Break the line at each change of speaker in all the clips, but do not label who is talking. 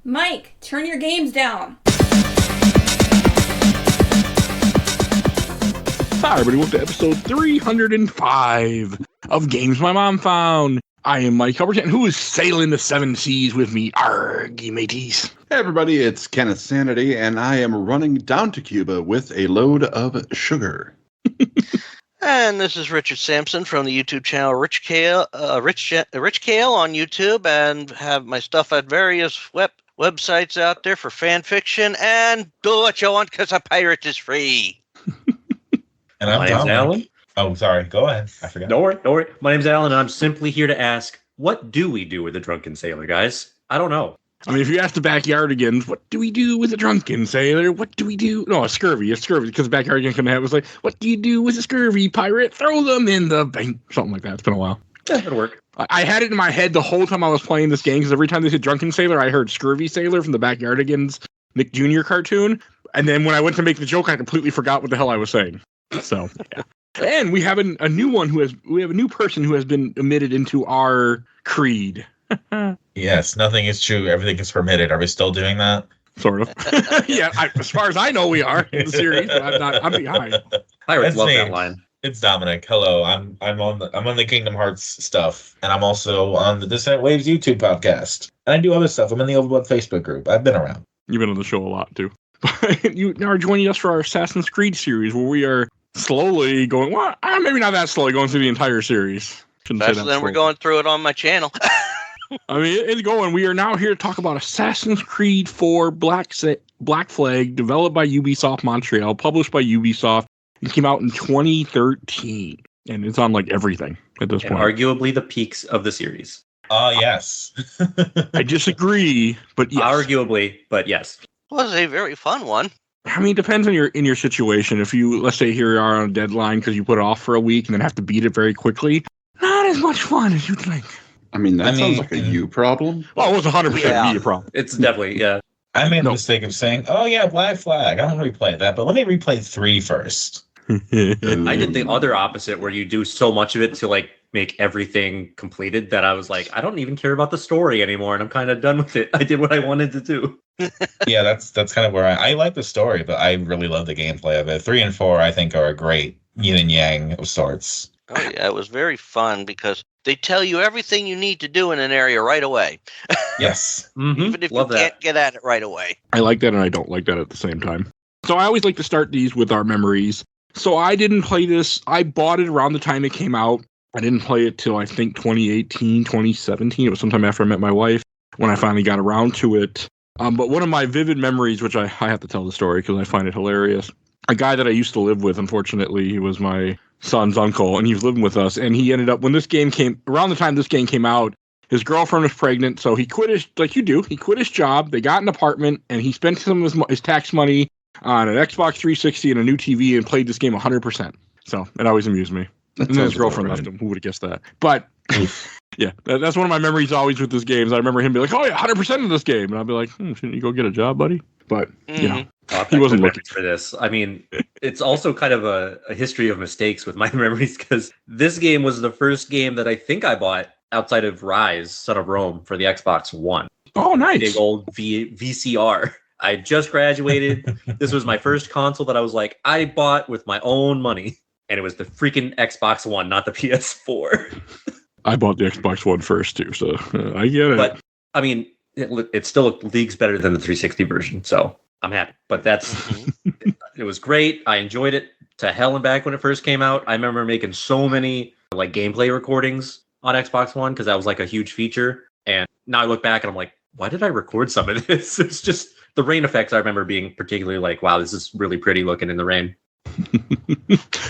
Mike, turn your games down.
Hi, everybody. Welcome to episode 305 of Games My Mom Found. I am Mike Albertin, who is sailing the seven seas with me. Argy, mateys.
Hey, everybody. It's Kenneth Sanity, and I am running down to Cuba with a load of sugar.
And this is Richard Sampson from the YouTube channel Rich Kale on YouTube, and have my stuff at various websites out there for fan fiction, and do what you want because a pirate is free.
And I'm
My name's Alan.
Oh, sorry. Go ahead. I forgot.
Don't worry. My name's Alan, and I'm simply here to ask, what do we do with a drunken sailor, guys? I don't know.
I mean, if you ask the Backyardigans, what do we do with a drunken sailor? What do we do? No, a scurvy, because the Backyardigans couldn't have it. It was like, what do you do with a scurvy pirate? Throw them in the bank. Something like that. It's been a while.
Yeah, it'll work.
I had it in my head the whole time I was playing this game, because every time they said drunken sailor, I heard scurvy sailor from the Backyardigans Nick Jr. cartoon. And then when I went to make the joke, I completely forgot what the hell I was saying. So, yeah. And we have a new one we have a new person who has been admitted into our creed.
Yes, nothing is true. Everything is permitted. Are we still doing that?
Sort of. Yeah, as far as I know, we are in the series. But I'm behind.
Pirates
That's
love
me.
that line.
It's Dominic. Hello. I'm on the Kingdom Hearts stuff, and I'm also on the Dissonant Waves YouTube podcast. And I do other stuff. I'm in the Overblood Facebook group. I've been around.
You've been on the show a lot too. But you are joining us for our Assassin's Creed series, where we are slowly going. Well, maybe not that slowly, going through the entire series.
Faster than we're going through it on my channel.
I mean, it's going. We are now here to talk about Assassin's Creed 4 Black Flag, developed by Ubisoft Montreal, published by Ubisoft. It came out in 2013, and it's on like everything at this point.
Arguably the peaks of the series.
Yes.
I disagree, but yes.
Arguably, but yes.
Was a very fun one.
I mean, it depends on your situation. If you, let's say here you are on a deadline because you put it off for a week and then have to beat it very quickly, not as much fun as you'd think.
I mean, that sounds like a you problem.
Well, it was 100% me a problem.
It's definitely, yeah.
I made the mistake of saying, oh, yeah, Black Flag. I don't want to replay that, but let me replay 3 first.
I did the other opposite, where you do so much of it to like make everything completed that I was like, I don't even care about the story anymore, and I'm kind of done with it. I did what I wanted to do.
Yeah, that's kind of where I like the story, but I really love the gameplay of it. 3 and 4, I think, are a great yin and yang of sorts.
Oh yeah, it was very fun because they tell you everything you need to do in an area right away.
Yes.
Mm-hmm.
Even if
Love
you can't get at it right away.
I like that and I don't like that at the same time. So I always like to start these with our memories. So I didn't play this. I bought it around the time it came out. I didn't play it till I think 2018, 2017. It was sometime after I met my wife when I finally got around to it. But one of my vivid memories, which I have to tell the story because I find it hilarious. A guy that I used to live with, unfortunately, he was my son's uncle, and he was living with us. And he ended up, when this game came, around the time this game came out, his girlfriend was pregnant, so he quit his, like you do, he quit his job. They got an apartment, and he spent some of his tax money on an Xbox 360 and a new TV and played this game 100%. So it always amused me. And then his girlfriend left him. Who would have guessed that? But yeah, that's one of my memories always with this game. I remember him be like, oh yeah, 100% of this game. And I'd be like, shouldn't you go get a job, buddy? But, you know, he wasn't looking
for this. I mean, it's also kind of a history of mistakes with my memories, because this game was the first game that I think I bought outside of Rise, Son of Rome, for the Xbox One.
Oh, nice.
Big old VCR. I just graduated. This was my first console that I was like, I bought with my own money. And it was the freaking Xbox One, not the PS4.
I bought the Xbox One first, too, so I get it. But,
I mean, it's still leagues better than the 360 version, so I'm happy. But it was great. I enjoyed it to hell and back when it first came out. I remember making so many like gameplay recordings on Xbox One because that was like a huge feature. And now I look back and I'm like, why did I record some of this? It's just the rain effects. I remember being particularly like, wow, this is really pretty looking in the rain.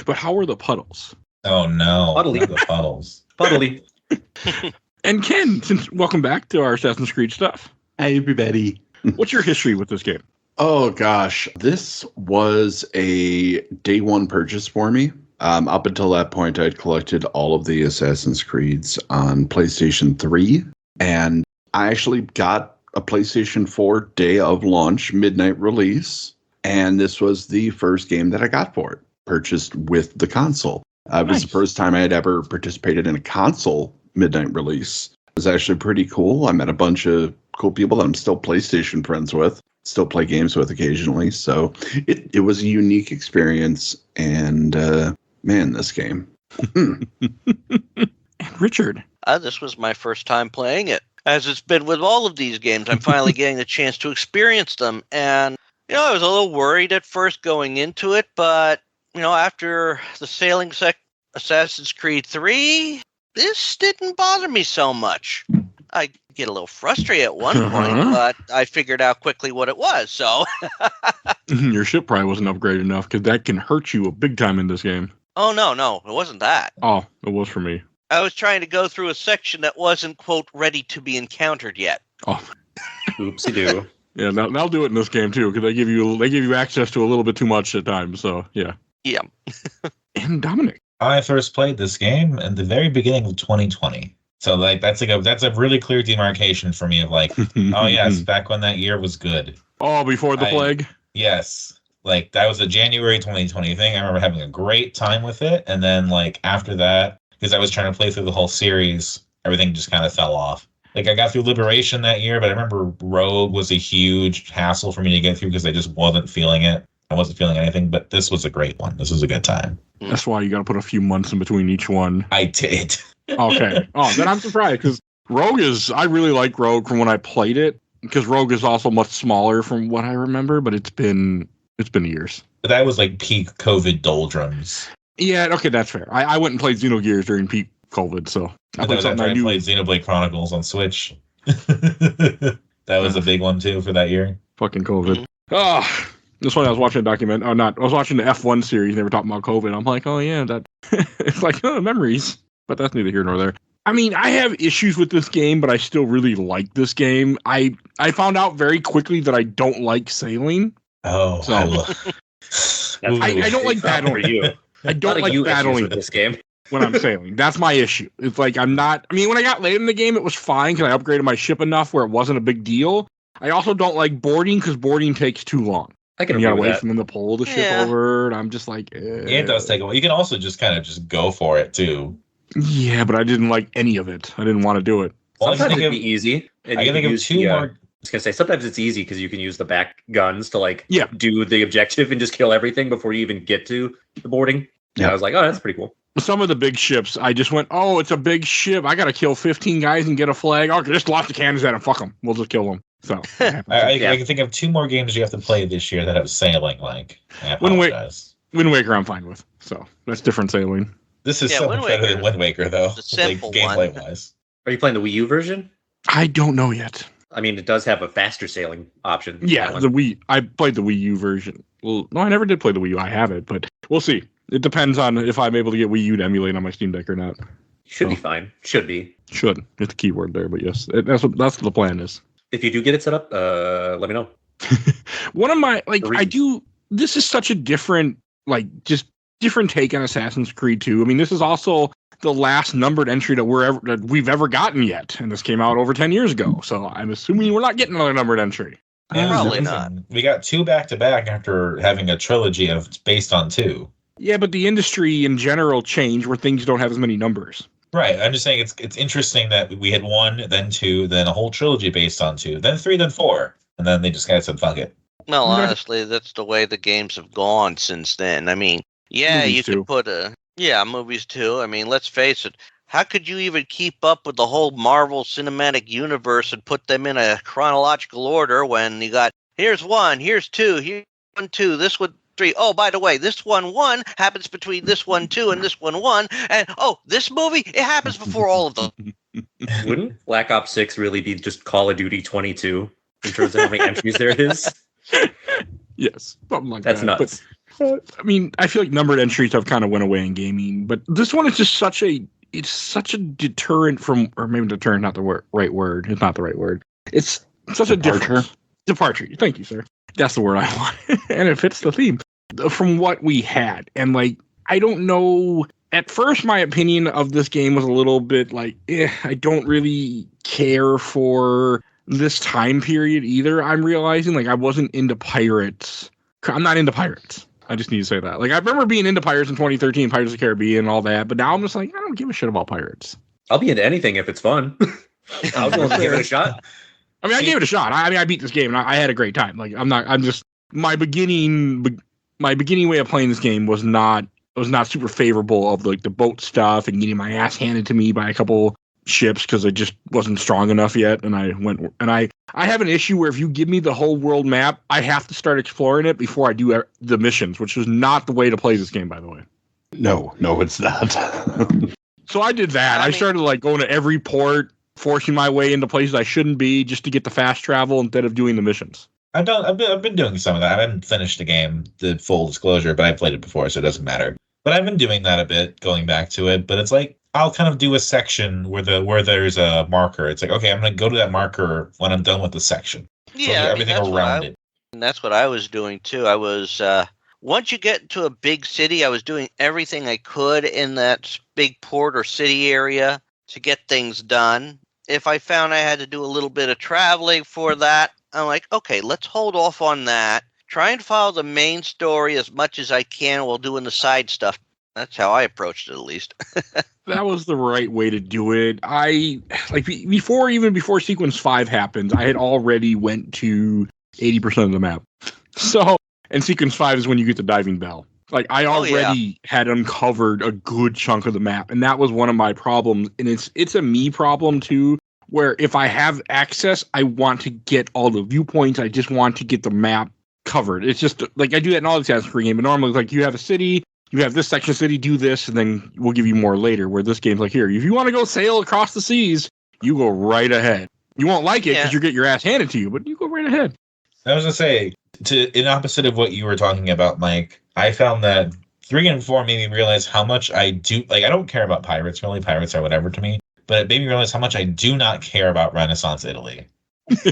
But how were the puddles?
Oh no,
Puddly.
The puddles.
Puddly.
And Ken, welcome back to our Assassin's Creed stuff.
Hey, everybody.
What's your history with this game?
Oh, gosh. This was a day one purchase for me. Up until that point, I'd collected all of the Assassin's Creeds on PlayStation 3. And I actually got a PlayStation 4 day of launch, midnight release. And this was the first game that I got for it, purchased with the console. It was the first time I had ever participated in a console midnight release. was actually pretty cool. I met a bunch of cool people that I'm still PlayStation friends with, still play games with occasionally. So it was a unique experience. And man, this game.
And Richard.
This was my first time playing it. As it's been with all of these games, I'm finally getting a chance to experience them. And, I was a little worried at first going into it, but, after the sailing Assassin's Creed 3, this didn't bother me so much. I get a little frustrated at one point, but I figured out quickly what it was, so.
Your ship probably wasn't upgraded enough, because that can hurt you a big time in this game.
Oh, no, it wasn't that.
Oh, it was for me.
I was trying to go through a section that wasn't, quote, ready to be encountered yet.
Oh.
Oopsie-doo.
Yeah, they'll do it in this game, too, because they give you access to a little bit too much at times, so, yeah.
Yeah.
And Dominic.
I first played this game in the very beginning of 2020. So, that's a really clear demarcation for me of, oh, yes, back when that year was good.
Oh, before the plague?
Yes. That was a January 2020 thing. I remember having a great time with it, and then, after that, because I was trying to play through the whole series, everything just kind of fell off. I got through Liberation that year, but I remember Rogue was a huge hassle for me to get through because I just wasn't feeling it. I wasn't feeling anything, but this was a great one. This was a good time.
That's why you got to put a few months in between each one.
I did.
Okay. Oh, then I'm surprised, because I really like Rogue from when I played it, because Rogue is also much smaller from what I remember, but it's been years.
But that was peak COVID doldrums.
Yeah, okay, that's fair. I went and played Xenogears during peak COVID, so
I played Xenoblade Chronicles on Switch. That was a big one too for that year.
Fucking COVID. This one I was watching a document. I was watching the F1 series. They were talking about COVID. I'm like, oh yeah, that. It's memories, but that's neither here nor there. I mean, I have issues with this game, but I still really like this game. I found out very quickly that I don't like sailing.
Oh,
so I don't like battling. I don't like battling
with this game
when I'm sailing. That's my issue. It's I'm not. I mean, when I got late in the game, it was fine because I upgraded my ship enough where it wasn't a big deal. I also don't like boarding because boarding takes too long.
I can
get away from them to pull the ship over, and I'm just like,
it does take a while. You can also just kind of just go for it too.
Yeah, but I didn't like any of it. I didn't want to do it.
Well, sometimes it'd be easy.
I can think of two more.
I was gonna say sometimes it's easy because you can use the back guns to do the objective and just kill everything before you even get to the boarding. Yeah, I was like, oh, that's pretty cool.
Some of the big ships, I just went, oh, it's a big ship. I got to kill 15 guys and get a flag. Okay, just launch the cannons at them. Fuck them. We'll just kill them. So
I can think of two more games you have to play this year that have sailing. I apologize.
Wind Waker, I'm fine with. So that's different sailing.
This is so much better than Wind Waker, though. Gameplay wise.
Are you playing the Wii U version?
I don't know yet.
I mean, it does have a faster sailing option.
Yeah, the Wii. I played the Wii U version. Well, no, I never did play the Wii U. I have it, but we'll see. It depends on if I'm able to get Wii U to emulate on my Steam Deck or not.
Should be fine. Should be.
Should. It's a keyword there, but yes, that's what the plan is.
If you do get it set up, let me know.
One of my this is such a different just different take on Assassin's Creed 2. I mean, this is also the last numbered entry that we've ever gotten yet, and this came out over 10 years ago. So I'm assuming we're not getting another numbered entry.
Probably not.
We got 2 back-to-back after having a trilogy based on 2.
Yeah, but the industry in general changed where things don't have as many numbers.
Right. I'm just saying it's interesting that we had 1, then 2, then a whole trilogy based on 2, then 3, then 4, and then they just kind of said, fuck it.
Well, honestly, that's the way the games have gone since then. I mean, yeah, movies you could put movies too. I mean, let's face it. How could you even keep up with the whole Marvel Cinematic Universe and put them in a chronological order when you got, here's 1, here's 2, here's 1, 2, this one, 3. Oh, by the way, this 1 happens between this 1 2 and this 1, and this movie, it happens before all of them.
Wouldn't Black Ops 6 really be just Call of Duty 22 in terms of how many entries there is?
Yes, something like
that's
that.
Nuts.
But, I mean, I feel like numbered entries have kind of went away in gaming, but this one is just such a deterrent from, or maybe deterrent, not the right word. It's not the right word. It's such a departure. Thank you, sir. That's the word I want. And it fits the theme from what we had. And I don't know. At first, my opinion of this game was a little bit I don't really care for this time period either. I'm realizing I wasn't into pirates. I'm not into pirates. I just need to say that. I remember being into pirates in 2013, Pirates of the Caribbean and all that, but now I'm just I don't give a shit about pirates.
I'll be into anything if it's fun. I was willing to give it a shot.
I mean, I gave it a shot. I beat this game, and I had a great time. Like, I'm just my beginning way of playing this game was not super favorable of like the boat stuff and getting my ass handed to me by a couple ships because I just wasn't strong enough yet. And I have an issue where if you give me the whole world map, I have to start exploring it before I do the missions, which is not the way to play this game, by the way.
No, it's not.
So I did that. I started like going to every port, forcing my way into places I shouldn't be just to get the fast travel instead of doing the missions.
I've been doing some of that. I haven't finished the game, the full disclosure, but I played it before, so it doesn't matter. But I've been doing that a bit, going back to it. But it's like I'll kind of do a section where there's a marker. It's like, okay, I'm going to go to that marker when I'm done with the section.
Yeah,
so everything around it.
And that's what I was doing too. I was once you get into a big city, I was doing everything I could in that big port or city area to get things done. If I found I had to do a little bit of traveling for that, I'm like, okay, let's hold off on that. Try and follow the main story as much as I can while doing the side stuff. That's how I approached it, at least.
That was the right way to do it. I like before sequence 5 happened, I had already went to 80% of the map. So, and sequence 5 is when you get the diving bell. Like I already had uncovered a good chunk of the map, and that was one of my problems. And it's a me problem too, where if I have access, I want to get all the viewpoints. I just want to get the map covered. It's just like I do that in all the Assassin's Creed games. But normally, it's like you have a city, you have this section of city, do this, and then we'll give you more later. Where this game's like, here, if you want to go sail across the seas, you go right ahead. You won't like it because you get your ass handed to you, but you go right ahead.
I was gonna say, in opposite of what you were talking about, Mike, I found that 3 and 4 made me realize how much I do. Like, I don't care about pirates. Really, pirates are whatever to me. But it made me realize how much I do not care about Renaissance Italy.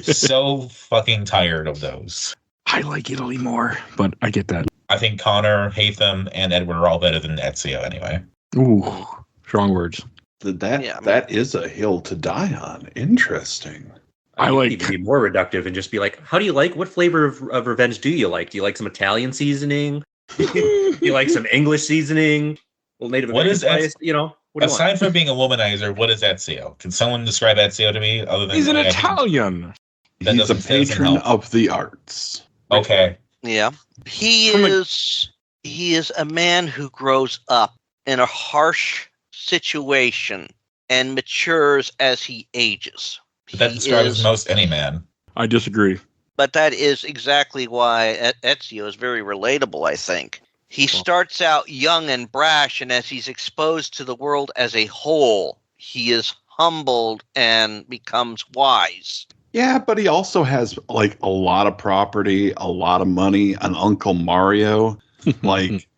So fucking tired of those.
I like Italy more, but I get that.
I think Connor, Hatham, and Edward are all better than Ezio anyway.
Ooh, strong words.
That is a hill to die on. Interesting.
I need to be more reductive and just be like, how do you like, what flavor of revenge do you like? Do you like some Italian seasoning? Do you like some English seasoning? Well, Native American spice, you know?
Aside from being a womanizer, what is Ezio? Can someone describe Ezio to me other than
he's an Italian?
He's a patron of the arts.
Okay.
Yeah. He is a man who grows up in a harsh situation and matures as he ages.
That describes most any man.
I disagree.
But that is exactly why Ezio is very relatable, I think. He starts out young and brash, and as he's exposed to the world as a whole, he is humbled and becomes wise.
Yeah, but he also has like a lot of property, a lot of money, an Uncle Mario. Like,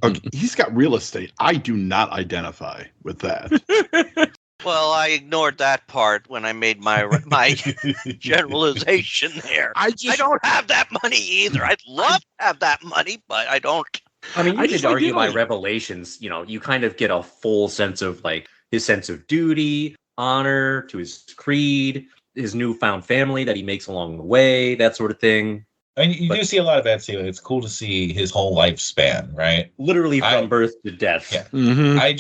okay, he's got real estate. I do not identify with that.
Well, I ignored that part when I made my generalization there. I don't have that money either. I'd love to have that money, but I don't.
I mean, you could argue by Revelations, you know, you kind of get a full sense of like his sense of duty, honor to his creed, his newfound family that he makes along the way, that sort of thing.
I mean, you do see a lot of Ezio. It's cool to see his whole lifespan, right?
Literally from birth to death.
Yeah.
Mm-hmm.
I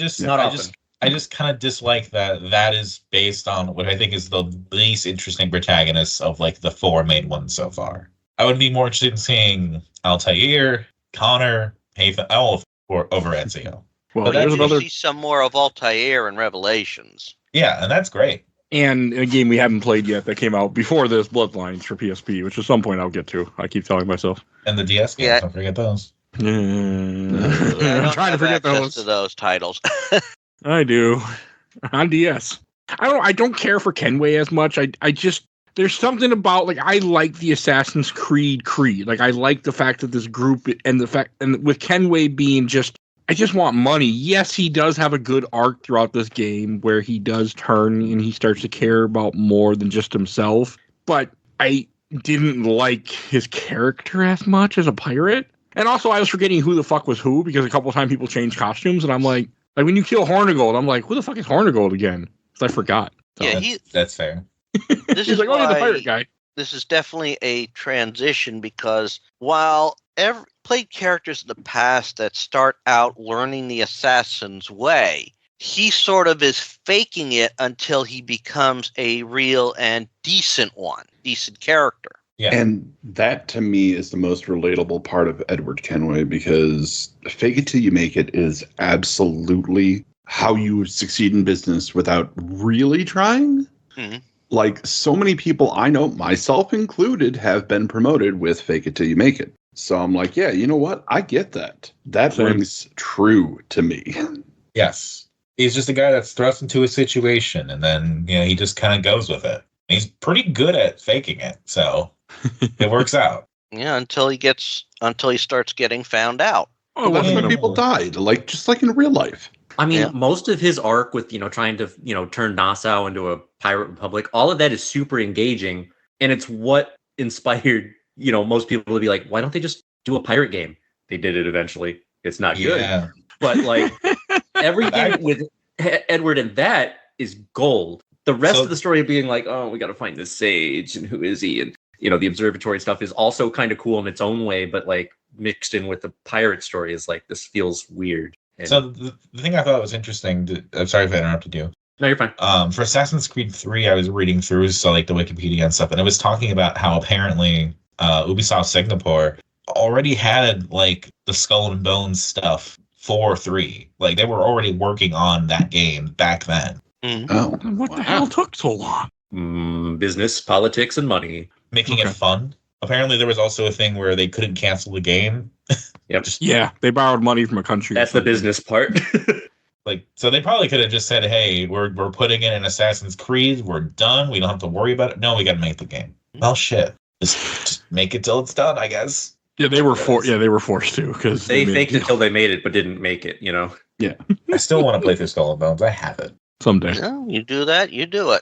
just kind of dislike that is based on what I think is the least interesting protagonists of like the 4 main ones so far. I would be more interested in seeing Altair, Connor, Hatham, all over Ezio.
Well,
but there's another. See some more of Altair in Revelations.
Yeah, and that's great.
And a game we haven't played yet that came out before this, Bloodlines for PSP, which at some point I'll get to. I keep telling myself.
And the DS games, don't forget those.
I'm trying to forget
those titles.
I do. On DS. I don't care for Kenway as much. I just there's something about like I like the Assassin's Creed. Like I like the fact that this group and with Kenway being just I just want money. Yes, he does have a good arc throughout this game where he does turn and he starts to care about more than just himself. But I didn't like his character as much as a pirate. And also I was forgetting who the fuck was who because a couple of times people changed costumes and I'm like when you kill Hornigold, I'm like, who the fuck is Hornigold again? Because I forgot. So.
Yeah, that's fair.
This
He's
is
like, oh, you're the pirate guy.
This is definitely a transition because while played characters in the past that start out learning the assassin's way, he sort of is faking it until he becomes a real and decent character.
Yeah.
And that, to me, is the most relatable part of Edward Kenway, because fake it till you make it is absolutely how you succeed in business without really trying.
Mhm.
Like, so many people I know, myself included, have been promoted with fake it till you make it. So I'm like, yeah, you know what? I get that. That
Same.
rings true to me.
Yes. He's just a guy that's thrust into a situation, and then, he just kind of goes with it. He's pretty good at faking it, so it works out.
Yeah, until he starts getting found out.
Oh,
Well, that's
well,
when people died, just like in real life.
I mean,
Yeah.
most of his arc with, trying to, turn Nassau into a pirate republic, all of that is super engaging. And it's what inspired, most people to be like, why don't they just do a pirate game? They did it eventually. It's not
Yeah.
good. But like everything with Edward and that is gold. The rest of the story being like, oh, we got to find this sage and who is he? And, the observatory stuff is also kind of cool in its own way. But like mixed in with the pirate story is like, this feels weird. And
So the thing I thought was interesting, I'm sorry if I interrupted you.
no, you're fine.
For Assassin's Creed 3, I was reading through the Wikipedia and stuff, and it was talking about how apparently Ubisoft Singapore already had the Skull and Bones stuff for 3. Like they were already working on that game back then,
Oh,
what the hell took so long?
Business, politics, and money.
making it
Okay.
fun. Apparently, there was also a thing where they couldn't cancel the game.
Yep.
Yeah, they borrowed money from a country.
That's the business part.
So they probably could have just said, "Hey, we're putting in an Assassin's Creed. We're done. We don't have to worry about it. No, we got to make the game. Well, shit. Just make it till it's done, I guess."
Yeah, they were forced to because
They faked it till they made it, but didn't make it,
I still want to play through Skull and Bones. I have it.
Someday.
No, you do that, you do it.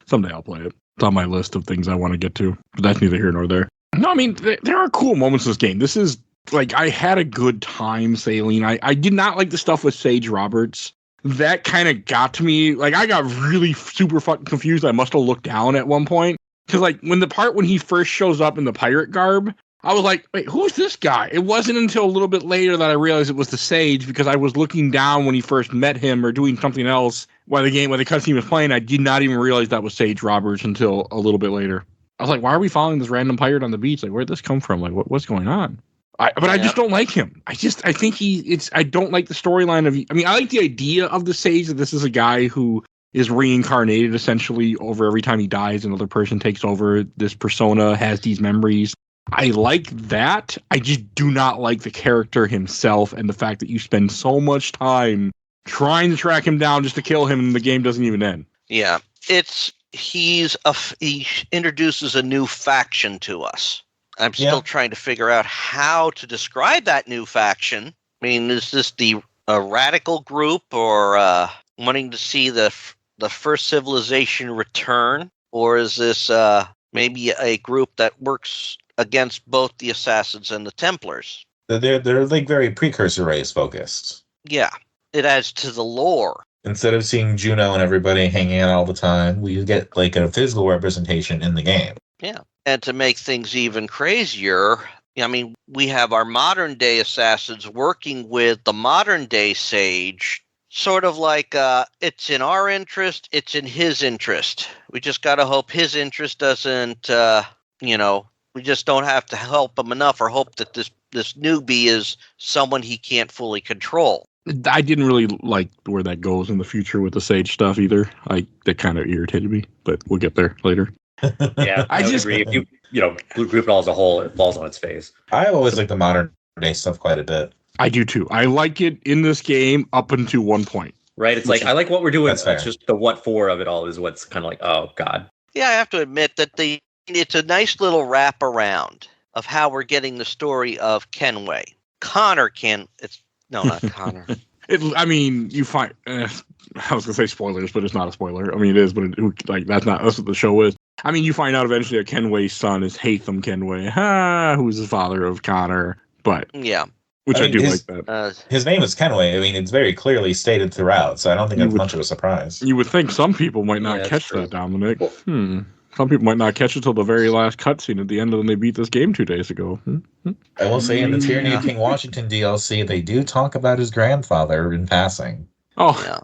Someday I'll play it. It's on my list of things I want to get to, but that's neither here nor there. No, I mean, there are cool moments in this game. This is, I had a good time sailing. I did not like the stuff with Sage Roberts. That kind of got to me. I got really super fucking confused. I must have looked down at one point. Because, when he first shows up in the pirate garb, I was like, wait, who's this guy? It wasn't until a little bit later that I realized it was the Sage, because I was looking down when he first met him or doing something else while the cutscene was playing. I did not even realize that was Sage Roberts until a little bit later. I was like, why are we following this random pirate on the beach? Where'd this come from? What's going on? I just don't like him. I think I don't like the storyline of, I like the idea of the Sage, that this is a guy who is reincarnated essentially over every time he dies. Another person takes over this persona, has these memories. I like that. I just do not like the character himself and the fact that you spend so much time trying to track him down just to kill him and the game doesn't even end.
Yeah, he introduces a new faction to us. I'm still trying to figure out how to describe that new faction. I mean, is this a radical group, or wanting to see the first civilization return, or is this maybe a group that works against both the assassins and the Templars?
They're very precursor race focused.
Yeah, it adds to the lore.
Instead of seeing Juno and everybody hanging out all the time, we get a physical representation in the game.
Yeah. And to make things even crazier, we have our modern day assassins working with the modern day Sage, sort of like it's in our interest, it's in his interest. We just got to hope his interest doesn't, we just don't have to help him enough, or hope that this newbie is someone he can't fully control.
I didn't really like where that goes in the future with the Sage stuff either. That kind of irritated me, but we'll get there later.
Yeah, I just agree. If you group it all as a whole, it falls on its face.
I always like the modern day stuff quite a bit.
I do too. I like it in this game up until one point.
Right? It's I like what we're doing.
That's fair.
It's just the what for of it all is what's kind of like, oh God.
Yeah, I have to admit that it's a nice little wraparound of how we're getting the story of Kenway. Not Connor.
You find. I was gonna say spoilers, but it's not a spoiler. it is, but that's what the show is. You find out eventually that Kenway's son is Hatham Kenway, who's the father of Connor. But
yeah,
which I do like that.
His name is Kenway. It's very clearly stated throughout, so I don't think that's much of a surprise.
You would think some people might not catch that, Dominic. Some people might not catch it till the very last cutscene at the end when they beat this game 2 days ago.
I will say in the Tyranny of King Washington DLC, they do talk about his grandfather in passing.
Oh,
yeah.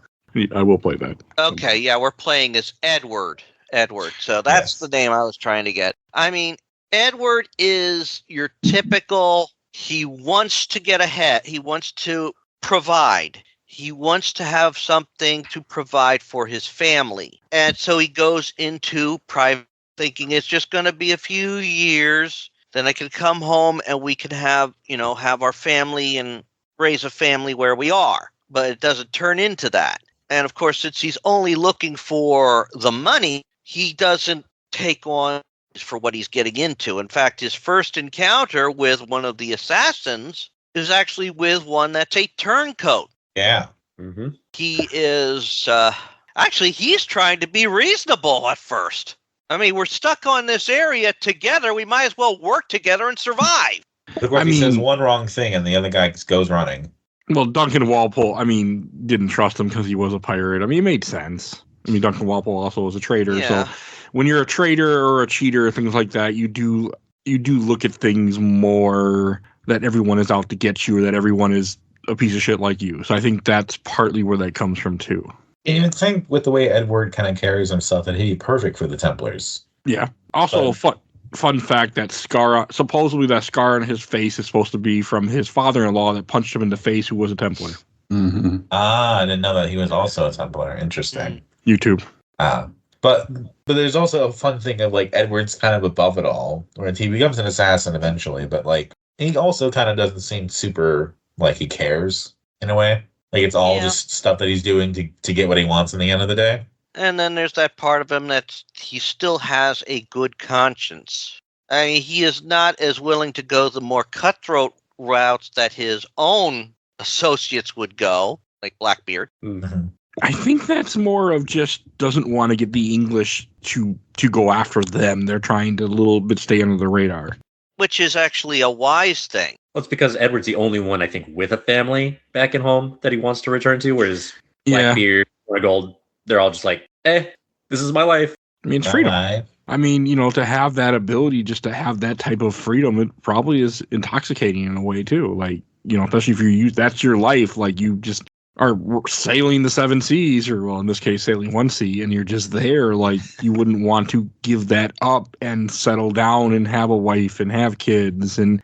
I will play that.
Okay, yeah, we're playing as Edward. Edward. So that's
Yes.
the name I was trying to get. I mean, Edward is your typical, he wants to get ahead. He wants to provide. He wants to have something to provide for his family. And so he goes into private thinking it's just going to be a few years. Then I can come home and we can have, have our family and raise a family where we are. But it doesn't turn into that. And of course, since he's only looking for the money, he doesn't take on for what he's getting into. In fact, his first encounter with one of the assassins is actually with one that's a turncoat.
Yeah.
Mm-hmm.
He is actually he's trying to be reasonable at first. I mean, we're stuck on this area together. We might as well work together and survive.
Of course,
I
he says
mean-
one wrong thing and the other guy goes running.
Well, Duncan Walpole, didn't trust him because he was a pirate. It made sense. Duncan Walpole also was a traitor.
Yeah.
So when you're a traitor or a cheater, things like that, you do look at things more that everyone is out to get you or that everyone is a piece of shit like you. So I think that's partly where that comes from too.
You would think with the way Edward kind of carries himself that he'd be perfect for the Templars.
Yeah. Also, fun fact that supposedly that scar on his face is supposed to be from his father-in-law that punched him in the face, who was a Templar.
Mm-hmm.
Ah, I didn't know that he was also a Templar. Interesting.
YouTube.
But there's also a fun thing of like Edward's kind of above it all, where he becomes an assassin eventually, but like he also kind of doesn't seem super like he cares in a way. Like it's all just stuff that he's doing to get what he wants in the end of the day.
And then there's that part of him that he still has a good conscience. I mean, he is not as willing to go the more cutthroat routes that his own associates would go, like Blackbeard.
Mm-hmm.
I think that's more of just doesn't want to get the English to go after them. They're trying to a little bit stay under the radar.
Which is actually a wise thing.
Well, it's because Edward's the only one, I think, with a family back at home that he wants to return to, whereas Blackbeard, Gold, they're all just like, this is my life.
It's freedom.
Bye.
To have that ability, just to have that type of freedom, it probably is intoxicating in a way too. Like, especially if that's your life, like you just are sailing the 7 seas, or well, in this case, sailing 1 sea, and you're just there. Like you wouldn't want to give that up and settle down and have a wife and have kids and,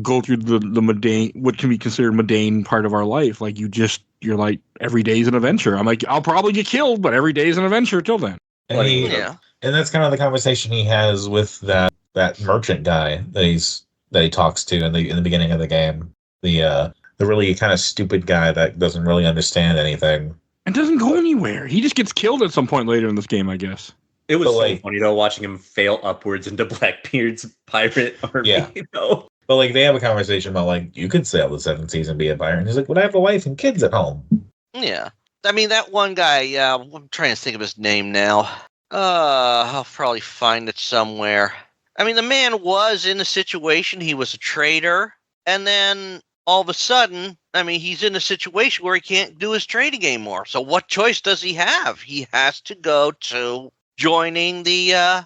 go through the mundane, what can be considered mundane part of our life. Like you're like, every day is an adventure. I'm like, I'll probably get killed, but every day is an adventure till then.
And and that's kind of the conversation he has with that merchant guy that he talks to in the beginning of the game. The really kind of stupid guy that doesn't really understand anything.
And doesn't go anywhere. He just gets killed at some point later in this game, I guess.
It was so funny though, watching him fail upwards into Blackbeard's pirate army.
Yeah. But like they have a conversation about like you could sail the 7 seas and be a pirate. And he's like, "But I have a wife and kids at home."
Yeah. I mean, that one guy, I'm trying to think of his name now. I'll probably find it somewhere. I mean, the man was in a situation, he was a traitor, and then all of a sudden, he's in a situation where he can't do his trading anymore. So what choice does he have? He has to go to joining a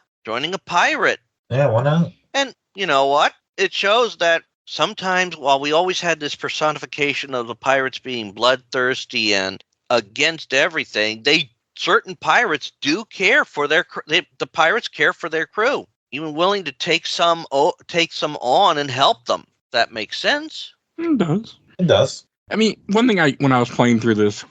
pirate.
Yeah, why not?
And you know what? It shows that sometimes, while we always had this personification of the pirates being bloodthirsty and against everything, certain pirates do care for the pirates care for their crew, even willing to take some on and help them. That makes sense.
It does.
It does.
One thing when I was playing through this,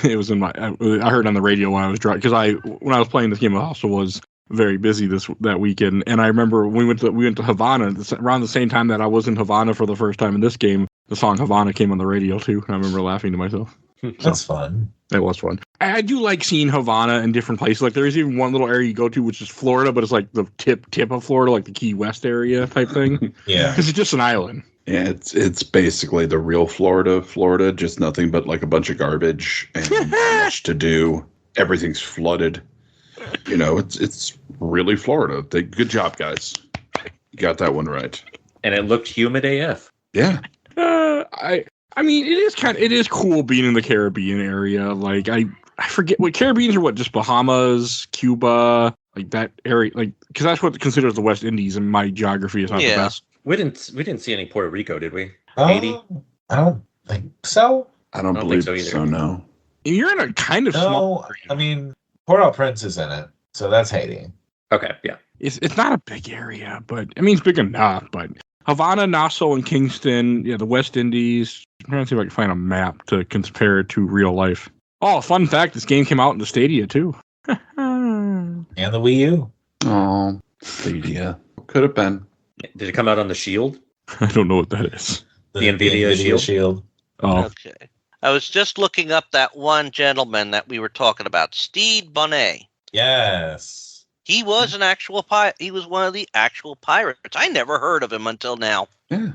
it was I heard on the radio when I was driving, because when I was playing this game, I also was very busy that weekend, and I remember we went to Havana around the same time that I was in Havana for the first time in this game. The song Havana came on the radio too, and I remember laughing to myself.
That's fun.
It was fun. I do like seeing Havana in different places. Like there is even one little area you go to, which is Florida, but it's like the tip of Florida, like the Key West area type thing.
Yeah,
because it's just an island.
Yeah, it's basically the real Florida, just nothing but like a bunch of garbage and not much to do. Everything's flooded. It's really Florida. Good job, guys. You got that one right.
And it looked humid AF.
Yeah.
It is cool being in the Caribbean area. Like I forget what Caribbeans are. What, just Bahamas, Cuba, like that area. Like because that's what considers the West Indies, and my geography is not the best.
We didn't see any Puerto Rico, did we?
Haiti? I don't think so.
I don't believe so either. So no.
You're in a kind of small
No,
area.
I mean, Port-au-Prince is in it, so that's Haiti.
Okay, yeah.
It's not a big area, but I mean, it's big enough. But Havana, Nassau, and Kingston, yeah, the West Indies. I'm trying to see if I can find a map to compare it to real life. Oh, fun fact, this game came out in the Stadia, too.
And the Wii U.
Oh, Stadia. Could have been.
Did it come out on the Shield?
I don't know what that is.
The NVIDIA Shield?
Oh,
Okay. I was just looking up that one gentleman that we were talking about, Stede Bonnet.
Yes.
He was an actual pirate. He was one of the actual pirates. I never heard of him until now.
Yeah.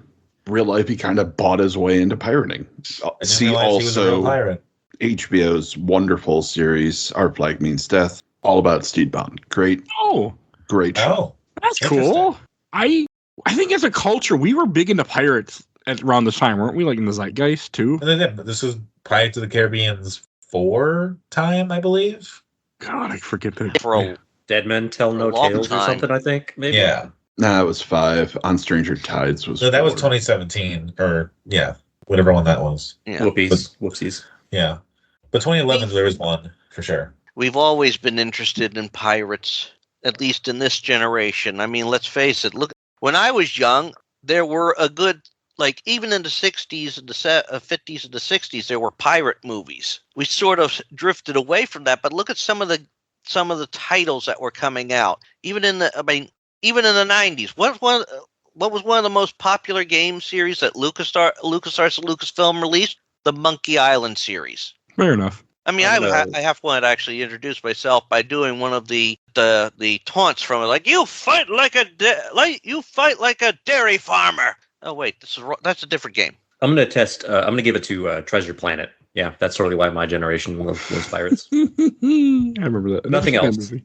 Real life, he kind of bought his way into pirating.
I didn't
See
realize he was a real
also
pirate.
HBO's wonderful series, Our Flag Means Death, all about Stede Bonnet. Great show.
Oh,
that's
Interesting.
cool. I think as a culture, we were big into pirates around this time, weren't we? Like in the zeitgeist, too?
and then this was Pirates of the Caribbean's 4 time, I believe.
God, I forget that.
For a
Dead Men Tell
For a
No
long
Tales or
time.
something, I think, maybe?
Yeah.
Nah, it was 5. On Stranger Tides was
So that was
4.
2017, or yeah, whatever one that was.
yeah.
Whoopsies.
Yeah. But 2011, there was one for sure.
We've always been interested in pirates, at least in this generation. I mean, let's face it. Look, when I was young, there were a good, like even in the 60s and the 50s and the 60s, there were pirate movies. We sort of drifted away from that, but look at some of the titles that were coming out. Even in the 90s, what was one of the most popular game series that LucasArts and Lucasfilm released? The Monkey Island series.
Fair enough.
I mean, I have wanted to actually introduce myself by doing one of the taunts from it, like you fight like a dairy farmer. Oh wait, that's a different game.
I'm going to test, I'm going to give it to Treasure Planet. Yeah, that's totally why my generation loves pirates.
I remember that.
Nothing
That's a
else.
good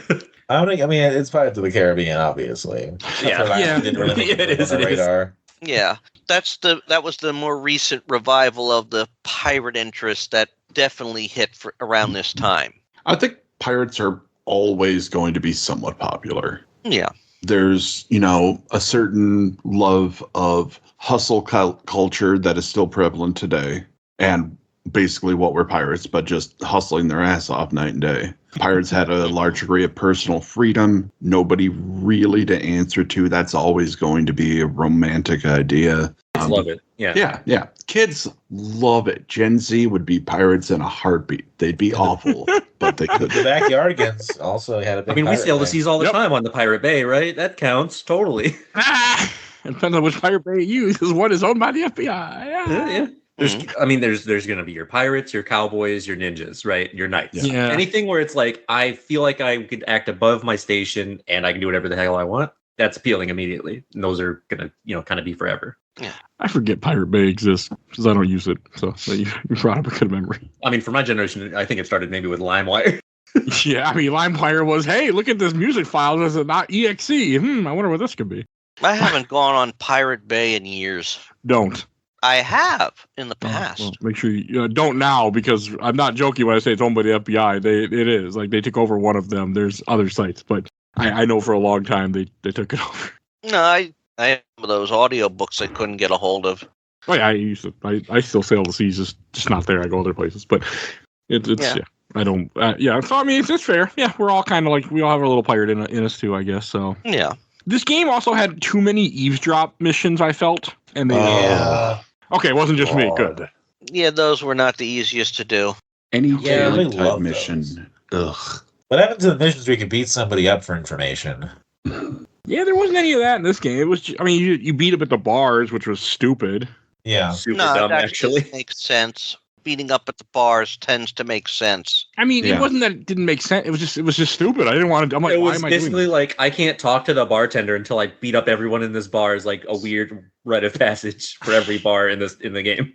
movie.
I don't think. I mean, it's Pirates of the Caribbean, obviously.
Yeah.
Yeah.
Didn't really make
Yeah, it is,
on the
it is.
radar.
Yeah, that was the more recent revival of the pirate interest that definitely hit around this time.
I think pirates are always going to be somewhat popular.
Yeah.
There's, a certain love of hustle culture that is still prevalent today. And basically what we're pirates, but just hustling their ass off night and day. Pirates had a large degree of personal freedom. Nobody really to answer to. That's always going to be a romantic idea.
Kids love it. Yeah.
Yeah. Kids love it. Gen Z would be pirates in a heartbeat. They'd be awful, but they could.
The Backyardigans also had a big
I mean, we
pirate
sail the
thing.
seas all the
Yep.
time on the Pirate Bay, right? That counts totally.
It depends on which pirate bay you use, because one is owned by the FBI.
Yeah. There's going to be your pirates, your cowboys, your ninjas, right? Your knights.
Yeah.
Anything where it's like, I feel like I could act above my station and I can do whatever the hell I want. That's appealing immediately. And those are going to, kind of be forever.
I forget Pirate Bay exists because I don't use it. So you brought up a good memory.
I mean, for my generation, I think it started maybe with LimeWire.
Yeah, I mean, LimeWire was, hey, look at this music file. Is it not exe? I wonder what this could be.
I haven't gone on Pirate Bay in years.
Don't.
I have in the past.
Well, make sure you don't now, because I'm not joking when I say it's owned by the FBI. It is. Like, they took over one of them. There's other sites, but I know for a long time they took it over.
No, I have those audio books I couldn't get a hold of.
Oh, yeah, I still sail the seas, just not there. I go other places, but it's
Yeah.
yeah. I don't. So I mean, it's fair. Yeah, we're all kind of like, we all have our little pirate in us too, I guess. So
Yeah.
this game also had too many eavesdrop missions, I felt, and they. Okay, it wasn't just me. Good.
Yeah, those were not the easiest to do.
Any
Yeah,
daily
I
type
love
mission. Ugh.
What happened to the missions where you could beat somebody up for information?
Yeah, there wasn't any of that in this game. It was. You beat up at the bars, which was stupid.
Yeah.
Super
No,
dumb,
it
actually.
makes sense. Beating up at the bars tends to make sense.
I mean,
Yeah.
it wasn't that it didn't make sense. It was just stupid. I didn't want to. I'm like,
It
why
was
am I doing
basically
this?
like, I can't talk to the bartender until I beat up everyone in this bar is like a weird rite of passage for every bar in the game.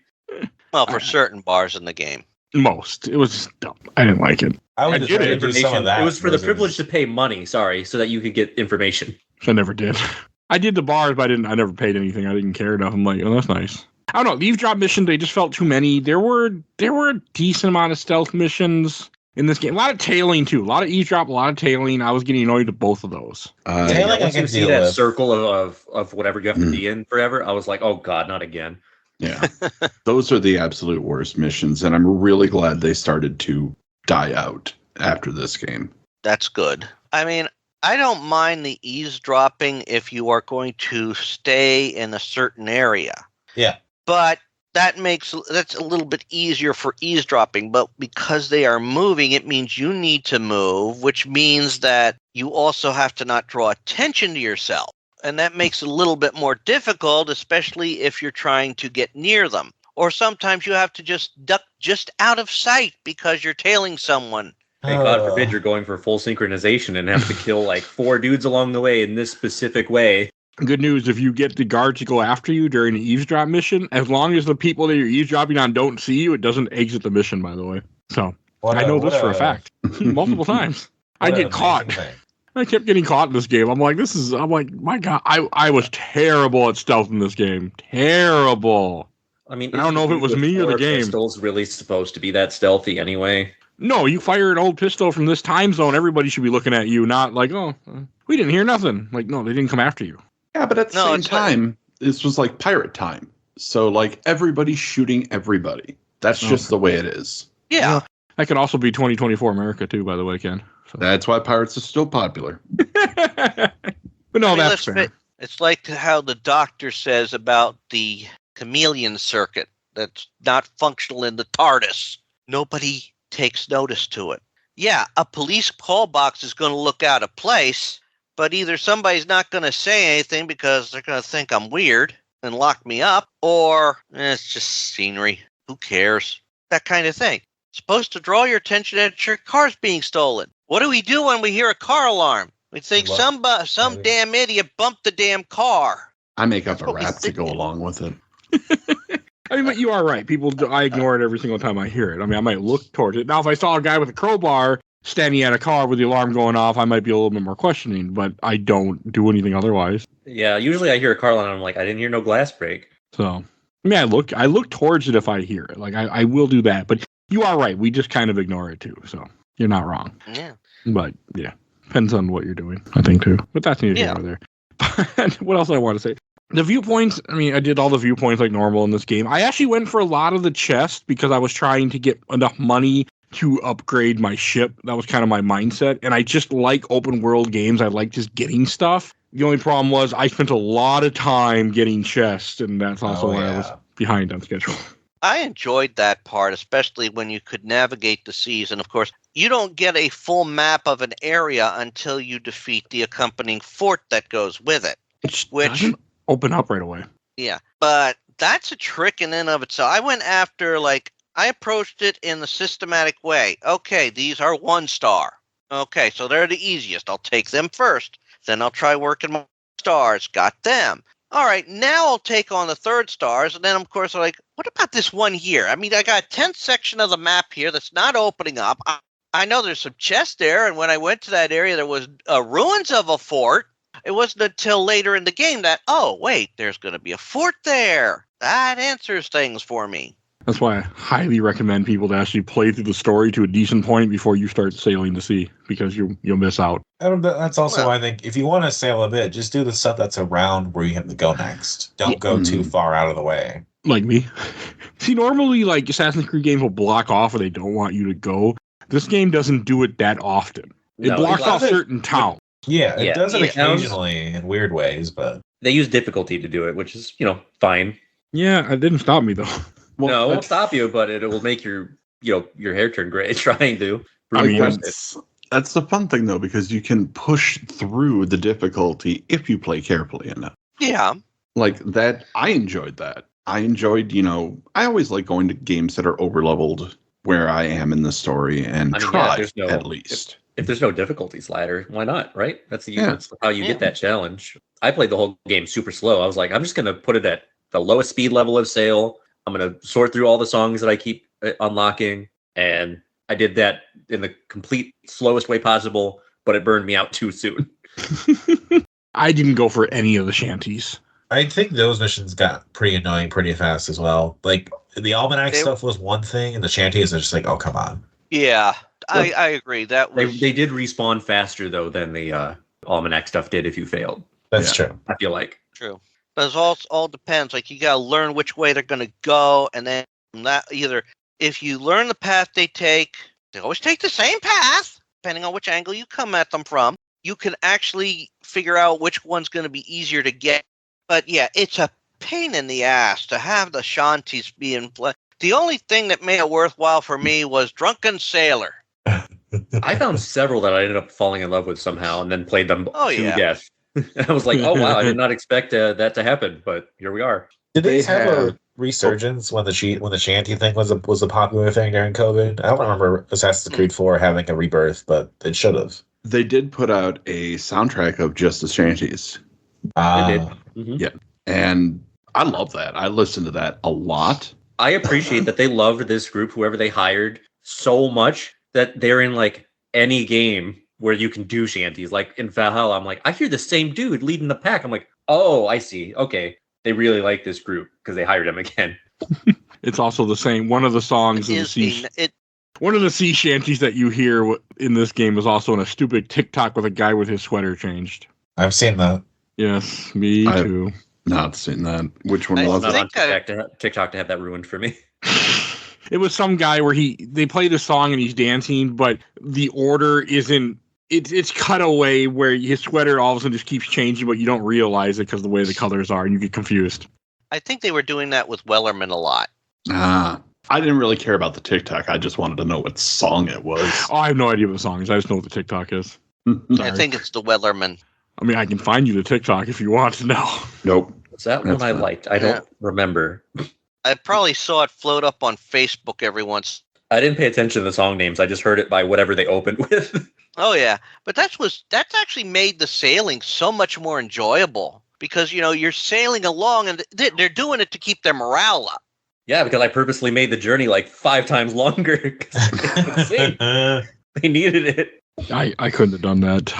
Well, for certain bars in the game.
Most. It was just dumb. I didn't like it.
I
I
would
did
try
it.
to do some of that.
It was for the
versus-
privilege to pay money, sorry, so that you could get information.
I never did. I did the bars, but I never paid anything. I didn't care enough. I'm like, oh, that's nice. I don't know. The eavesdrop mission, they just felt too many. There were a decent amount of stealth missions in this game. A lot of tailing too. A lot of eavesdrop, a lot of tailing. I was getting annoyed with both of those.
Tailing I
Once
can
you see
deal
that
with.
circle of whatever you have to be in forever, I was like, oh god, not again.
Yeah. Those are the absolute worst missions, and I'm really glad they started to die out after this game.
That's good. I mean, I don't mind the eavesdropping if you are going to stay in a certain area.
Yeah.
But that's a little bit easier for eavesdropping. But because they are moving, it means you need to move, which means that you also have to not draw attention to yourself. And that makes it a little bit more difficult, especially if you're trying to get near them. Or sometimes you have to just duck just out of sight because you're tailing someone.
Hey, God forbid you're going for full synchronization and have to kill like 4 dudes along the way in this specific way.
Good news, if you get the guard to go after you during the eavesdrop mission, as long as the people that you're eavesdropping on don't see you, it doesn't exit the mission, by the way. So, I know this for a fact. Multiple times. I get caught. I kept getting caught in this game. I'm like, my God, I was terrible at stealth in this game. Terrible.
I mean,
I don't know if it was me or the game.
Pistol's really supposed to be that stealthy anyway.
No, you fire an old pistol from this time zone, everybody should be looking at you, not like, oh, we didn't hear nothing. Like, no, they didn't come after you.
Yeah, but at the same time, this was like pirate time. So, like, everybody's shooting everybody. That's just the way it is.
Yeah.
That could also be 2024 America, too, by the way, Ken. So.
That's why pirates are still popular.
But no, that's fair.
It's like how the doctor says about the chameleon circuit that's not functional in the TARDIS. Nobody takes notice to it. Yeah, a police call box is going to look out of place, but either somebody's not going to say anything because they're going to think I'm weird and lock me up, or it's just scenery. Who cares? That kind of thing. It's supposed to draw your attention that your car's being stolen. What do we do when we hear a car alarm? We think some damn idiot bumped the damn car.
I make up a rap to go along with it.
I mean, but you are right. I ignore it every single time I hear it. I mean, I might look towards it. Now, if I saw a guy with a crowbar standing at a car with the alarm going off, I might be a little bit more questioning, but I don't do anything otherwise.
Yeah, usually I hear a car alarm and I'm like, I didn't hear no glass break.
So, I mean, I look towards it if I hear it. Like, I will do that. But you are right. We just kind of ignore it, too. So, you're not wrong.
Yeah.
But, yeah. Depends on what you're doing, I think, too. But that's neither here nor there. But what else I want to say? The viewpoints, I mean, I did all the viewpoints like normal in this game. I actually went for a lot of the chests because I was trying to get enough money to upgrade my ship. That was kind of my mindset. And I just like open world games. I like just getting stuff. The only problem was I spent a lot of time getting chests, and that's also why I was behind on schedule.
I enjoyed that part, especially when you could navigate the seas. And, of course, you don't get a full map of an area until you defeat the accompanying fort that goes with it.
Which doesn't open up right away.
Yeah, but that's a trick in and of itself. I went after, I approached it in the systematic way. Okay, these are 1-star. Okay, so they're the easiest. I'll take them first. Then I'll try working my stars. Got them. All right, now I'll take on the 3rd stars. And then, of course, I'm like, what about this one here? I mean, I got a 10th section of the map here that's not opening up. I know there's some chests there. And when I went to that area, there was ruins of a fort. It wasn't until later in the game that, oh, wait, there's going to be a fort there. That answers things for me.
That's why I highly recommend people to actually play through the story to a decent point before you start sailing the sea, because you'll miss out.
That's also why I think if you want to sail a bit, just do the stuff that's around where you have to go next. Don't go too far out of the way.
Like me. See, normally, like, Assassin's Creed games will block off where they don't want you to go. This game doesn't do it that often. It blocks off certain towns.
Yeah, it does it occasionally in weird ways, but
they use difficulty to do it, which is, fine.
Yeah, it didn't stop me though.
Well, no, it won't stop you, but it will make your hair turn gray trying to.
That's the fun thing though, because you can push through the difficulty if you play carefully enough.
Yeah.
Like that, I enjoyed that. I enjoyed, I always like going to games that are overleveled where I am in the story and at least.
If there's no difficulty slider, why not, right? That's how you get that challenge. I played the whole game super slow. I was like, I'm just going to put it at the lowest speed level of sail. I'm going to sort through all the songs that I keep unlocking. And I did that in the complete slowest way possible, but it burned me out too soon.
I didn't go for any of the shanties.
I think those missions got pretty annoying pretty fast as well. Like, the almanac stuff was one thing, and the shanties are just like, oh, come on.
Yeah, I agree. That was...
They did respawn faster, though, than the almanac stuff did if you failed.
That's true.
I feel like.
True. But it all depends. Like, you got to learn which way they're going to go. And then from that, either if you learn the path they always take the same path, depending on which angle you come at them from. You can actually figure out which one's going to be easier to get. But yeah, it's a pain in the ass to have the shanties be in play. The only thing that made it worthwhile for me was Drunken Sailor.
I found several that I ended up falling in love with somehow, and then played them to death. I was like, oh wow, I did not expect that to happen, but here we are.
Did they have a resurgence when the shanty thing was a popular thing during COVID? I don't remember Assassin's Creed 4 having a rebirth, but it should have.
They did put out a soundtrack of just the shanties.
They did. Mm-hmm.
Yeah. And I love that. I listen to that a lot.
I appreciate that they loved this group, whoever they hired, so much that they're in like any game where you can do shanties. Like in Valhalla, I'm like, I hear the same dude leading the pack. I'm like, oh, I see. Okay. They really like this group because they hired him again.
It's also the same. One of the songs one of the sea shanties that you hear in this game is also in a stupid TikTok with a guy with his sweater changed.
I've seen that.
Yes, me too.
Not seen that. Which one was
it?
it?
Not on TikTok to have that ruined for me.
It was some guy where they play the song and he's dancing, but the order isn't. It's cut away where his sweater all of a sudden just keeps changing, but you don't realize it because of the way the colors are, and you get confused.
I think they were doing that with Wellerman a lot.
I didn't really care about the TikTok. I just wanted to know what song it was.
Oh, I have no idea what the song is. I just know what the TikTok is.
I think it's the Wellerman.
I mean, I can find you the TikTok if you want to know.
Nope.
What's that one I liked? I don't remember.
I probably saw it float up on Facebook every once.
I didn't pay attention to the song names. I just heard it by whatever they opened with.
Oh yeah, but that's actually made the sailing so much more enjoyable because you're sailing along and they're doing it to keep their morale up.
Yeah, because I purposely made the journey like 5 times longer. They needed it.
I couldn't have done that.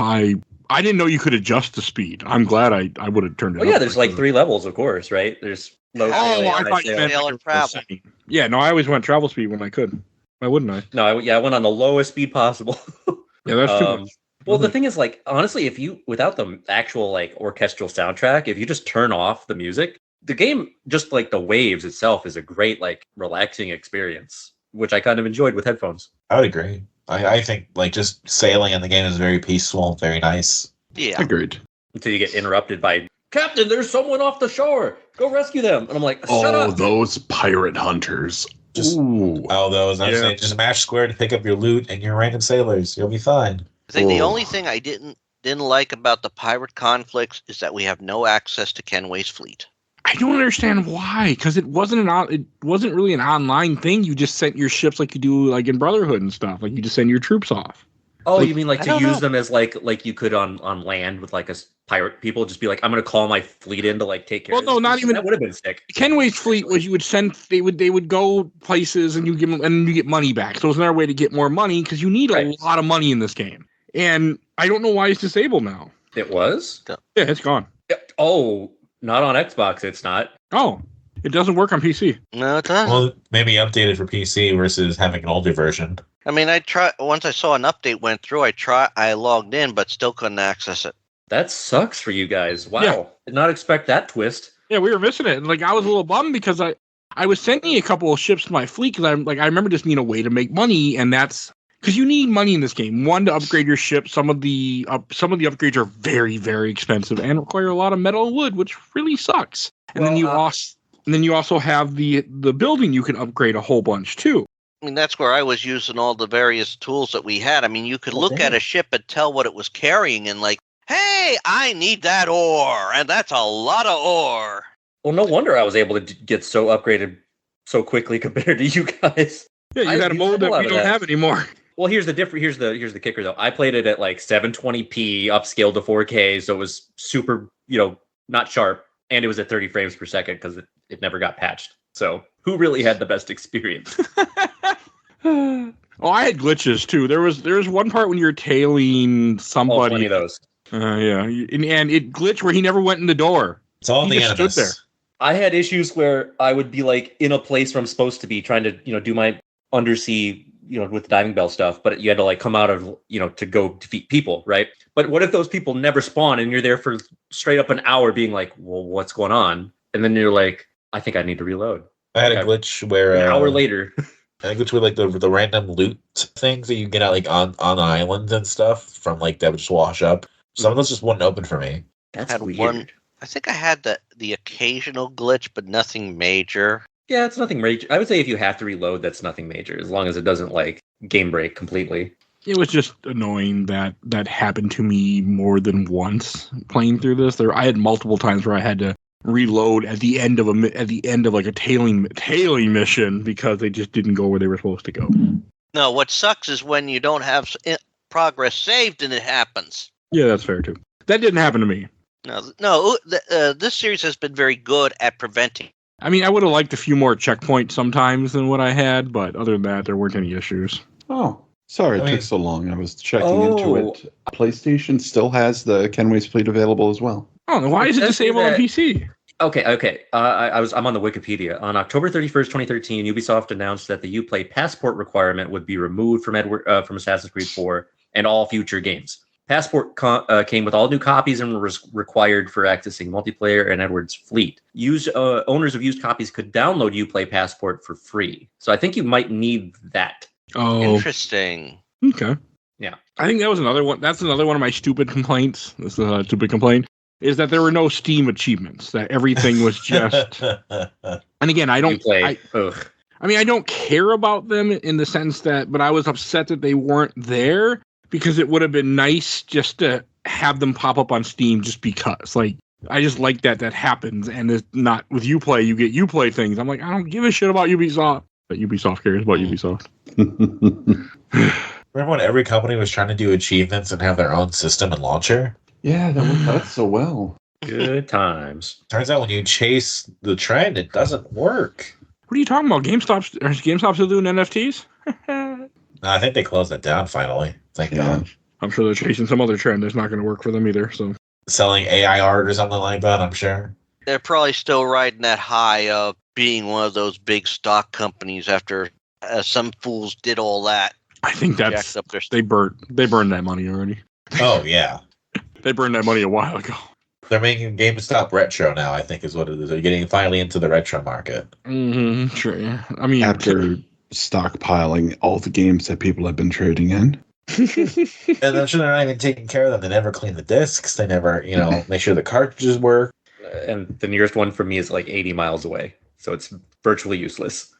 I didn't know you could adjust the speed. I'm glad I would have turned it up.
Oh yeah, there's like 3 levels, of course, right? There's low.
I thought you meant
travel.
Yeah, no, I always went travel speed when I could. Why wouldn't I?
No, I went on the lowest speed possible.
Yeah, that's too much.
Well, the thing is, like, honestly, without the actual like orchestral soundtrack, if you just turn off the music, the game, just like the waves itself, is a great like relaxing experience, which I kind of enjoyed with headphones.
I would agree. I think like just sailing in the game is very peaceful, very nice.
Yeah,
agreed.
Until you get interrupted by Captain. There's someone off the shore. Go rescue them. And I'm like, shut up.
Those pirate hunters.
Those. I'm saying just mash square to pick up your loot and your random sailors. You'll be fine.
I think the only thing I didn't like about the pirate conflicts is that we have no access to Kenway's fleet.
I don't understand why, because it wasn't really an online thing. You just sent your ships like you do like in Brotherhood and stuff. Like you just send your troops off.
Oh, you mean like to use them as like you could on land with like a pirate people? Just be like, I'm going to call my fleet in to like take care of this.
Well, no, not even.
That would have been sick.
Kenway's fleet was you would send, they would go places and you get money back. So it's another way to get more money because you need a lot of money in this game. And I don't know why it's disabled now.
It was?
Yeah, it's gone.
Oh, not on Xbox, it's not.
Oh, it doesn't work on PC.
No, it doesn't.
Well, maybe updated for PC versus having an older version.
I mean, once I saw an update went through, I logged in, but still couldn't access it.
That sucks for you guys. Wow.
Yeah.
Did not expect that twist.
Yeah, we were missing it. And like I was a little bummed because I was sending a couple of ships to my fleet because I remember just needing a way to make money, and that's because you need money in this game. One, to upgrade your ship. Some of the upgrades are very, very expensive and require a lot of metal and wood, which really sucks. And then you also have the building you can upgrade a whole bunch too.
I mean, that's where I was using all the various tools that we had. I mean, you could look at a ship and tell what it was carrying and like, hey, I need that ore, and that's a lot of ore.
Well, no wonder I was able to get so upgraded so quickly compared to you guys.
Yeah, you had a mode that we don't have anymore.
Well, here's the kicker though. I played it at like 720p upscaled to 4K, so it was super, not sharp, and it was at 30 frames per second because it never got patched. So who really had the best experience?
Oh, I had glitches too. There was one part when you're tailing somebody.
Oh, plenty of those.
Yeah, and it glitched where he never went in the door.
It's all
he
the
just
enemies.
stood there.
I had issues where I would be like in a place where I'm supposed to be trying to, do my undersea with the diving bell stuff, but you had to like come out of, to go defeat people, right? But what if those people never spawn and you're there for straight up an hour being like, well, what's going on? And then you're like, I think I need to reload.
I had a glitch where
an hour later.
I think it's with like the random loot things that you get out like on islands and stuff from like that would just wash up. Some of those just wouldn't open for me.
That's weird.
I think I had the occasional glitch, but nothing major.
Yeah, it's nothing major. I would say if you have to reload, that's nothing major, as long as it doesn't like game break completely.
It was just annoying that happened to me more than once playing through this. I had multiple times where I had to reload at the end of like a tailing mission because they just didn't go where they were supposed to go.
No, what sucks is when you don't have progress saved and it happens.
Yeah, that's fair too. That didn't happen to me.
No. This series has been very good at preventing.
I mean, I would have liked a few more checkpoints sometimes than what I had, but other than that, there weren't any issues.
Oh, sorry it took so long. I was checking into it. PlayStation still has the Kenway's Fleet available as well.
Oh, why is it disabled on PC?
Okay. I'm on the Wikipedia. On October 31st, 2013, Ubisoft announced that the Uplay passport requirement would be removed from Assassin's Creed 4 and all future games. Passport came with all new copies and was required for accessing multiplayer and Edward's fleet. Owners of used copies could download Uplay Passport for free. So I think you might need that.
Oh,
interesting.
Okay.
Yeah.
I think that was another one. That's another one of my stupid complaints. This is a stupid complaint. Is that there were no Steam achievements. That everything was just. And again, I don't. I don't care about them in the sense that, but I was upset that they weren't there. Because it would have been nice just to have them pop up on Steam just because. Like, I just like that happens. And it's not with Uplay, you get Uplay things. I'm like, I don't give a shit about Ubisoft. But Ubisoft cares about Ubisoft.
Remember when every company was trying to do achievements and have their own system and launcher?
Yeah, that worked out so well.
Good times.
Turns out when you chase the trend, it doesn't work.
What are you talking about? GameStop still doing NFTs?
No, I think they closed it down finally. Thank God.
I'm sure they're chasing some other trend that's not going to work for them either. So
selling AI art or something like that, I'm sure.
They're probably still riding that high of being one of those big stock companies after some fools did all that.
I think that's they burned that money already.
Oh yeah,
they burned that money a while ago.
They're making GameStop retro now. I think is what it is. They're getting finally into the retro market.
Mm-hmm. Sure. Yeah. I mean,
after stockpiling all the games that people have been trading in.
And I'm sure they're not even taking care of them. They never clean the discs. They never, make sure the cartridges work.
And the nearest one for me is like 80 miles away. So it's virtually useless.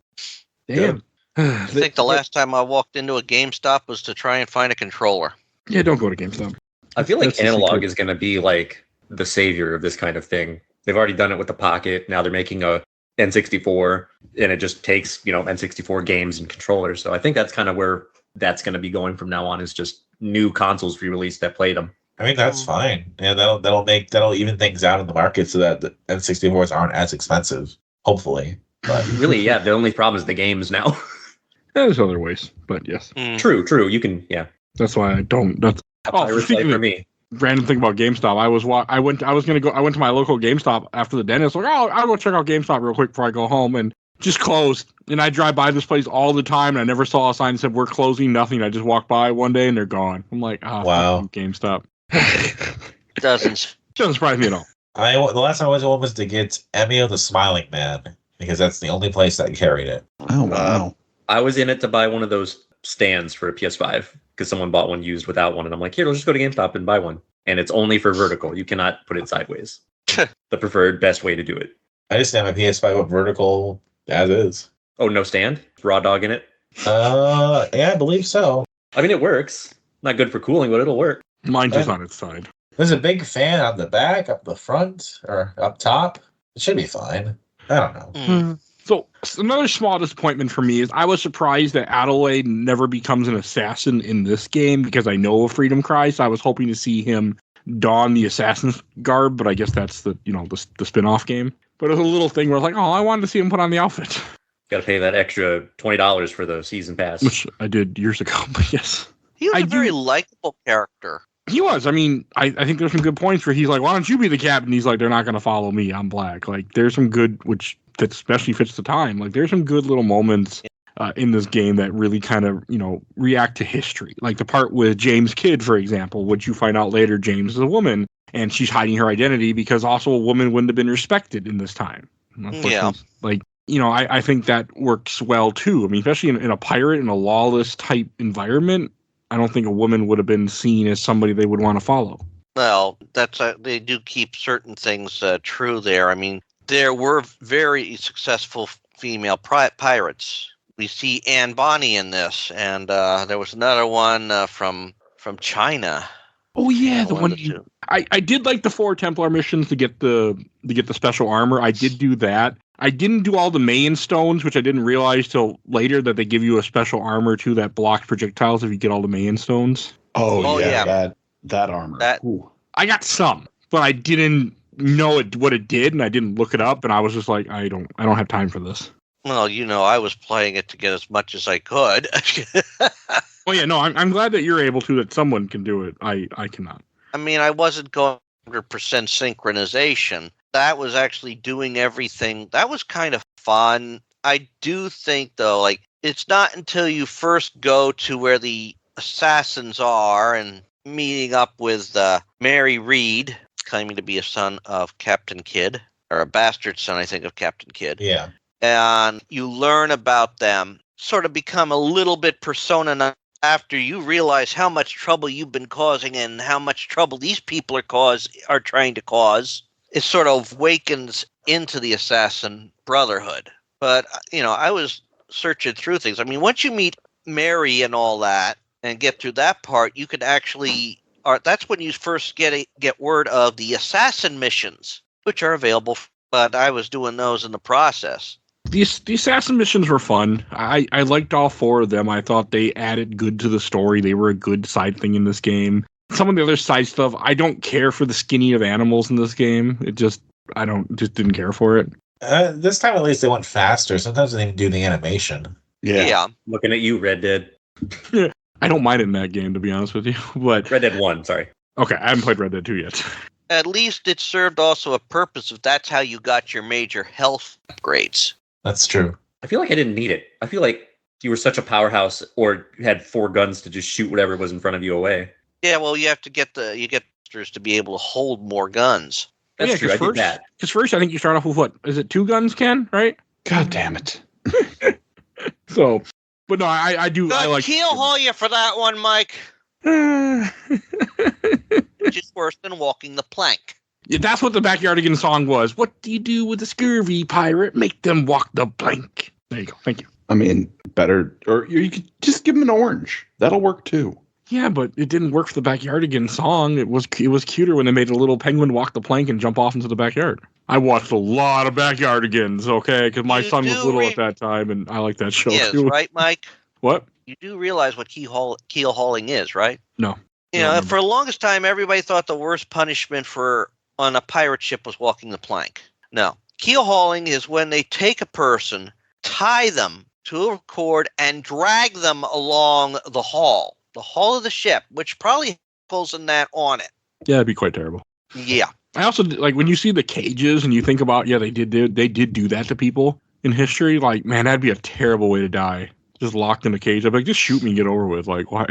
Damn.
I think the last time I walked into a GameStop was to try and find a controller.
Yeah, don't go to GameStop.
I feel like analog is going to be like the savior of this kind of thing. They've already done it with the Pocket. Now they're making a N64, and it just takes, N64 games and controllers. So I think that's kind of where that's going to be going from now on, is just new consoles re-released that play them.
I mean, that's fine. Yeah, that'll even things out in the market so that the N64s aren't as expensive, hopefully. But
really, yeah, the only problem is the games now.
There's other ways, but yes.
True. You can, yeah.
That's why I don't. That's speaking
for me.
Random thing about GameStop. I went to my local GameStop after the dentist. Like, I'll go check out GameStop real quick before I go home, and just closed. And I drive by this place all the time, and I never saw a sign that said we're closing. Nothing. I just walked by one day, and they're gone. I'm like, wow, GameStop.
Doesn't
surprise me at all.
The last time I went to one was to get Emio the Smiling Man, because that's the only place that carried it.
Oh wow!
I was in it to buy one of those stands for a PS5 because someone bought one used without one, and I'm like, here, let's just go to GameStop and buy one. And it's only for vertical. You cannot put it sideways. The preferred best way to do it.
I just have my PS5 with vertical as is.
Oh, no stand? Raw dog in it?
Yeah, I believe so.
I mean, it works. Not good for cooling, but it'll work.
Mine's just on its side.
There's a big fan on the back, up the front, or up top. It should be fine. I don't know.
So another small disappointment for me is I was surprised that Adelaide never becomes an assassin in this game, because I know of Freedom Cry, so I was hoping to see him don the assassin's garb, but I guess that's the spin-off game. But it was a little thing where I was like, I wanted to see him put on the outfit.
Got to pay that extra $20 for the season pass.
Which I did years ago, but yes.
He was a very likable character.
He was. I mean, I think there's some good points where he's like, why don't you be the captain? He's like, they're not going to follow me. I'm black. Like, there's some good, that especially fits the time. Like, there's some good little moments. in this game that really kind of, react to history. Like the part with James Kidd, for example, which you find out later James is a woman, and she's hiding her identity because also a woman wouldn't have been respected in this time.
Yeah.
Like, I think that works well too. I mean, especially in a pirate, in a lawless type environment, I don't think a woman would have been seen as somebody they would want to follow.
Well, they do keep certain things true there. I mean, there were very successful female pirates. We see Anne Bonny in this, and there was another one from China.
Oh yeah, the one I did like the 4 Templar missions to get the special armor. I did do that. I didn't do all the Mayan stones, which I didn't realize till later that they give you a special armor too that blocks projectiles if you get all the Mayan stones.
Oh yeah. That armor.
I got some, but I didn't know what it did, and I didn't look it up, and I was just like, I don't have time for this.
Well, I was playing it to get as much as I could.
Oh yeah, no, I'm glad that you're able to. That someone can do it. I cannot.
I mean, I wasn't going 100% synchronization. That was actually doing everything. That was kind of fun. I do think though, like it's not until you first go to where the assassins are and meeting up with Mary Reed, claiming to be a son of Captain Kidd, or a bastard son, I think, of Captain Kidd.
Yeah.
And you learn about them, sort of become a little bit persona after you realize how much trouble you've been causing and how much trouble these people are trying to cause. It sort of awakens into the assassin brotherhood. But, I was searching through things. I mean, once you meet Mary and all that and get through that part, you could actually, that's when you first get word of the assassin missions, which are available. But I was doing those in the process.
The assassin missions were fun. I liked all 4 of them. I thought they added good to the story. They were a good side thing in this game. Some of the other side stuff, I don't care for the skinning of animals in this game. I didn't care for it.
This time at least they went faster. Sometimes they didn't do the animation.
Yeah.
Looking at you, Red Dead.
I don't mind it in that game, to be honest with you. But
Red Dead 1, sorry.
Okay, I haven't played Red Dead 2 yet.
At least it served also a purpose if that's how you got your major health upgrades.
That's true.
I feel like I didn't need it. I feel like you were such a powerhouse, or you had 4 guns to just shoot whatever was in front of you away.
Yeah, well, you have to get to be able to hold more guns.
That's true. I did that.
Because first, I think you start off with what? Is it 2 guns, Ken? Right?
God damn it.
So, but no, I do. I like
keel haul you for that one, Mike. Which is worse than walking the plank.
Yeah, that's what the Backyardigan song was. What do you do with a scurvy pirate? Make them walk the plank. There you go. Thank you.
I mean, better, or you could just give them an orange. That'll work too.
Yeah, but it didn't work for the Backyardigan song. It was cuter when they made a little penguin walk the plank and jump off into the backyard. I watched a lot of Backyardigans, okay, because my son was little at that time, and I like that show too.
Right, Mike?
What?
You do realize what keel hauling is, right?
No.
For the longest time, everybody thought the worst punishment on a pirate ship was walking the plank. No. Keel hauling is when they take a person, tie them to a cord, and drag them along the hull of the ship, which probably pulls in that on it.
Yeah, it'd be quite terrible.
Yeah.
I also like when you see the cages and you think about, they did do that to people in history. Like, man, that'd be a terrible way to die. Just locked in a cage. I'd be like, just shoot me and get over with. Like, why?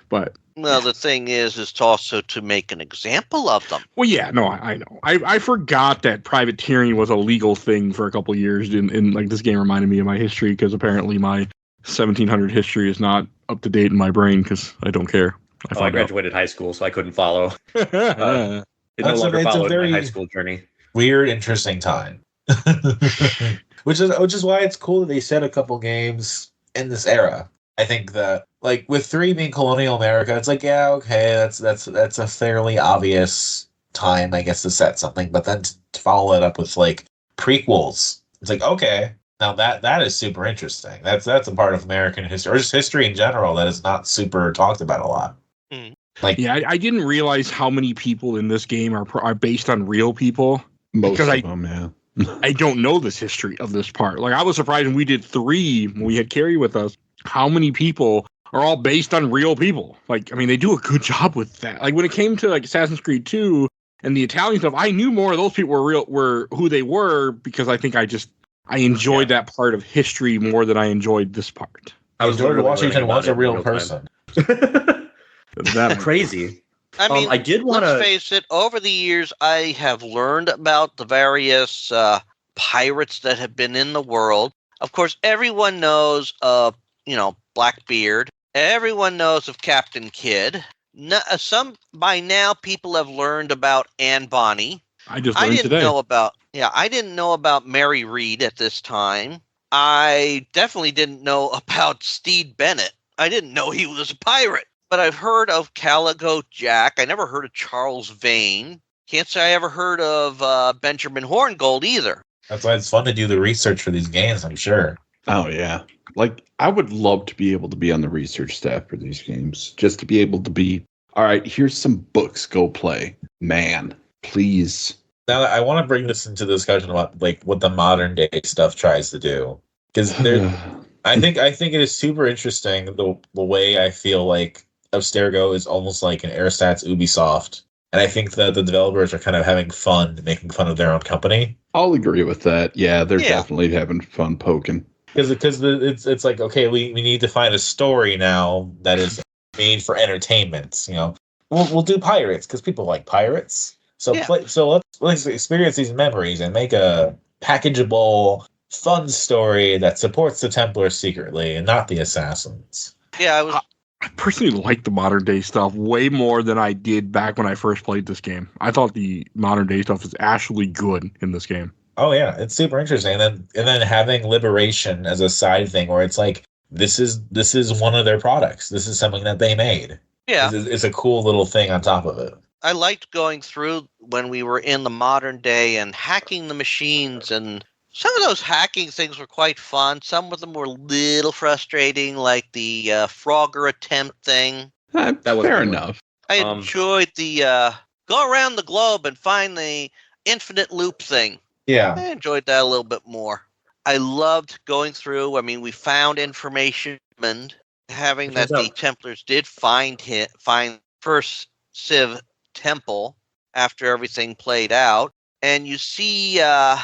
But
well, the thing is also to make an example of them.
Well, yeah, no, I know. I forgot that privateering was a legal thing for a couple of years. In like this game reminded me of my history because apparently my 1700 history is not up to date in my brain because I don't care.
I graduated high school, so I couldn't follow. It no longer followed my high school journey.
Weird, interesting time. which is why it's cool that they set a couple games in this era. I think that, like, with 3 being colonial America, it's like, yeah, okay, that's a fairly obvious time, I guess, to set something. But then to follow it up with like prequels, it's like, okay, now that is super interesting. That's a part of American history, or just history in general, that is not super talked about a lot. Like,
yeah, I didn't realize how many people in this game are based on real people.
Most of them, yeah.
I don't know this history of this part. Like, I was surprised when we did 3 when we had Carrie with us. How many people are all based on real people? Like, I mean, they do a good job with that. Like, when it came to like Assassin's Creed 2 and the Italian stuff, I knew more of those people were who they were because I think I I enjoyed that part of history more than I enjoyed this part.
I was George Washington was a real
time.
person.
That
Crazy.
I mean,
I did want
let's
to.
face it, over the years, I have learned about the various pirates that have been in the world. Of course, everyone knows of, Blackbeard. Everyone knows of Captain Kidd. Some by now people have learned about Anne Bonny.
I just learned today.
I didn't know about Mary Read at this time. I definitely didn't know about Stede Bennett. I didn't know he was a pirate. But I've heard of Calico Jack. I never heard of Charles Vane. Can't say I ever heard of Benjamin Horngold either.
That's why it's fun to do the research for these games, I'm sure.
Oh, yeah. Like, I would love to be able to be on the research staff for these games. Just to be able to be, all right, here's some books, go play. Man, please.
Now, I want to bring this into the discussion about like what the modern day stuff tries to do. Because I think it is super interesting the way I feel like Abstergo is almost like an Airstats Ubisoft. And I think that the developers are kind of having fun making fun of their own company.
I'll agree with that. Yeah, they're definitely having fun poking.
Because it's like, okay, we need to find a story now that is made for entertainment. We'll do pirates because people like pirates. So let's experience these memories and make a packageable, fun story that supports the Templars secretly and not the assassins.
Yeah,
I personally like the modern day stuff way more than I did back when I first played this game. I thought the modern day stuff is actually good in this game.
Oh yeah, it's super interesting. And then having Liberation as a side thing where it's like this is one of their products. This is something that they made.
Yeah,
it's a cool little thing on top of it.
I liked going through when we were in the modern day and hacking the machines, and some of those hacking things were quite fun. Some of them were a little frustrating, like the Frogger attempt thing.
That was fair enough.
I enjoyed the go around the globe and find the infinite loop thing.
Yeah.
I enjoyed that a little bit more. I loved going through. I mean, we found information and having that the Templars did find first Civ Temple after everything played out. And you see, of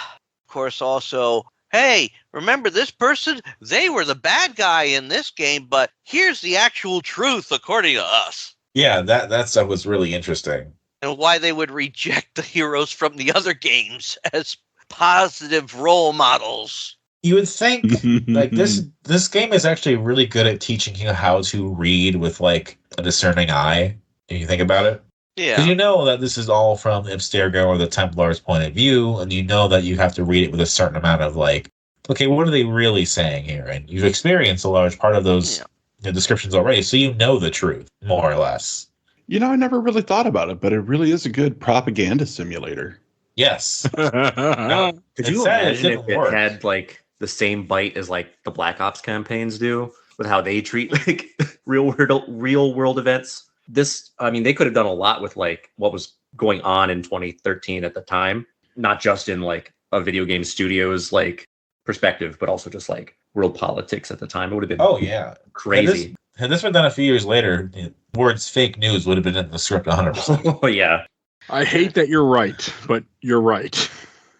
course, also, hey, remember this person? They were the bad guy in this game, but here's the actual truth according to us.
Yeah, that stuff was really interesting.
And why they would reject the heroes from the other games as positive role models.
You would think like this game is actually really good at teaching you how to read with like a discerning eye, if you think about it.
Yeah.
Because you know that this is all from Abstergo or the Templars' point of view, and you know that you have to read it with a certain amount of like, okay, what are they really saying here? And you've experienced a large part of those descriptions already, so you know the truth, more or less.
I never really thought about it, but it really is a good propaganda simulator.
Yes.
Could you imagine if it had like the same bite as like the Black Ops campaigns do with how they treat like real world events? They could have done a lot with like what was going on in 2013 at the time, not just in like a video game studio's like perspective, but also just like world politics at the time. It would have been crazy.
Had this been done a few years later, the words fake news would have been in the script 100%.
Oh, yeah.
I hate that you're right, but you're right.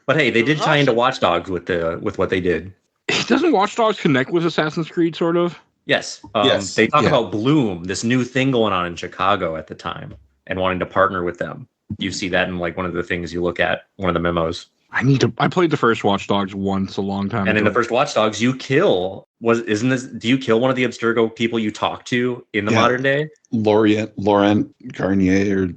But hey, they did tie into Watch Dogs with what they did.
Doesn't Watch Dogs connect with Assassin's Creed, sort of?
Yes.
Yes.
They talk about Bloom, this new thing going on in Chicago at the time, and wanting to partner with them. You see that in like one of the things you look at, one of the memos.
I played the first Watch Dogs once a long time ago.
And in the first Watch Dogs, do you kill one of the Abstergo people you talk to in the modern day?
Laurent Garnier,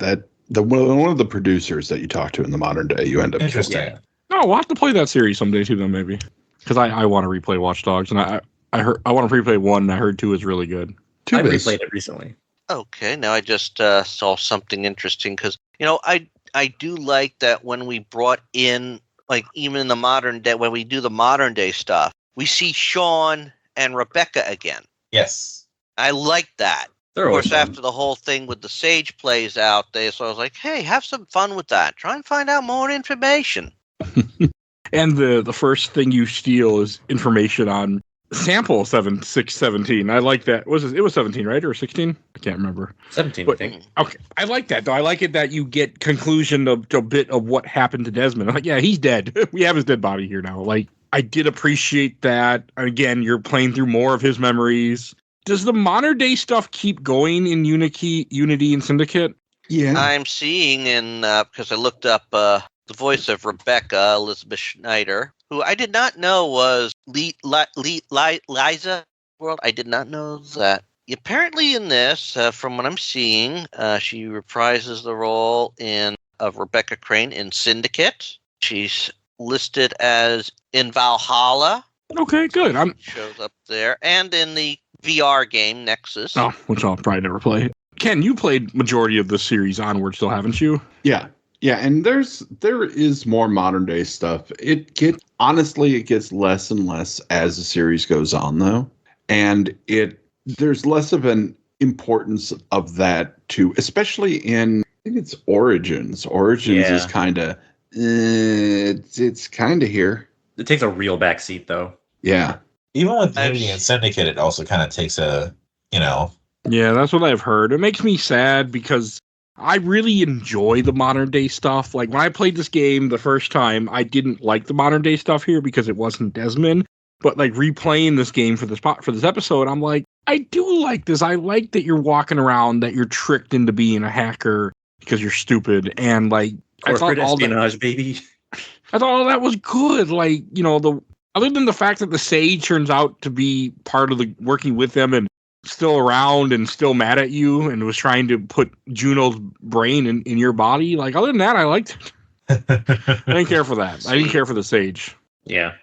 or one of the producers that you talk to in the modern day, you end up
interesting.
killing.
Oh, we'll have to play that series someday too, then maybe. Because I want to replay Watch Dogs, and I want to replay 1, and I heard 2 is really good.
I replayed it recently.
Okay, now I just saw something interesting because I do like that when we brought in, like, even in the modern day, when we do the modern day stuff, we see Sean and Rebecca again.
Yes.
I like that.
They're
of course,
awesome.
after the whole thing with the Sage plays out, so I was like, hey, have some fun with that. Try and find out more information.
And the first thing you steal is information on sample 617. I like that. It was 17, right? Or 16? I can't remember.
17,
but,
I think.
Okay. I like that, though. I like it that you get conclusion of a bit of what happened to Desmond. I'm like, yeah, he's dead. We have his dead body here now. Like, I did appreciate that. Again, you're playing through more of his memories. Does the modern day stuff keep going in Unity and Syndicate?
Yeah.
I'm seeing because I looked up the voice of Rebecca, Elizabeth Schneider, who I did not know was Liza World. I did not know that. Apparently in this, from what I'm seeing, she reprises the role of Rebecca Crane in Syndicate. She's listed as in Valhalla.
Okay, good.
Shows up there. And in the VR game, Nexus.
Oh, which I'll probably never play. Ken, you played majority of the series onward still, haven't you?
Yeah. Yeah, and there is more modern day stuff. It gets less and less as the series goes on though. And there's less of an importance of that too, especially in I think it's Origins. Origins is kind of it's kind of here.
It takes a real backseat though.
Yeah.
Even with Unity and Syndicate, it also kind of takes a,
Yeah, that's what I've heard. It makes me sad because I really enjoy the modern day stuff. Like when I played this game the first time, I didn't like the modern day stuff here because it wasn't Desmond. But like replaying this game for this episode, I'm like, I do like this. I like that you're walking around, that you're tricked into being a hacker because you're stupid, and like
corporate espionage, baby.
I thought all that was good. Like, other than the fact that the Sage turns out to be part of the working with them and still around and still mad at you and was trying to put Juno's brain in your body. Like, other than that, I liked it. I didn't care for that. I didn't care for the Sage.
Yeah.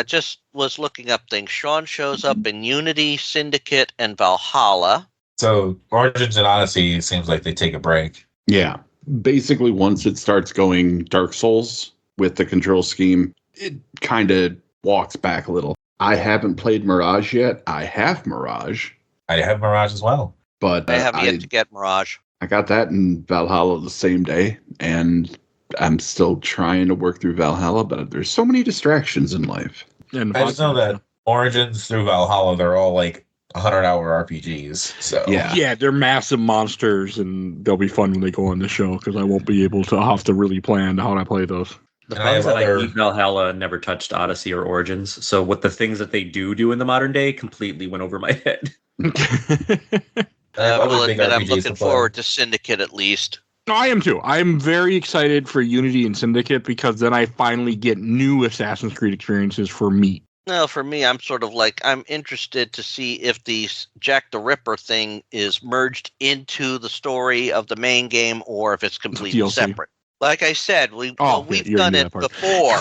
Just was looking up things. Sean shows up in Unity, Syndicate, and Valhalla.
So Origins and Odyssey seems like they take a break.
Yeah. Basically, once it starts going Dark Souls with the control scheme, it kind of walks back a little. I haven't played Mirage yet. I have Mirage.
I have Mirage as well.
But
I have yet to get Mirage.
I got that in Valhalla the same day, and I'm still trying to work through Valhalla, but there's so many distractions in life.
And
I just know that Origins through Valhalla, they're all like 100-hour RPGs. So
yeah, they're massive monsters, and they'll be fun when they go on the show because I won't be able to have to really plan how I play those.
The problem is that I beat Valhalla and never touched Odyssey or Origins. So what the things that they do in the modern day completely went over my head.
I will admit I'm looking forward to Syndicate at least.
No, I am too. I'm very excited for Unity and Syndicate because then I finally get new Assassin's Creed experiences for me.
No, for me, I'm sort of like, I'm interested to see if the Jack the Ripper thing is merged into the story of the main game or if it's completely separate. Like I said, we've done it before.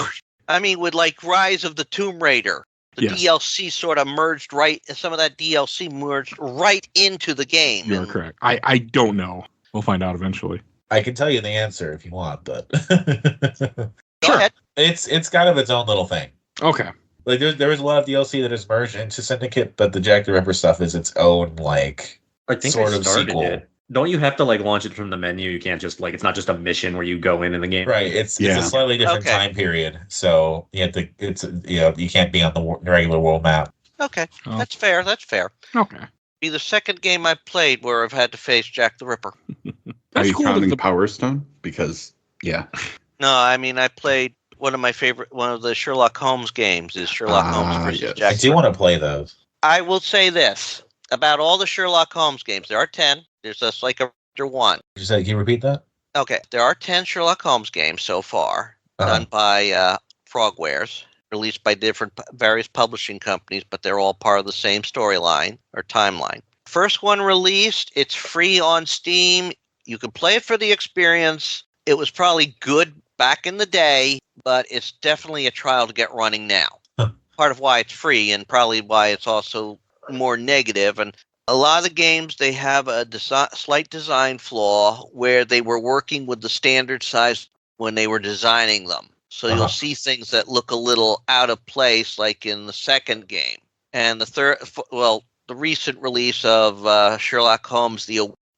I mean, with like Rise of the Tomb Raider, the DLC sort of merged some of that DLC merged right into the game.
You're correct. I don't know. We'll find out eventually.
I can tell you the answer if you want, but
Go ahead.
It's kind of its own little thing.
Okay.
Like there was a lot of DLC that is merged into Syndicate, but the Jack the Ripper stuff is its own like
I think
sort of sequel.
It. Don't you have to like launch it from the menu? You can't just like it's not just a mission where you go in the game.
Right. It's a slightly different time period, so you have to. You can't be on the regular world map.
Okay, that's fair.
Okay.
Be the second game I played where I've had to face Jack the Ripper.
Are you counting Power Stone? Because
no, I mean I played one of the Sherlock Holmes games is Sherlock Holmes versus Jack.
I do want to play those.
I will say this about all the Sherlock Holmes games. There are 10. There's just like a one.
Can you repeat that?
Okay, there are 10 Sherlock Holmes games so far done by Frogwares, released by various publishing companies, but they're all part of the same storyline or timeline. First one released, it's free on Steam. You can play it for the experience. It was probably good back in the day, but it's definitely a trial to get running now. Part of why it's free and probably why it's also more negative. And a lot of the games, they have a slight design flaw where they were working with the standard size when they were designing them. So you'll see things that look a little out of place, like in the second game. And the recent release of Sherlock Holmes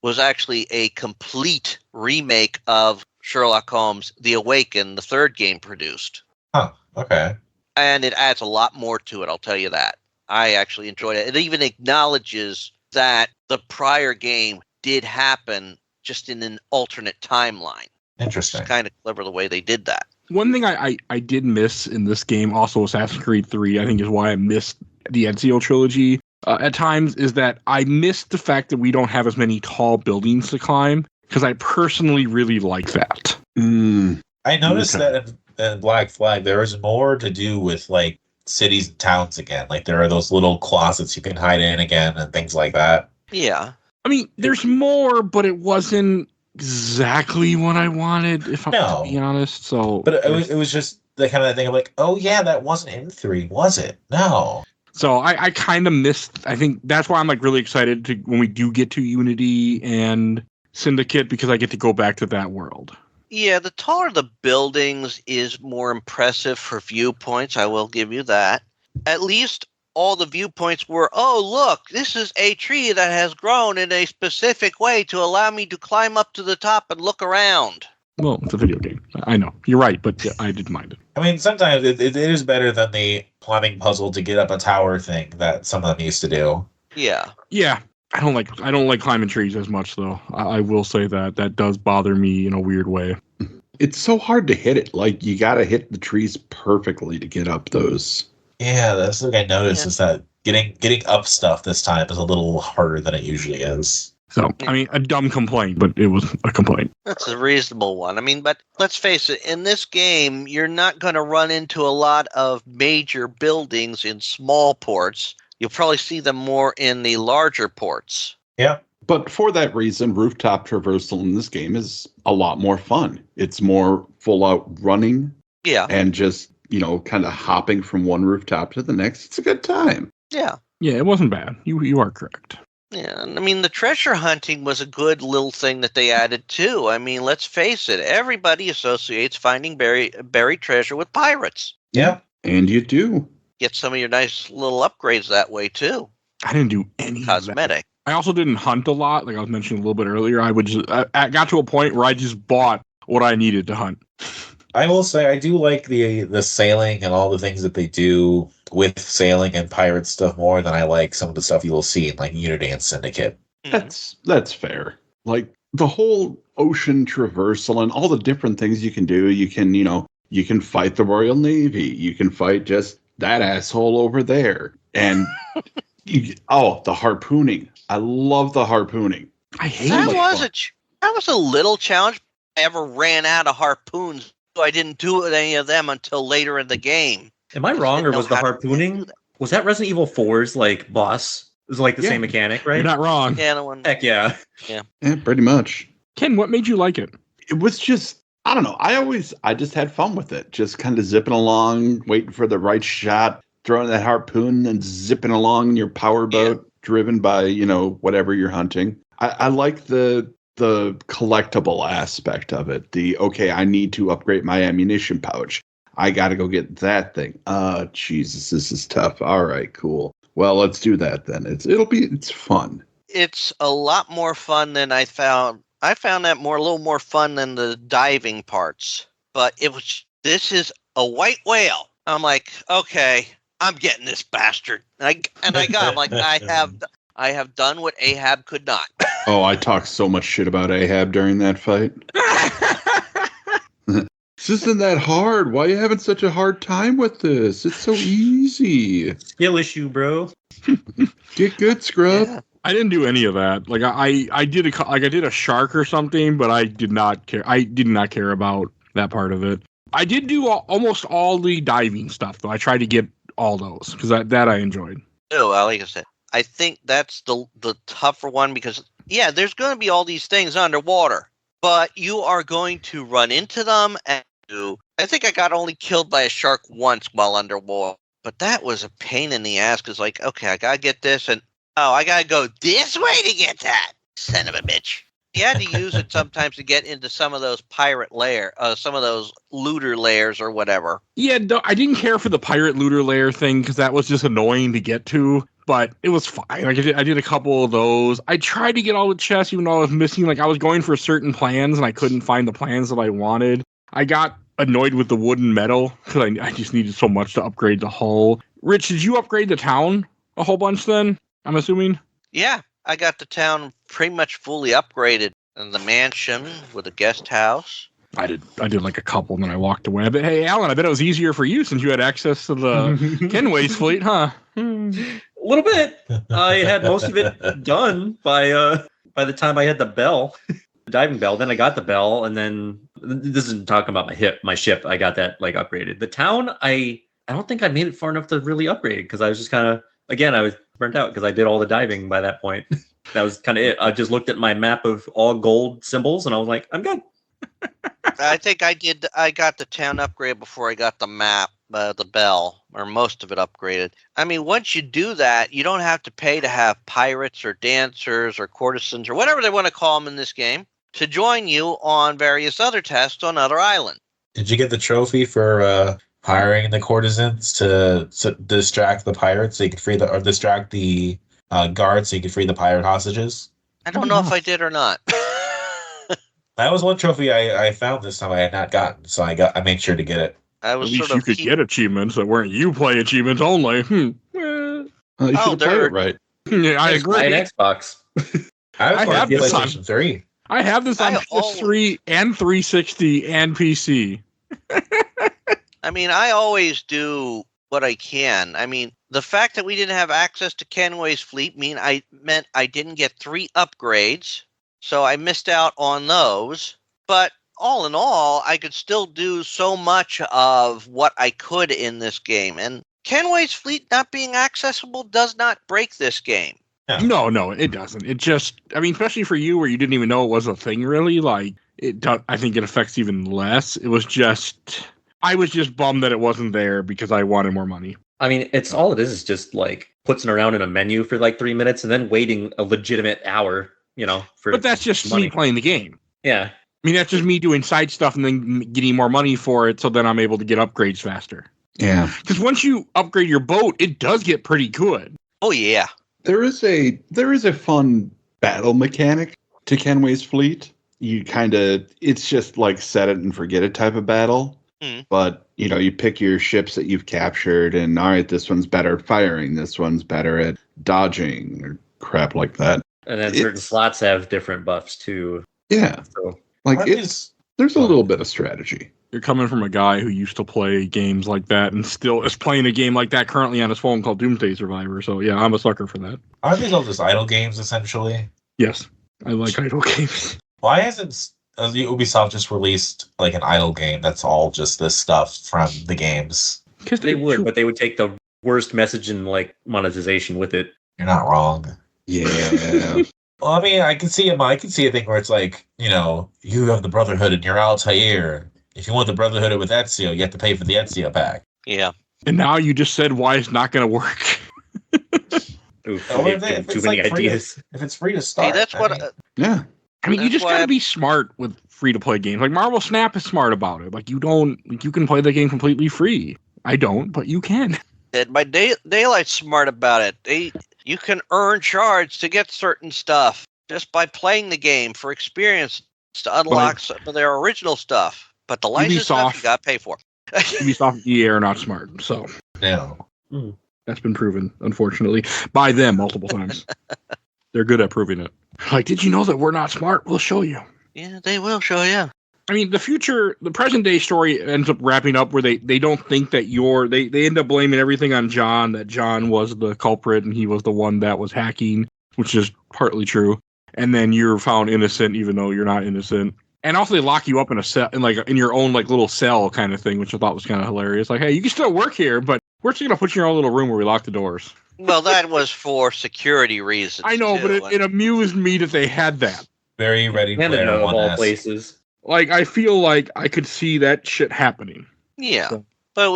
was actually a complete remake of Sherlock Holmes The Awakened, the third game produced.
Oh, okay.
And it adds a lot more to it, I'll tell you that. I actually enjoyed it. It even acknowledges that the prior game did happen just in an alternate timeline.
Interesting.
It's kind of clever the way they did that.
One thing I did miss in this game, also Assassin's Creed 3, I think is why I missed the Ezio trilogy at times, is that I missed the fact that we don't have as many tall buildings to climb, because I personally really like that.
I noticed that in Black Flag, there is more to do with like cities and towns again. Like there are those little closets you can hide in again and things like that.
Yeah.
I mean, there's more, but it wasn't exactly what I wanted, if I'm to be honest. So,
but it was just the kind of thing of like, oh yeah, that wasn't in 3, was it? No.
So I kind of missed. I think that's why I'm like really excited to when we do get to Unity and Syndicate, because I get to go back to that world.
Yeah, the taller the buildings is more impressive for viewpoints. I will give you that. At least all the viewpoints were, oh, look, this is a tree that has grown in a specific way to allow me to climb up to the top and look around.
Well, it's a video game. I know. You're right, but I didn't mind it.
I mean, sometimes it is better than the climbing puzzle to get up a tower thing that some of them used to do.
Yeah.
Yeah. I don't like climbing trees as much, though. I will say that does bother me in a weird way.
It's so hard to hit it. Like, you got to hit the trees perfectly to get up those.
Yeah, that's the thing I noticed is that getting up stuff this time is a little harder than it usually is.
So, I mean, a dumb complaint, but it was a complaint.
That's a reasonable one. I mean, but let's face it, in this game, you're not going to run into a lot of major buildings in small ports. You'll probably see them more in the larger ports.
Yeah.
But for that reason, rooftop traversal in this game is a lot more fun. It's more full out running.
Yeah.
And just, kind of hopping from one rooftop to the next. It's a good time.
Yeah.
Yeah, it wasn't bad. You are correct.
Yeah, I mean, the treasure hunting was a good little thing that they added, too. I mean, let's face it. Everybody associates finding buried treasure with pirates.
Yeah.
And you do.
Get some of your nice little upgrades that way, too.
I didn't do any
cosmetic.
I also didn't hunt a lot, like I was mentioning a little bit earlier. I got to a point where I just bought what I needed to hunt.
I will say I do like the sailing and all the things that they do with sailing and pirate stuff more than I like some of the stuff you will see in like Unity and Syndicate.
That's fair. Like the whole ocean traversal and all the different things you can do. You can fight the Royal Navy. You can fight just that asshole over there. And the harpooning. I love the harpooning.
I hate
that.
it.
That was a little challenge. I ever ran out of harpoons. So I didn't do any of them until later in the game.
Am I wrong, or was the harpooning? Was that Resident Evil 4's like boss? It was like the same mechanic, right?
You're not wrong.
Yeah, the one.
Heck yeah.
Yeah, pretty much.
Ken, what made you like it?
It was just, I don't know. I just had fun with it. Just kind of zipping along, waiting for the right shot, throwing that harpoon and zipping along in your powerboat, driven by, whatever you're hunting. I like the collectible aspect of it. I need to upgrade my ammunition pouch. I got to go get that thing. Jesus, this is tough. All right, cool. Well, let's do that then. It's fun.
It's a lot more fun than I found. I found that a little more fun than the diving parts. But this is a white whale. I'm like, okay, I'm getting this bastard. I got him. Like I have done what Ahab could not.
Oh, I talked so much shit about Ahab during that fight. This isn't that hard. Why are you having such a hard time with this? It's so easy.
Skill issue, bro.
Get good, scrub. Yeah.
I didn't do any of that. Like I did a shark or something, but I did not care. I did not care about that part of it. I did do almost all the diving stuff, though. I tried to get all those because that I enjoyed.
Oh, like I said, I think that's the tougher one because there's going to be all these things underwater, but you are going to run into them. And I think I got only killed by a shark once while underwater, but that was a pain in the ass because, like, okay, I got to get this, and I got to go this way to get that. Son of a bitch. You had to use it sometimes to get into some of those pirate some of those looter layers or whatever.
Yeah, I didn't care for the pirate looter layer thing because that was just annoying to get to, but it was fine. Like I did a couple of those. I tried to get all the chests even though I was missing. Like I was going for certain plans and I couldn't find the plans that I wanted. I got annoyed with the wood and metal because I just needed so much to upgrade the hull. Rich, did you upgrade the town a whole bunch then? I'm assuming?
Yeah, I got the town pretty much fully upgraded. And the mansion with a guest house.
I did like a couple, and then I walked away. But hey, Alan, I bet it was easier for you since you had access to the Kenway's fleet, huh?
A little bit. I had most of it done by the time I had the bell, the diving bell. Then I got the bell, and then this isn't talking about my ship. I got that like upgraded. The town, I don't think I made it far enough to really upgrade because I was just kind of I was burnt out because I did all the diving by that point. That was kind of it. I just looked at my map of all gold symbols, and I was like, I'm good.
I think I did. I got the town upgrade before I got the map, the bell, or most of it upgraded. I mean, once you do that, you don't have to pay to have pirates or dancers or courtesans or whatever they want to call them in this game to join you on various other tests on other islands.
Did you get the trophy for hiring the courtesans to distract the pirates so you could distract the guards so you could free the pirate hostages?
I don't know if I did or not.
That was one trophy I found this time I had not gotten, so I made sure to get it.
I was
At least
sort of
you could get achievements that weren't you play achievements only.
You should have played it right.
Yeah, I agree.
Buy an Xbox.
I
have this on
PlayStation 3.
I have this on PS3 and 360 and PC.
I mean, I always do what I can. I mean, the fact that we didn't have access to Kenway's fleet meant I didn't get 3 upgrades, so I missed out on those. But all in all, I could still do so much of what I could in this game. And Kenway's fleet not being accessible does not break this game.
No, it doesn't. It just, I mean, especially for you where you didn't even know it was a thing really, like, I think it affects even less. It was just, I was just bummed that it wasn't there because I wanted more money.
I mean, it's all it is just like putzing around in a menu for like 3 minutes and then waiting a legitimate hour, for
But that's just
money.
me playing the game.
Yeah.
I mean, that's just me doing side stuff and then getting more money for it so then I'm able to get upgrades faster.
Yeah.
Because once you upgrade your boat, it does get pretty good.
Oh, yeah.
There is a fun battle mechanic to Kenway's fleet. It's just like set it and forget it type of battle. But, you pick your ships that you've captured and, all right, this one's better at firing. This one's better at dodging or crap like that.
And then certain slots have different buffs too.
Yeah.
So
like there's a little bit of strategy.
You're coming from a guy who used to play games like that and still is playing a game like that currently on his phone called Doomsday Survivor. So, yeah, I'm a sucker for that.
Aren't these all just idle games, essentially?
Yes, I like idle games.
Why hasn't Ubisoft just released like an idle game that's all just this stuff from the games?
Because
they would, but they would take the worst message and like monetization with it.
You're not wrong.
Yeah.
Well, I mean, I can see a thing where it's like, you have the Brotherhood and you're Altair. If you want the Brotherhood with Ezio, you have to pay for the Ezio pack.
Yeah.
And now you just said why it's not going to work.
Oof,
Too many ideas. If it's free to start.
Hey, that's what.
Yeah.
I mean, you just got to be smart with free-to-play games. Like Marvel Snap is smart about it. Like you can play the game completely free. I don't, but you can.
And my Daylight's smart about it. You can earn shards to get certain stuff just by playing the game for experience to unlock some of their original stuff. But the license stuff you got to pay for.
Ubisoft and EA are not smart, so
No.
That's been proven, unfortunately, by them multiple times. They're good at proving it. Like, did you know that we're not smart? We'll show you.
Yeah, they will show you.
I mean, the present day story ends up wrapping up where they don't think that they end up blaming everything on John, that John was the culprit and he was the one that was hacking, which is partly true. And then you're found innocent even though you're not innocent. And also they lock you up in a cell, in your own like little cell kind of thing, which I thought was kind of hilarious. Like, hey, you can still work here, but we're just going to put you in our little room where we lock the doors.
Well, that was for security reasons.
I know,
too,
but it amused me that they had that.
Very Ready Player
Canada of all
1-esque.
places.
Like, I feel like I could see that shit happening.
Yeah.
So-
But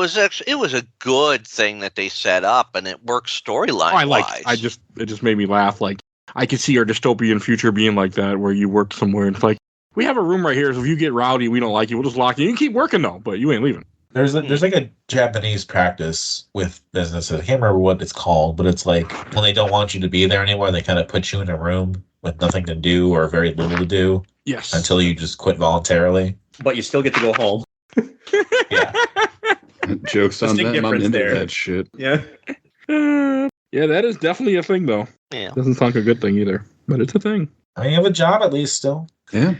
it was a good thing that they set up, and it worked storyline
I like.
wise.
It just made me laugh. Like, I could see our dystopian future being like that, where you work somewhere and it's like, we have a room right here, so if you get rowdy, we don't like you, we'll just lock you. You can keep working though, but you ain't leaving.
There's like a Japanese practice with businesses. I can't remember what it's called, but it's like when they don't want you to be there anymore, they kind of put you in a room with nothing to do or very little to do
Yes.
until you just quit voluntarily.
But you still get to go home.
Yeah.
Jokes on
Distinct
them. I'm
difference
into
there.
that shit.
Yeah.
Yeah, that is definitely a thing though.
Yeah.
Doesn't sound like a good thing either, but it's a thing.
I mean, you have a job at least still.
Yeah.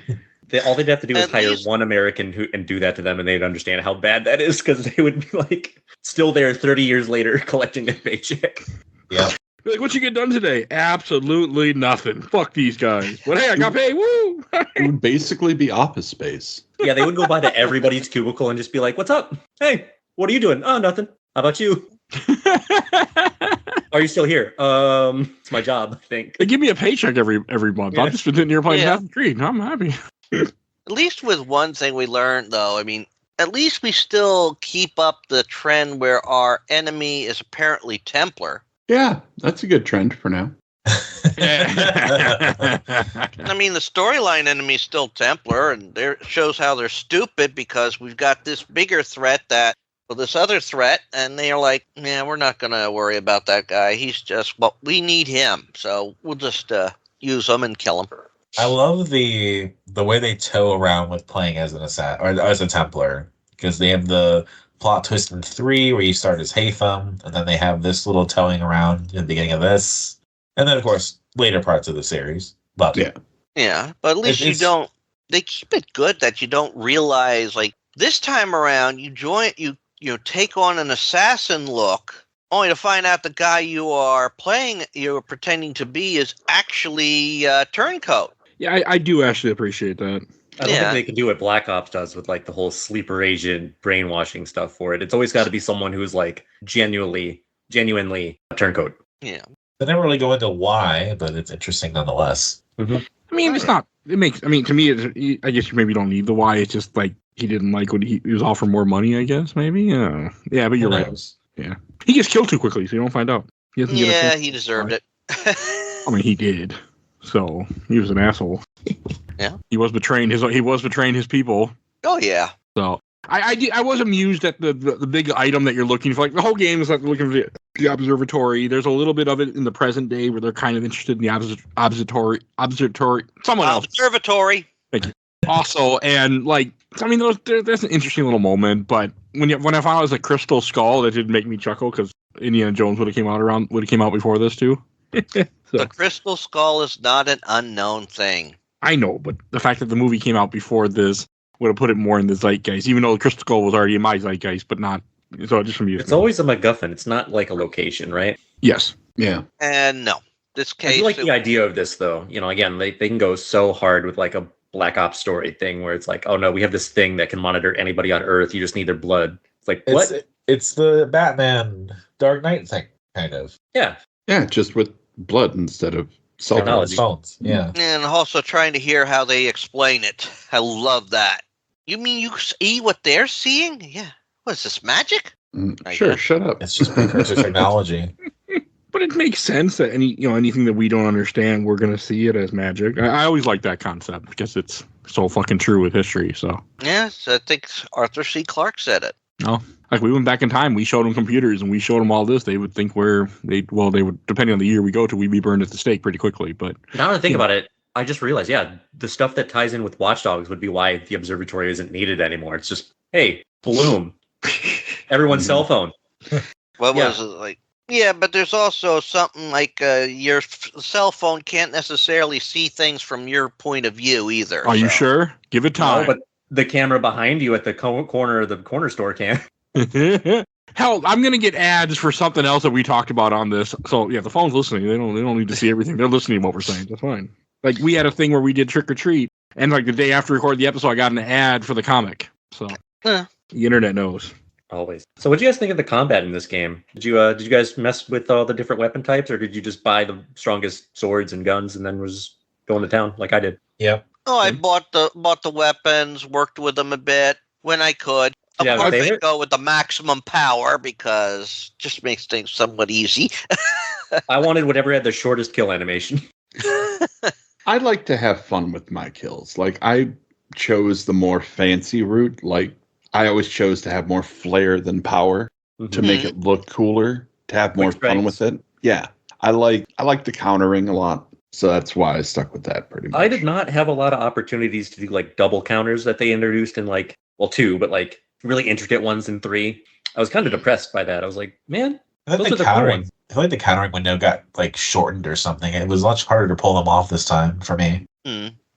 All they'd have to do is
At
hire
least-
one American and do that to them, and they'd understand how bad that is, because they would be like still there 30 years later collecting their paycheck.
Yeah.
Like, what you get done today? Absolutely nothing. Fuck these guys. But hey, I got paid. Woo!
It would basically be Office Space.
Yeah, they would go by to everybody's cubicle and just be like, "What's up? Hey, what are you doing? Oh, nothing. How about you? Are you still here? It's my job, I think."
They give me a paycheck every month.
Yeah.
I've just been sitting here playing
Yeah.
Assassin's Creed. I'm happy.
At least with one thing we learned, though, I mean, at least we still keep up the trend where our enemy is apparently Templar.
Yeah, that's a good trend for now.
I mean, the storyline enemy is still Templar, and there shows how they're stupid because we've got this bigger threat this other threat, and they're like, "Yeah, we're not going to worry about that guy. He's just, well, we need him, so we'll just use him and kill him."
I love the way they toe around with playing as an assassin or as a Templar, because they have the plot twist in 3 where you start as Haytham, and then they have this little towing around in the beginning of this, and then of course later parts of the series. But
Yeah.
Yeah, but at least you
It's-
don't. They keep it good that you don't realize, like, this time around you take on an assassin look, only to find out the guy you're pretending to be is actually turncoat.
Yeah, I do actually appreciate that.
I don't
Yeah.
think they can do what Black Ops does with like the whole sleeper agent brainwashing stuff for it. It's always got to be someone who's like genuinely a turncoat.
Yeah,
they never really go into why, but it's interesting nonetheless.
I mean, it's not. It makes. I mean, to me, I guess you maybe don't need the why. It's just like he didn't like when he was offering more money. I guess maybe. Yeah. Yeah, but you're
Who
right.
knows?
Yeah, he gets killed too quickly, so you don't find out. He doesn't get a
yeah,
chance.
he deserved it.
I mean, he did. So he was an asshole.
Yeah.
He was betraying his people.
Oh yeah.
So I was amused at the big item that you're looking for. Like the whole game is like looking for the observatory. There's a little bit of it in the present day where they're kind of interested in the observatory. Someone else
Observatory.
also, and like I mean, there's an interesting little moment. But when I found out it was a crystal skull, that did make me chuckle because Indiana Jones would have came out before this too. So,
The crystal skull is not an unknown thing.
I know, but the fact that the movie came out before this would have put it more in the zeitgeist, even though the crystal skull was already in my zeitgeist, but not. So it just amused
It's
me.
always a MacGuffin. It's not like a location, right?
Yes.
Yeah.
And no, this
I
case.
do like the idea of this, though. You know, again, they can go so hard with like a Black Ops story thing where it's like, oh no, we have this thing that can monitor anybody on Earth. You just need their blood. It's like, what?
It's the Batman Dark Knight thing, kind of.
Yeah.
Yeah, just with blood instead of cell
Technology.
phones.
Phones, yeah.
And also trying to hear how they explain it. I love that. You mean you see what they're seeing? Yeah. What is this, magic? I
Sure,
guess.
shut up.
It's just precursor technology.
But it makes sense that anything that we don't understand, we're gonna see it as magic. I always like that concept because it's so fucking true with history. So
Yes, I think Arthur C. Clarke said it.
like we went back in time, we showed them computers and we showed them all this. They would think they would, depending on the year we go to, we'd be burned at the stake pretty quickly. But
Now that I think about it, I just realized, yeah, the stuff that ties in with Watch Dogs would be why the observatory isn't needed anymore. It's just, hey, bloom. Everyone's cell phone.
What
Yeah.
was it like? Yeah, but there's also something like your cell phone can't necessarily see things from your point of view either.
are you
so.
sure? Give it
No,
time.
but the camera behind you at the corner of the corner store can.
Hell, I'm gonna get ads for something else that we talked about on this. So yeah, the phone's listening. They don't need to see everything. They're listening to what we're saying. That's fine. Like we had a thing where we did trick or treat, and like the day after we recorded the episode, I got an ad for the comic. So
Huh.
the internet knows.
Always. So, what do you guys think of the combat in this game? Did you guys mess with all the different weapon types, or did you just buy the strongest swords and guns and then was going to town like I did?
Yep.
Oh, I bought the weapons, worked with them a bit when I could. Of
Yeah,
course, I
favorite?
go with the maximum power because it just makes things somewhat easy.
I wanted whatever had the shortest kill animation.
I like to have fun with my kills. Like I chose the more fancy route. Like I always chose to have more flair than power to make it look cooler, to have more
Quick
fun
strikes.
with it. Yeah. I like the countering a lot. So that's why I stuck with that pretty much.
I did not have a lot of opportunities to do like double counters that they introduced in like, well, 2, but like really intricate ones in 3. I was kind of depressed by that. I was like, man,
I
those
think
are
the
the cool
countering.
ones.
I feel like the countering window got like shortened or something. It was much harder to pull them off this time for me.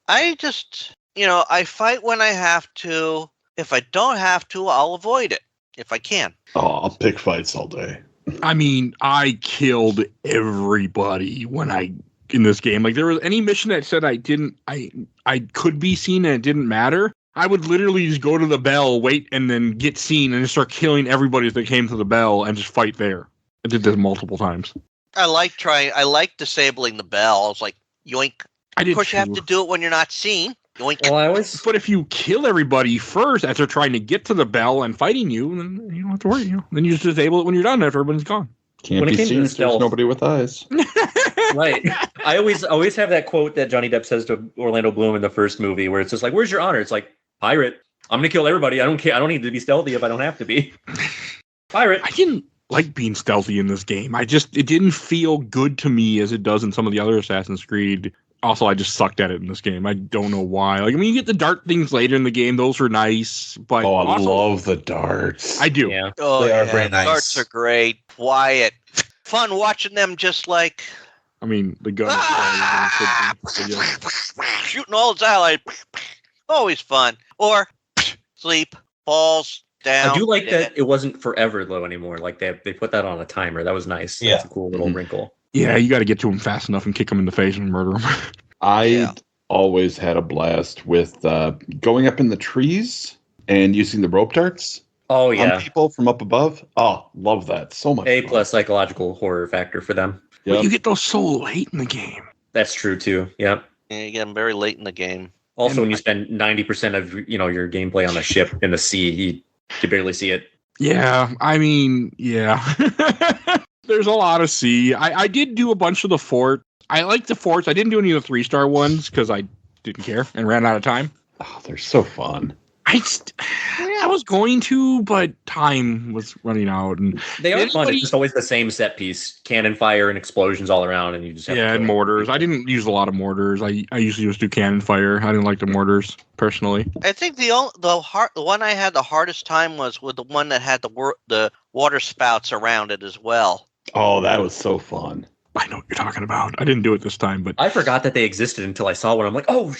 I just I fight when I have to. If I don't have to, I'll avoid it if I can.
Oh, I'll pick fights all day.
I mean, I killed everybody in this game. Like, there was any mission that said I could be seen and it didn't matter. I would literally just go to the bell, wait, and then get seen and just start killing everybody that came to the bell and just fight there. I did this multiple times.
I like disabling the bell. It's like, yoink. Of course, you have to do it when you're not seen. Yoink.
Well,
But if you kill everybody first as they're trying to get to the bell and fighting you, then you don't have to worry. Then you just disable it when you're done after everybody's gone.
Can't be seen if there's nobody with eyes.
Right. I always have that quote that Johnny Depp says to Orlando Bloom in the first movie where it's just like, where's your honor? It's like, pirate. I'm going to kill everybody. I don't care. I don't need to be stealthy if I don't have to be. Pirate.
I didn't like being stealthy in this game. It didn't feel good to me as it does in some of the other Assassin's Creed. Also, I just sucked at it in this game. I don't know why. Like, I mean, you get the dart things later in the game. Those are nice. But
I love the darts.
I do.
Yeah.
Oh,
They are very nice.
Darts are great. Quiet. Fun watching them just like...
I mean, the gun.
Shooting all his allies. Always fun. Or sleep, falls down.
I do like that it wasn't forever, though, anymore. Like, they put that on a timer. That was nice.
Yeah.
That's a cool little wrinkle.
Yeah, you got to get to him fast enough and kick him in the face and murder him.
I always had a blast with going up in the trees and using the rope darts
Oh,
on
yeah.
people from up above. Oh, love that so much.
A
fun.
plus psychological horror factor for them.
But
Yep.
you get those so late in the game.
That's true, too. Yeah.
Yeah, you get them very late in the game.
Also, when you spend 90% of your gameplay on a ship in the sea, you barely see it.
Yeah, I mean, yeah. There's a lot of sea. I did do a bunch of the fort. I like the forts. I didn't do any of the 3-star ones because I didn't care and ran out of time.
Oh, they're so fun.
I was going to, but time was running out. And
They are fun.
anybody-
It's just always the same set piece. Cannon fire and explosions all around, and you just have to
yeah,
kill
and
it.
mortars. I didn't use a lot of mortars. I usually just do cannon fire. I didn't like the mortars personally.
I think the one I had the hardest time was with the one that had the water spouts around it as well.
Oh, that was so fun.
I know what you're talking about. I didn't do it this time, but
I forgot that they existed until I saw one. I'm like, oh,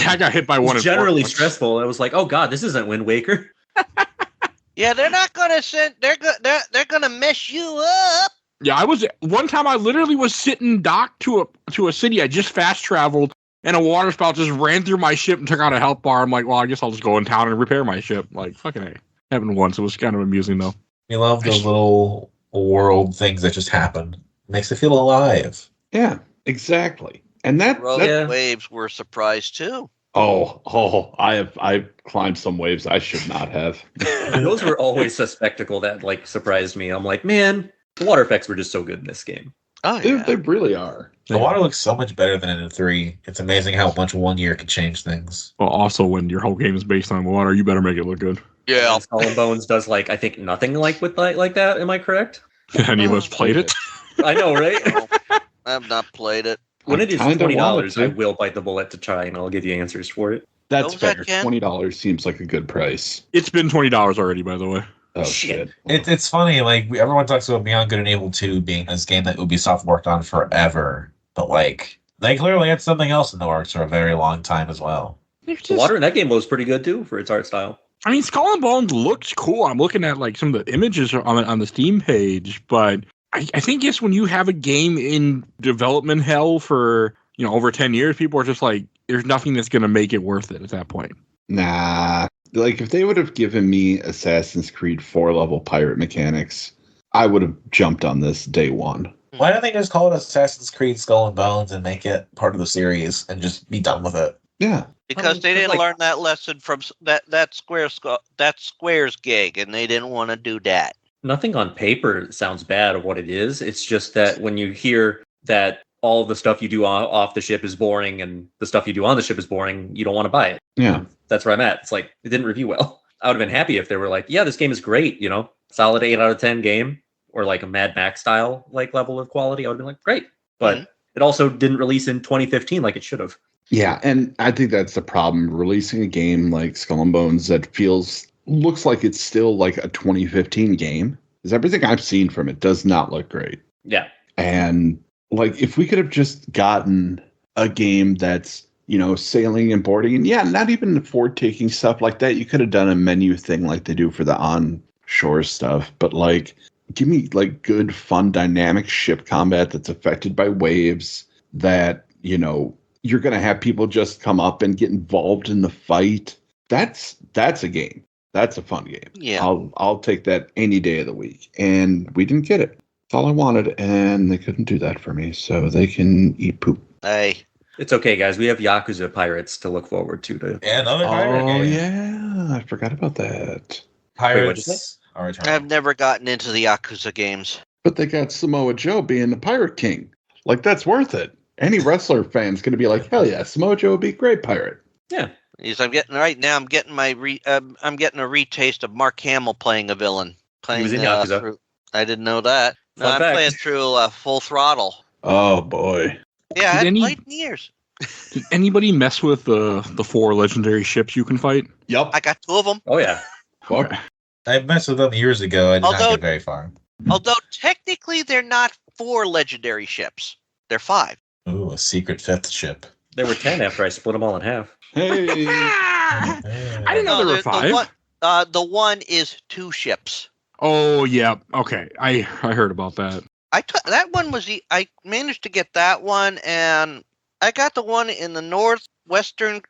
I got hit by one.
it's
in
generally
Fort.
stressful. I was like, oh god, this isn't Wind Waker.
Yeah, they're not gonna send. They're gonna mess you up.
Yeah, I was one time. I literally was sitting docked to a city. I just fast traveled, and a water spout just ran through my ship and took out a health bar. I'm like, well, I guess I'll just go in town and repair my ship. Like, fucking A. Happened once. It was kind of amusing though.
We love those little world things that just happen. Makes it feel alive.
Yeah, exactly. And that
Rogue waves were a surprise too.
I've climbed some waves I should not have.
And those were always a spectacle that like surprised me. I'm like, man, the water effects were just so good in this game.
Oh yeah.
They really are.
The water looks so much better than in 3. It's amazing how much 1 year can change things.
Well, also when your whole game is based on water, you better make it look good.
Yeah.
And Skull and Bones does like I think nothing like with like that. Am I correct?
Any of us played it?
I know, right?
No, I have not played it.
When
I
it is
kinda
$20,
wanted to.
I will bite the bullet to try, and I'll give you answers for it.
That's
What was that,
fair.
Ken?
$20 seems like a good price.
It's been $20 already, by the way.
Oh
Shit.
shit.
It's funny, like everyone talks about Beyond Good and Evil 2 being this game that Ubisoft worked on forever, but like they clearly had something else in the works for a very long time as well.
The water in that game was pretty good too for its art style.
I mean, Skull and Bones looks cool. I'm looking at like some of the images on the Steam page, but I think yes, when you have a game in development hell for over 10 years, people are just like, there's nothing that's going to make it worth it at that point.
Nah. Like if they would have given me Assassin's Creed 4-level pirate mechanics, I would have jumped on this day one.
Why don't they just call it Assassin's Creed Skull and Bones and make it part of the series and just be done with it?
Yeah.
Because they didn't learn that lesson from that Square's gig, and they didn't want to do that.
Nothing on paper sounds bad of what it is. It's just that when you hear that all the stuff you do off the ship is boring and the stuff you do on the ship is boring, you don't want to buy it.
Yeah.
That's where I'm at. It's like, it didn't review well. I would have been happy if they were like, yeah, this game is great, solid 8 out of 10 game, or like a Mad Max style like level of quality. I would have been like, great. But it also didn't release in 2015 like it should have.
Yeah, and I think that's the problem. Releasing a game like Skull and Bones that looks like it's still like a 2015 game, because everything I've seen from it does not look great.
Yeah.
And like if we could have just gotten a game that's sailing and boarding. And yeah, not even forward taking stuff like that. You could have done a menu thing like they do for the onshore stuff. But like, give me like good, fun, dynamic ship combat that's affected by waves that, you're going to have people just come up and get involved in the fight. That's a game. That's a fun game.
Yeah.
I'll take that any day of the week. And we didn't get it. That's all I wanted. And they couldn't do that for me. So they can eat poop.
Hey.
It's okay, guys. We have Yakuza Pirates to look forward to.
Yeah, another pirate game.
Yeah. I forgot about that.
Pirates are eternal.
I've never gotten into the Yakuza games.
But they got Samoa Joe being the Pirate King. Like, that's worth it. Any wrestler fan's going to be like, hell yeah, Samoa Joe would be a great pirate.
Yeah.
I'm getting I'm getting a retaste of Mark Hamill playing a villain.
He was in Yakuza.
I didn't know that. No,
Fun
I'm
fact.
playing through Full Throttle.
Oh, boy.
Yeah, I
Did
hadn't
any-
played in years.
Did anybody mess with the 4 legendary ships you can fight?
Yep.
I got 2 of them.
Oh, yeah.
Fuck.
I messed with them years ago. I did not
Although-
get very far.
Although technically they're not 4 legendary ships. They're 5.
Ooh, a secret 5th ship.
There were 10 after I split them all in half.
Hey.
I didn't know there were 5.
The one is 2 ships.
Oh, yeah. Okay. I heard about that.
That one was I managed to get that one, and I got the one in the northeastern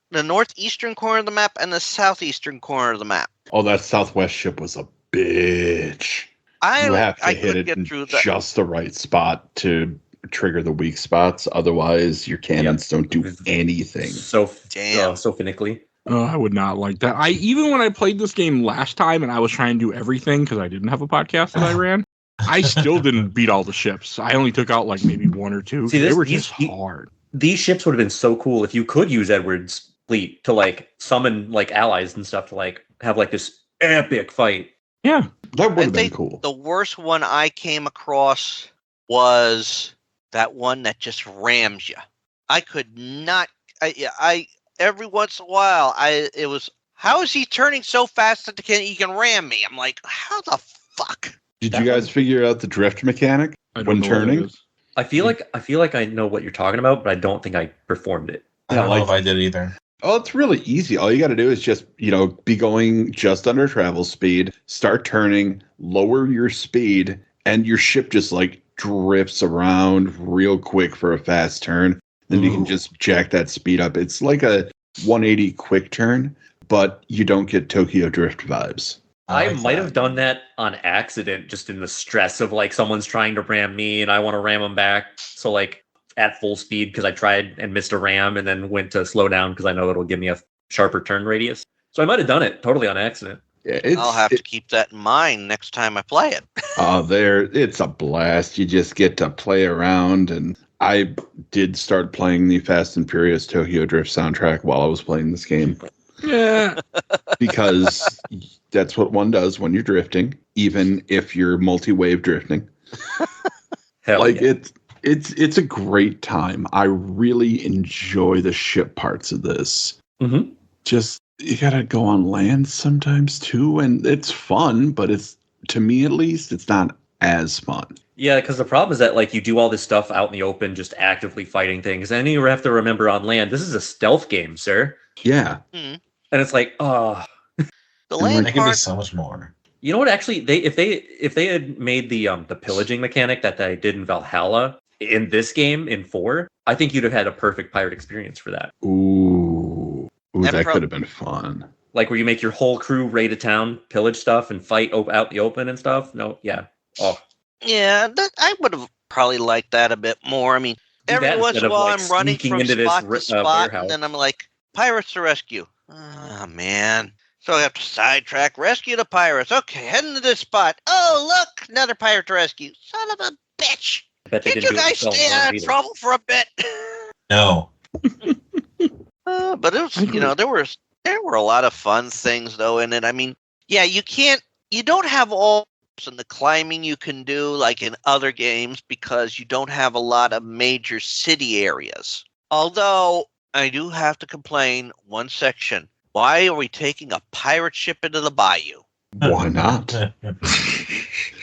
corner of the map and the southeastern corner of the map.
Oh, that Southwest ship was a bitch. You have to hit it in just the right spot to trigger the weak spots. Otherwise, your cannons don't do anything.
So
Damn.
so finickly.
I would not like that. Even when I played this game last time and I was trying to do everything because I didn't have a podcast that I ran, I still didn't beat all the ships. I only took out like maybe 1 or 2.
See,
they were just hard.
These ships would have been so cool if you could use Edward's fleet to like summon like allies and stuff to like have like this epic fight.
Yeah.
That would
I
have been
think
cool.
The worst one I came across was that one that just rams you. I could not. I every once in a while, it was, how is he turning so fast that he can ram me? I'm like, how the fuck?
Did you guys figure out the drift mechanic when turning?
I feel like I know what you're talking about, but I don't think I performed it.
I don't know if I did either.
Oh, it's really easy. All you got to do is just, be going just under travel speed, start turning, lower your speed, and your ship just like drifts around real quick for a fast turn. Then you can just jack that speed up. It's like a 180 quick turn, but you don't get Tokyo Drift vibes.
I might have done that on accident, just in the stress of like someone's trying to ram me and I want to ram them back. So like at full speed because I tried and missed a ram and then went to slow down because I know it'll give me a sharper turn radius. So I might have done it totally on accident.
Yeah,
I'll have to keep that in mind next time I play it.
It's a blast. You just get to play around. And I did start playing the Fast and Furious Tokyo Drift soundtrack while I was playing this game.
Yeah.
Because that's what one does when you're drifting, even if you're multi-wave drifting.
Hell yeah.
It's a great time. I really enjoy the ship parts of this.
Mm-hmm.
Just, you gotta go on land sometimes too, and it's fun, but to me at least, it's not as fun.
Yeah, because the problem is that like you do all this stuff out in the open, just actively fighting things, and you have to remember on land, this is a stealth game, sir.
Yeah.
And it's like, oh.
The land
That could be
part,
so much more.
You know what? Actually, if they had made the pillaging mechanic that they did in Valhalla in this game in 4, I think you'd have had a perfect pirate experience for that.
Ooh,
And
that could have been fun.
Like where you make your whole crew raid a town, pillage stuff, and fight out the open and stuff. No, yeah. Oh,
yeah, I would have probably liked that a bit more. I mean,
Do
every
that
once in
instead
a
of,
while
like,
I'm running
sneaking
from
into this
spot to spot,
warehouse.
and then I'm like, pirates to rescue. Oh, man. So I have to sidetrack, rescue the pirates. Okay, heading to this spot. Oh, look, another pirate to rescue. Son of a bitch.
I bet they
Can't
didn't
you
do it
guys
themselves
stay out of
either.
trouble for a bit?
No.
But it was, there were a lot of fun things though in it. I mean, yeah, you don't have all in the climbing you can do like in other games because you don't have a lot of major city areas. Although I do have to complain one section. Why are we taking a pirate ship into the bayou?
Why not?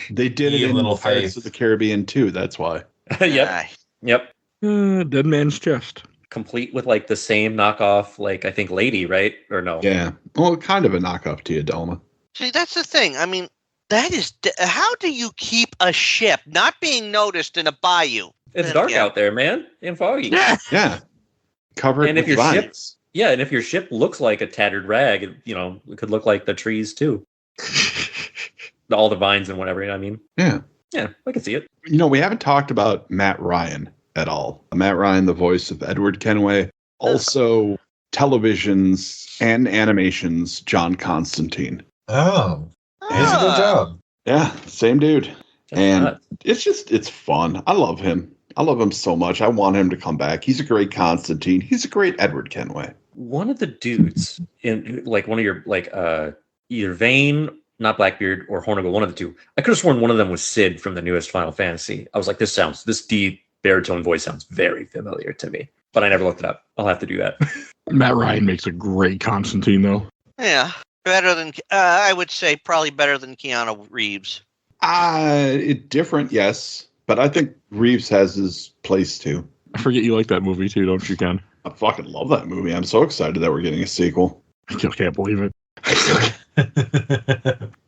They did it
You
in
little
Pirates
face.
of the Caribbean too. That's why.
Yep.
Aye.
Yep.
Dead man's chest.
complete with like the same knockoff, like I think Lady, right? Or no?
Yeah. Well, kind of a knockoff to Delma.
See, that's the thing. I mean, that is how do you keep a ship not being noticed in a bayou?
It's
Then
dark
again,
out there, man, and foggy.
Yeah. Covered
And if
with
your ship,
vines.
yeah, and if your ship looks like a tattered rag, it could look like the trees too. All the vines and whatever. You know what I mean?
Yeah.
Yeah, I can see it.
We haven't talked about Matt Ryan at all. Matt Ryan, the voice of Edward Kenway, also televisions and animations, John Constantine.
Oh, he does a good job.
Yeah, same dude.
That's
And
nuts.
it's fun. I love him. I love him so much. I want him to come back. He's a great Constantine. He's a great Edward Kenway.
One of the dudes in like one of your like either Vane, not Blackbeard, or Hornigal, one of the two. I could have sworn one of them was Sid from the newest Final Fantasy. I was like, this deep baritone voice sounds very familiar to me, but I never looked it up. I'll have to do that.
Matt Ryan makes a great Constantine, though.
yeah, better than I would say probably better than Keanu Reeves.
Different, yes. But I think Reeves has his place too.
I forget you like that movie too, don't you, Ken?
I fucking love that movie. I'm so excited that we're getting a sequel.
I still can't believe it.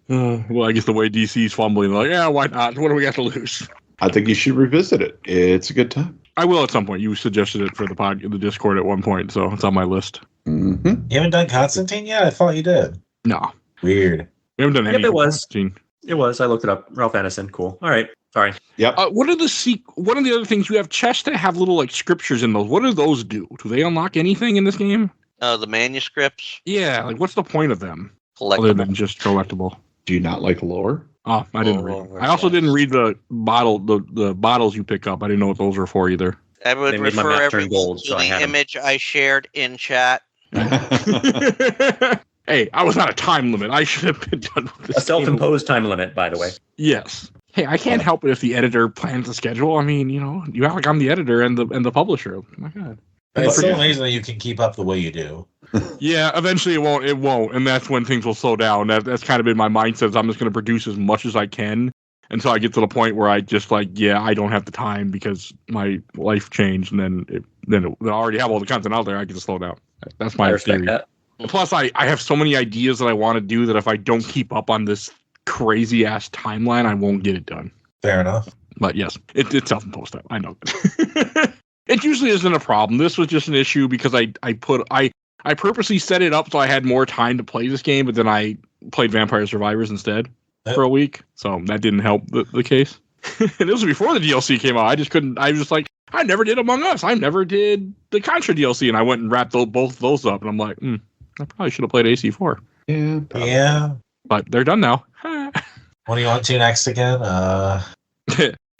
Well, I guess the way DC's fumbling, like, yeah, why not? What do we got to lose?
I think you should revisit it. It's a good time.
I will at some point. You suggested it for the Discord at one point, so it's on my list.
Mm-hmm.
You haven't done Constantine yet? I thought you did.
No,
Weird.
we haven't done
Yep,
any.
it was.
Constantine.
It was. I looked it up. Ralph Addison. Cool. All right. Sorry.
Yep.
One of the other things, you have chests that have little like scriptures in those. What do those do? Do they unlock anything in this game?
The manuscripts,
Yeah, like what's the point of them other
collectible.
than just collectible?
Do you not like lore?
Oh, I didn't read.
Lore
I also
chests.
didn't read the bottles you pick up. I didn't know what those were for either.
I would
They made my
refer
map turn
everyone
gold,
to
so I
the
had 'em.
image I shared in chat.
Hey, I was on a time limit. I should have been done with this.
A self-imposed time limit, by the way.
Yes. Hey, I can't help it if the editor plans the schedule. I mean, you act like I'm the editor and the publisher. Oh my God.
It's so
forget.
amazing that you can keep up the way you do.
Yeah, eventually it won't, and that's when things will slow down. That's kind of been my mindset. Is I'm just going to produce as much as I can until I get to the point where I just I don't have the time because my life changed, and then I already have all the content out there. I can just slow down. That's
I
my
respect
theory.
that.
Plus, I have so many ideas that I want to do that if I don't keep up on this crazy ass timeline, I won't get it done.
Fair enough.
But yes, it's self-imposed. I know. It usually isn't a problem. This was just an issue because I purposely set it up so I had more time to play this game, but then I played Vampire Survivors instead for a week, so that didn't help the case. And this was before the DLC came out. I just couldn't. I was just like, I never did Among Us. I never did the Contra DLC, and I went and wrapped both those up, and I'm like, I probably should have played AC4.
Yeah.
Yeah.
But they're done now.
What do you want to next again?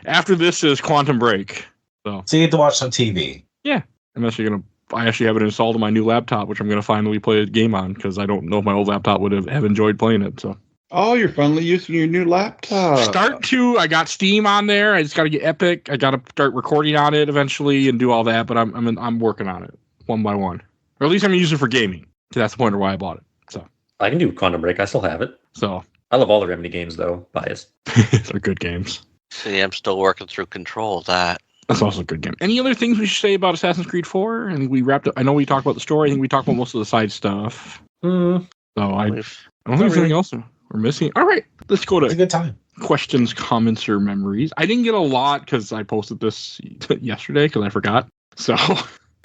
After this is Quantum Break.
So you get to watch some TV.
I actually have it installed on my new laptop, which I'm gonna finally play a game on because I don't know if my old laptop would have enjoyed playing it. So
Oh, you're finally using your new laptop.
I got Steam on there. I just got to get Epic. I got to start recording on it eventually and do all that. But I'm working on it one by one, or at least I'm using it for gaming. So that's the point of why I bought it. So
I can do Quantum Break. I still have it.
So
I love all the Remedy games, though. Biased.
they're good games.
See, I'm still working through Control of that.
That's also a good game. Any other things we should say about Assassin's Creed 4? I think we wrapped up. I know we talked about the story. I think we talked about most of the side stuff. So I don't think there's anything else we're missing. All right, let's go
It's a
to
good time.
questions, comments, or memories. I didn't get a lot because I posted this yesterday because I forgot. So,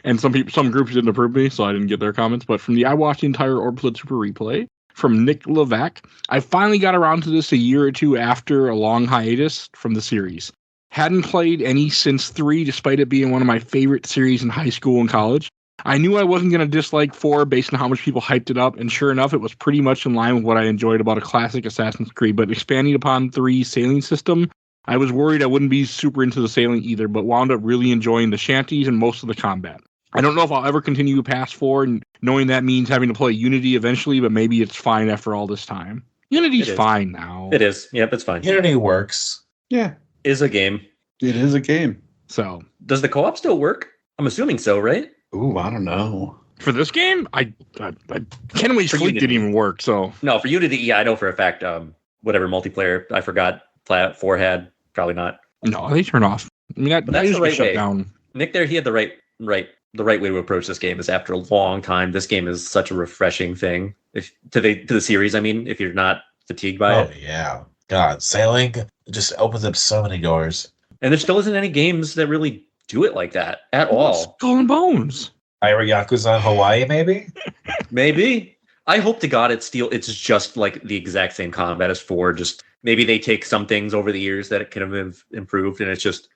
and some groups didn't approve me, so I didn't get their comments. But from I watched the entire Orbit Super replay from Nick Levac. I finally got around to this a year or two after a long hiatus from the series. Hadn't played any since 3, despite it being one of my favorite series in high school and college. I knew I wasn't going to dislike 4 based on how much people hyped it up, and sure enough, it was pretty much in line with what I enjoyed about a classic Assassin's Creed, but expanding upon 3's sailing system, I was worried I wouldn't be super into the sailing either, but wound up really enjoying the shanties and most of the combat. I don't know if I'll ever continue past 4, and knowing that means having to play Unity eventually, but maybe it's fine after all this time. Unity's
It is.
fine now.
It is. Yep, it's fine.
Unity works.
Yeah,
Is a game.
it is a game.
So,
Does the co-op still work? I'm assuming so, right?
Ooh, I don't know.
for this game, Kenway's
For
Fleet
Unity.
didn't even work, so...
No, for Unity, yeah, I know for a fact. Whatever multiplayer, I forgot. 4 had probably not.
No, they turn off. I mean, that
But that's
used
the
to be
right
shut
way.
down.
Nick there, he had the right the right way to approach this game is after a long time. This game is such a refreshing thing to the series. I mean, if you're not fatigued by it.
Oh yeah, God, sailing just opens up so many doors.
And there still isn't any games that really do it like that at all.
Skull and Bones.
Ira Yakuza in Hawaii, maybe.
Maybe. I hope to God it's just like the exact same combat as 4. Just maybe they take some things over the years that it could have improved, and it's just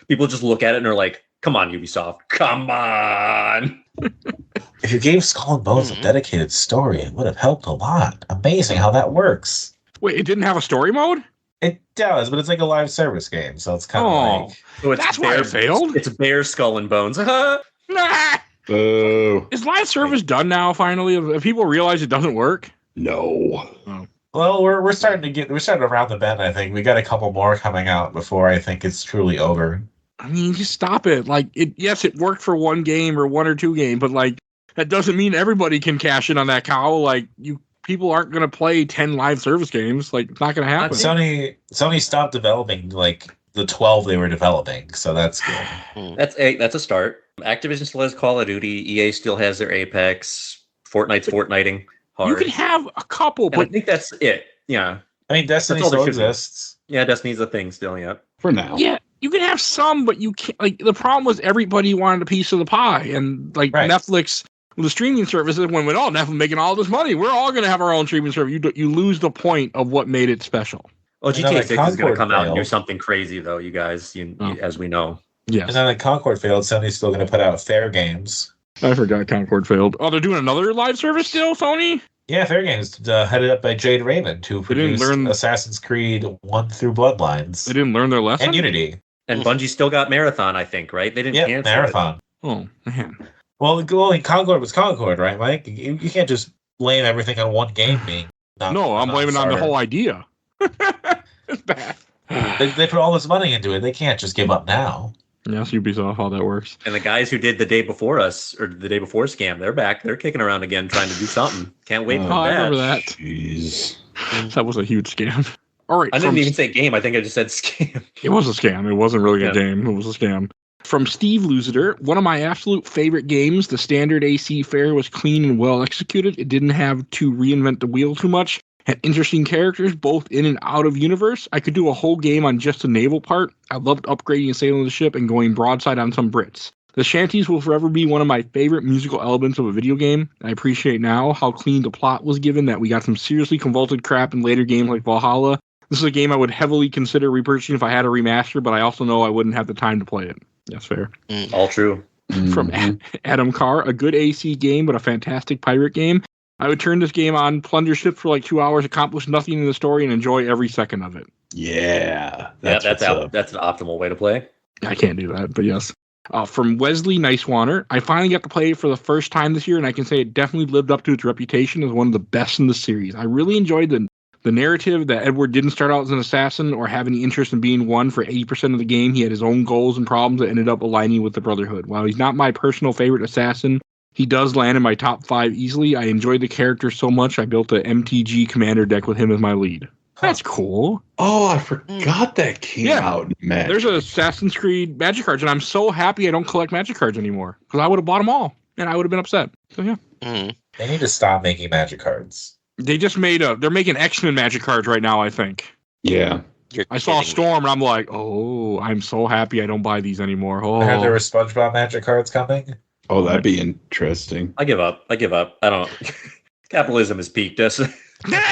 people just look at it and are like, "Come on, Ubisoft, come on!"
If you gave Skull and Bones a dedicated story, it would have helped a lot. Amazing how that works.
Wait, it didn't have a story mode?
It does, but it's like a live service game, so it's kind of like.
So it's
That's why it failed.
It's bare Skull and Bones.
Nah.
Boo.
Is live service done now? Finally, have people realized it doesn't work?
No.
Well, we're starting to round the bend. I think we got a couple more coming out before I think it's truly over.
I mean, just stop it. Like, yes, it worked for one game or 1 or 2 games, but like that doesn't mean everybody can cash in on that cow. Like, people aren't going to play 10 live service games. Like, it's not going to happen.
Sony stopped developing like the 12 they were developing, so that's good.
That's a start. Activision still has Call of Duty. EA still has their Apex. Fortnite's Fortniting hard.
You can have a couple,
And
but
I think that's it. Yeah.
I mean, Destiny
That's all
still
there should be.
exists.
Yeah, Destiny's a thing still, yeah.
For now.
yeah, you can have some, but you can't. Like, the problem was everybody wanted a piece of the pie, and like
Right.
Netflix, the streaming services, when Netflix making all this money, we're all going to have our own streaming service. You lose the point of what made it special.
Oh,
And then,
GTA
like,
6 is going to
Concord
come out and do
failed.
something crazy, though, you guys, as we know.
Yes,
And then like Concord failed, Sony's still going to put out Fair Games.
I forgot Concord failed. Oh, they're doing another live service still, Sony?
Yeah, Fair Games, headed up by Jade Raymond, who
They didn't
produced
learn-
Assassin's Creed 1 through Bloodlines
They didn't learn their lesson?
and Unity.
And Bungie still got Marathon, I think, right? They didn't
Yeah,
cancel
Marathon.
Oh, man.
Well, Concord was Concord, right, Mike? You can't just blame everything on one game being.
No, I'm blaming on the
non-starter.
whole idea. It's bad.
They put all this money into it. They can't just give up now.
Yes, Ubisoft, how that works.
And the guys who did the day before us, or the day before Scam, they're back. They're kicking around again, trying to do something. Can't wait
Oh,
for
I
that.
remember that.
Jeez.
That was a huge scam. All right.
I didn't even say game. I think I just said Scam.
It was a scam. It wasn't really a
Yeah.
game. It was a scam. From Steve Lusiter, one of my absolute favorite games. The standard AC fare was clean and well executed. It didn't have to reinvent the wheel too much. Had interesting characters, both in and out of universe. I could do a whole game on just the naval part. I loved upgrading and sailing the ship and going broadside on some Brits. The shanties will forever be one of my favorite musical elements of a video game. I appreciate now how clean the plot was given, that we got some seriously convoluted crap in later games like Valhalla. This is a game I would heavily consider repurchasing if I had a remaster, but I also know I wouldn't have the time to play it. That's fair.
All true.
From Adam Carr, a good AC game, but a fantastic pirate game. I would turn this game on, plunder ships for like 2 hours, accomplish nothing in the story, and enjoy every second of it.
Yeah.
That's
what's up.
an optimal way to play.
I can't do that, but yes. From Wesley Nicewater, I finally got to play it for the first time this year, and I can say it definitely lived up to its reputation as one of the best in the series. I really enjoyed the narrative that Edward didn't start out as an assassin or have any interest in being one for 80% of the game. He had his own goals and problems that ended up aligning with the Brotherhood. While he's not my personal favorite assassin, he does land in my top 5 easily. I enjoyed the character so much, I built a MTG commander deck with him as my lead. That's cool.
Oh, I forgot that came
Yeah.
out. Man.
There's an Assassin's Creed Magic cards, and I'm so happy I don't collect Magic cards anymore, because I would have bought them all, and I would have been upset. So yeah.
They need to stop making Magic cards.
They just they're making X-Men Magic cards right now, I think.
Yeah.
I saw Storm, and I'm like, oh, I'm so happy I don't buy these anymore.
I heard there
Oh,
were SpongeBob Magic cards coming.
Oh, that'd be interesting.
I give up. I don't. Capitalism has peaked us.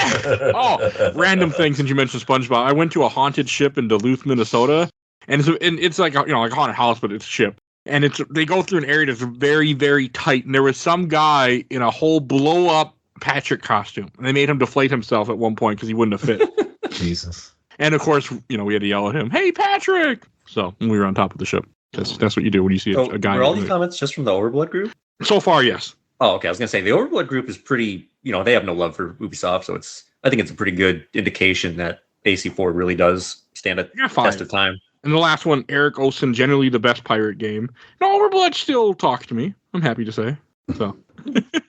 oh, random thing since you mentioned SpongeBob. I went to a haunted ship in Duluth, Minnesota, and it's like like a haunted house, but it's a ship. And they go through an area that's very, very tight. And there was some guy in a whole blow up Patrick costume, and they made him deflate himself at one point because he wouldn't have fit.
Jesus.
And of course, we had to yell at him, "Hey, Patrick!" So we were on top of the ship. That's what you do when you see
So,
a guy.
were all these comments just from the Overblood group?
So far, yes.
Oh, okay. I was gonna say the Overblood group is pretty. They have no love for Ubisoft, so I think it's a pretty good indication that AC4 really does stand a
I got 5.
test of time.
And the last one, Eric Olsen, generally the best pirate game. No, Overblood still talks to me. I'm happy to say. So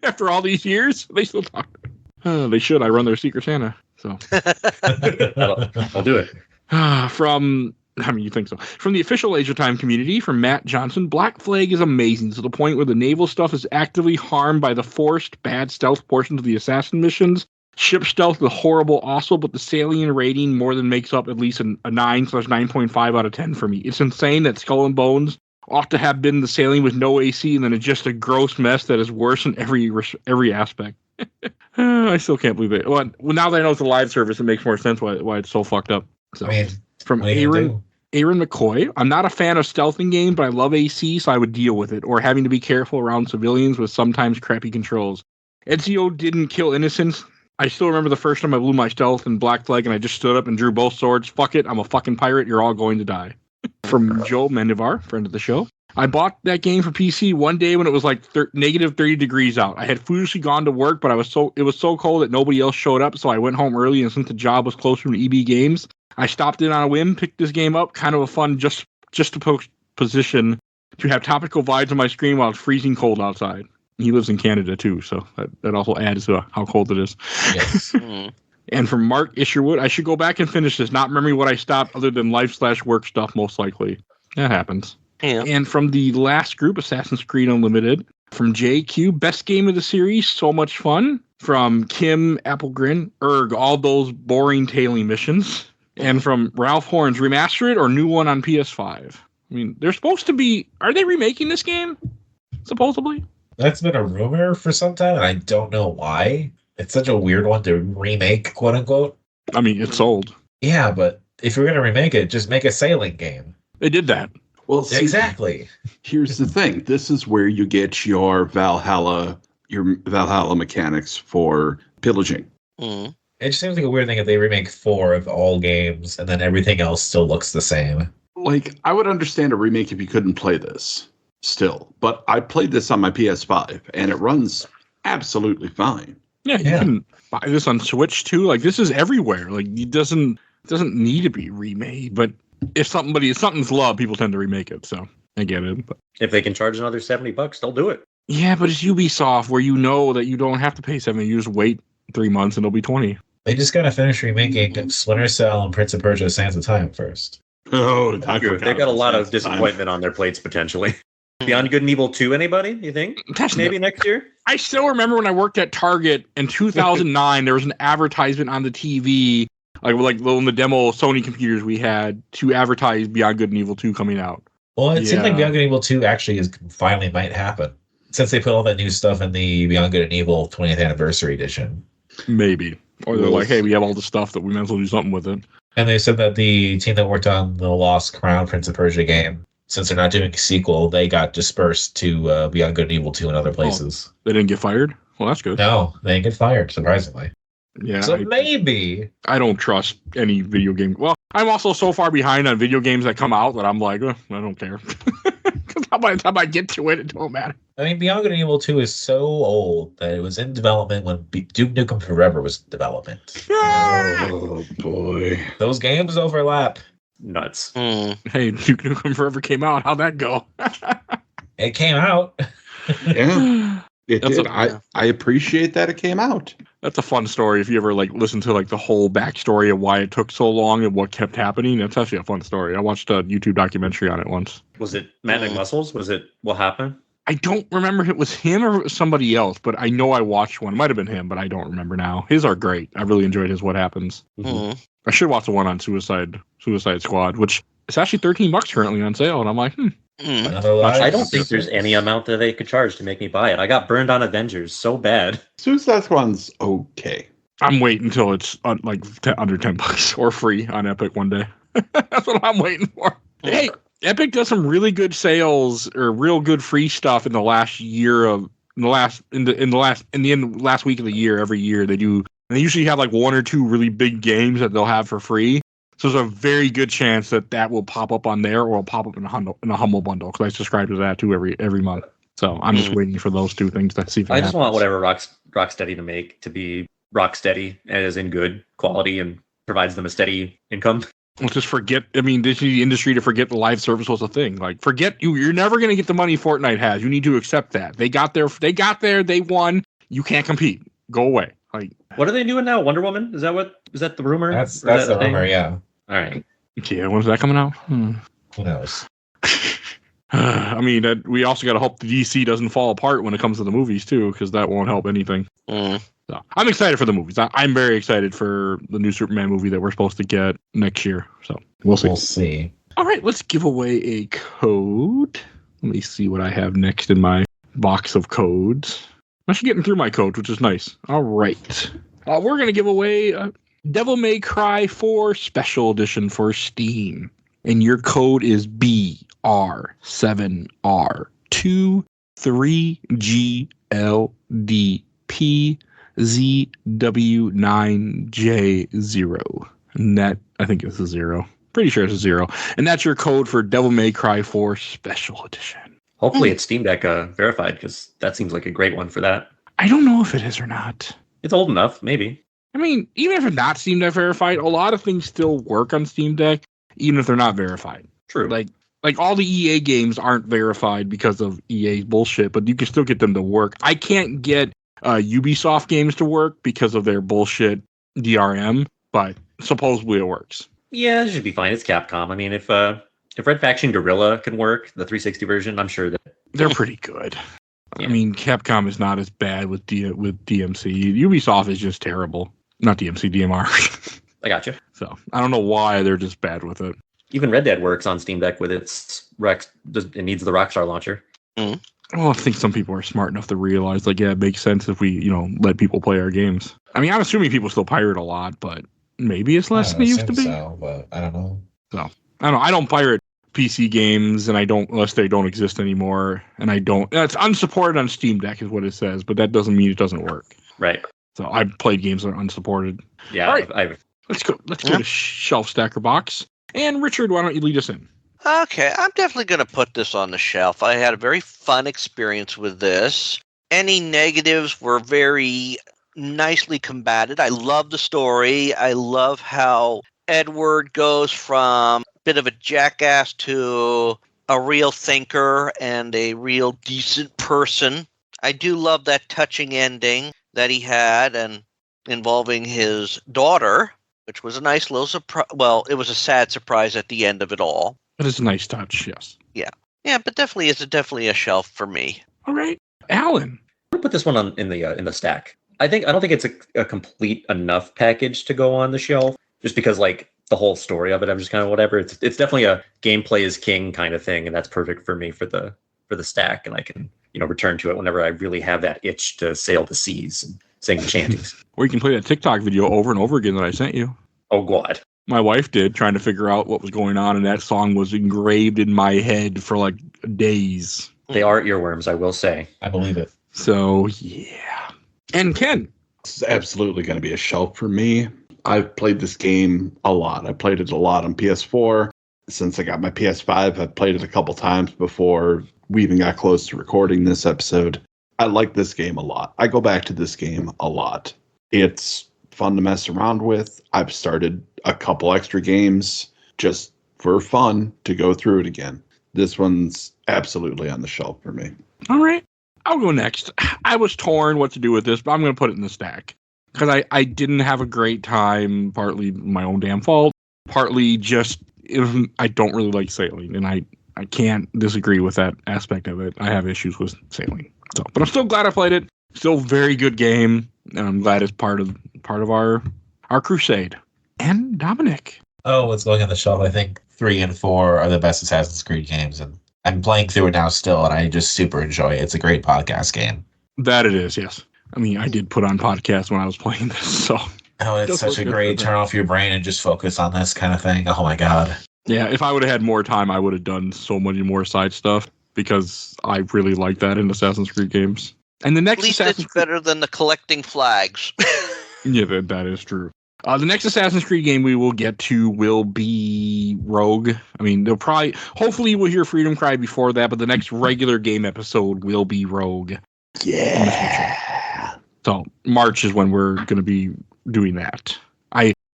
after all these years, they still talk to me. They should. I run their Secret Santa. So
I'll do it.
from I mean, you think so. From the official Age of Time community, from Matt Johnson, Black Flag is amazing to the point where the naval stuff is actively harmed by the forced bad stealth portions of the assassin missions. Ship stealth is horrible also, but the Salient rating more than makes up at least a 9/9.5 out of 10 for me. It's insane that Skull and Bones ought to have been the Salient with no AC, and then it's just a gross mess that is worse in every aspect. I still can't believe it. Well, now that I know it's a live service, it makes more sense why it's so fucked up. So,
I mean,
from
what are you gonna
Aaron
do?
McCoy, I'm not a fan of stealthing games, but I love AC, so I would deal with it, or having to be careful around civilians with sometimes crappy controls. Ezio didn't kill innocents. I still remember the first time I blew my stealth in Black Flag, and I just stood up and drew both swords. Fuck it, I'm a fucking pirate. You're all going to die. From Joe Mendivar, friend of the show. I bought that game for PC one day when it was like negative 30 degrees out. I had foolishly gone to work, but it was so cold that nobody else showed up, so I went home early, and since the job was closer to EB Games, I stopped in on a whim, picked this game up. Kind of a fun just to position to have topical vibes on my screen while it's freezing cold outside. He lives in Canada too, so that also adds to how cold it is.
Yes.
And from Mark Isherwood, I should go back and finish this, not remembering what I stopped other than life/work stuff, most likely. That happens.
Yeah.
And from the last group, Assassin's Creed Unlimited, from JQ, best game of the series, so much fun. From Kim Applegrin, all those boring tailing missions. And from Ralph Horns, remastered or new one on PS5? I mean, they're supposed to be, are they remaking this game? Supposedly?
That's been a rumor for some time, and I don't know why. It's such a weird one to remake, quote unquote.
I mean, it's sold.
Yeah, but if you're going to remake it, just make a sailing game.
They did that.
Well, see,
Exactly.
here's the thing. This is where you get your Valhalla mechanics for pillaging.
Mm.
It just seems like a weird thing if they remake 4 of all games and then everything else still looks the same.
Like, I would understand a remake if you couldn't play this still, but I played this on my PS5 and it runs absolutely fine.
Yeah, you can buy this on Switch too. Like, this is everywhere. Like, it doesn't need to be remade, but if something's loved, people tend to remake it. So I get it. But
If they can charge another $70, they'll do it.
yeah, but it's Ubisoft where you know that you don't have to pay $70. You just wait 3 months and it'll be $20.
They just got to finish remaking Splinter Cell and Prince of Persia: Sands of Time first.
Oh,
They've got a lot of disappointment on their plates potentially. Beyond Good and Evil 2, anybody? You think? Maybe next year?
I still remember when I worked at Target in 2009, there was an advertisement on the TV, like in the demo Sony computers we had, to advertise Beyond Good and Evil 2 coming out.
Well, it seems like
Yeah.
Beyond Good and Evil 2 actually finally might happen. Since they put all that new stuff in the Beyond Good and Evil 20th Anniversary Edition.
Maybe. Or they're like, hey, we have all the stuff that we might as well do something with it.
And they said that the team that worked on the Lost Crown Prince of Persia game, since they're not doing a sequel, they got dispersed to Beyond Good and Evil 2 and other places.
They didn't get fired? Well, that's good.
No, they didn't get fired, surprisingly.
Yeah.
So maybe.
I don't trust any video game. Well, I'm also so far behind on video games that come out that I'm like, I don't care. Because by the time I get to it, it don't matter.
I mean, Beyond Good and Evil 2 is so old that it was in development when Duke Nukem Forever was in development.
Oh, boy.
Those games overlap.
Nuts.
Mm.
Hey, Duke Nukem Forever came out. How'd that go?
It came out.
Yeah, it
That's
did. I appreciate that it came out.
That's a fun story. If you ever listen to the whole backstory of why it took so long and what kept happening, that's actually a fun story. I watched a YouTube documentary on it once.
Was it Matt McMuscles? Was it what happened?
I don't remember if it was him or it was somebody else, but I know I watched one. It might have been him, but I don't remember now. His are great. I really enjoyed his What Happens.
Mm.
I should watch the one on Suicide Squad, which is actually $13 currently on sale, and I'm like,
Mm.
I don't think there's any amount that they could charge to make me buy it. I got burned on Avengers so bad.
Suicide Squad's okay.
I'm waiting until it's under $10 or free on Epic one day. That's what I'm waiting for. Hey, Epic does some really good sales or real good free stuff in the last year of last week of the year. Every year they do. And they usually have 1 or 2 really big games that they'll have for free. So there's a very good chance that will pop up on there or will pop up in a Humble bundle because I subscribe to that too every month. So I'm just waiting for those 2 things to see if it
I just want
happens.
whatever Rocksteady to make to be Rocksteady, as in good quality and provides them a steady income.
Let's just forget. I mean, this is the industry to forget the live service was a thing. Forget you. You're never going to get the money Fortnite has. You need to accept that they got there. They won. You can't compete. Go away.
What are they doing now? Wonder Woman? Is that the rumor?
That's
Or is
the
that a thing?
rumor, yeah.
All right.
Yeah, when's that coming out?
Who knows?
I mean, we also got to hope the DC doesn't fall apart when it comes to the movies too, because that won't help anything.
Mm.
So I'm excited for the movies. I'm very excited for the new Superman movie that we're supposed to get next year. So we'll see.
We'll see.
All right, let's give away a code. Let me see what I have next in my box of codes. I'm actually getting through my codes, which is nice. All right. We're going to give away Devil May Cry 4 Special Edition for Steam. And your code is BR73GLDPZW9J0. And that, I think it's a 0. Pretty sure it's a 0. And that's your code for Devil May Cry 4 Special Edition.
Hopefully it's Steam Deck verified, because that seems like a great one for that.
I don't know if it is or not.
It's old enough, maybe.
I mean, even if it's not Steam Deck verified, a lot of things still work on Steam Deck, even if they're not verified.
True.
Like all the EA games aren't verified because of EA's bullshit, but you can still get them to work. I can't get Ubisoft games to work because of their bullshit DRM, but supposedly it works.
Yeah, it should be fine. It's Capcom. I mean, if Red Faction Guerrilla can work, the 360 version, I'm sure that
they're pretty good.
Yeah.
I mean, Capcom is not as bad with DMC. Ubisoft is just terrible. Not DMC, DMR.
I gotcha.
So I don't know why they're just bad with it.
Even Red Dead works on Steam Deck with its It needs the Rockstar launcher.
Well, I think some people are smart enough to realize, like, yeah, it makes sense if we, let people play our games. I mean, I'm assuming people still pirate a lot, but maybe it's less than it used to be.
So, but I don't know.
So I don't know. I don't pirate PC games, and I don't unless they don't exist anymore. And I don't. It's unsupported on Steam Deck, is what it says, but that doesn't mean it doesn't work.
Right.
So I've played games that are unsupported.
Yeah.
All right.
I've
Let's go to Shelf Stacker Box. And Richard, why don't you lead us in?
Okay, I'm definitely going to put this on the shelf. I had a very fun experience with this. Any negatives were very nicely combated. I love the story. I love how Edward goes from a bit of a jackass to a real thinker and a real decent person. I do love that touching ending that he had and involving his daughter, which was a nice little surprise. Well, it was a sad surprise at the end of it all.
It is a nice touch, yes.
Yeah, but definitely a shelf for me.
All right, Alan.
I'm gonna put this one in the stack. I don't think it's a complete enough package to go on the shelf, just because like the whole story of it, I'm just kind of whatever. It's definitely a gameplay is king kind of thing, and that's perfect for me for the stack, and I can return to it whenever I really have that itch to sail the seas and sing the shanties.
Or you can play that TikTok video over and over again that I sent you.
Oh God.
My wife did, trying to figure out what was going on, and that song was engraved in my head for like days.
They are earworms, I will say.
I believe it.
So, yeah. And Ken.
This is absolutely going to be a shelf for me. I've played this game a lot. I played it a lot on PS4. Since I got my PS5, I've played it a couple times before we even got close to recording this episode. I like this game a lot. I go back to this game a lot. It's fun to mess around with. I've started a couple extra games just for fun to go through it again. This one's absolutely on the shelf for me.
All right. I'll go next. I was torn what to do with this, but I'm going to put it in the stack. Because I didn't have a great time, partly my own damn fault, partly just I don't really like sailing, and I can't disagree with that aspect of it. I have issues with sailing. So, but I'm still glad I played it. Still a very good game, and I'm glad it's part of our crusade. And Dominic.
Oh, what's going on the shelf? I think 3 and 4 are the best Assassin's Creed games, and I'm playing through it now still, and I just super enjoy it. It's a great podcast game.
That it is, yes. I mean, I did put on podcasts when I was playing this, so.
Oh, it's such a great turn off your brain and just focus on this kind of thing. Oh my God.
Yeah, if I would have had more time, I would have done so many more side stuff because I really like that in Assassin's Creed games. And the next
At least
Assassin's
it's better than the collecting flags.
Yeah, that is true. The next Assassin's Creed game we will get to will be Rogue. I mean, hopefully we'll hear Freedom Cry before that, but the next regular game episode will be Rogue.
Yeah.
So March is when we're going to be doing that.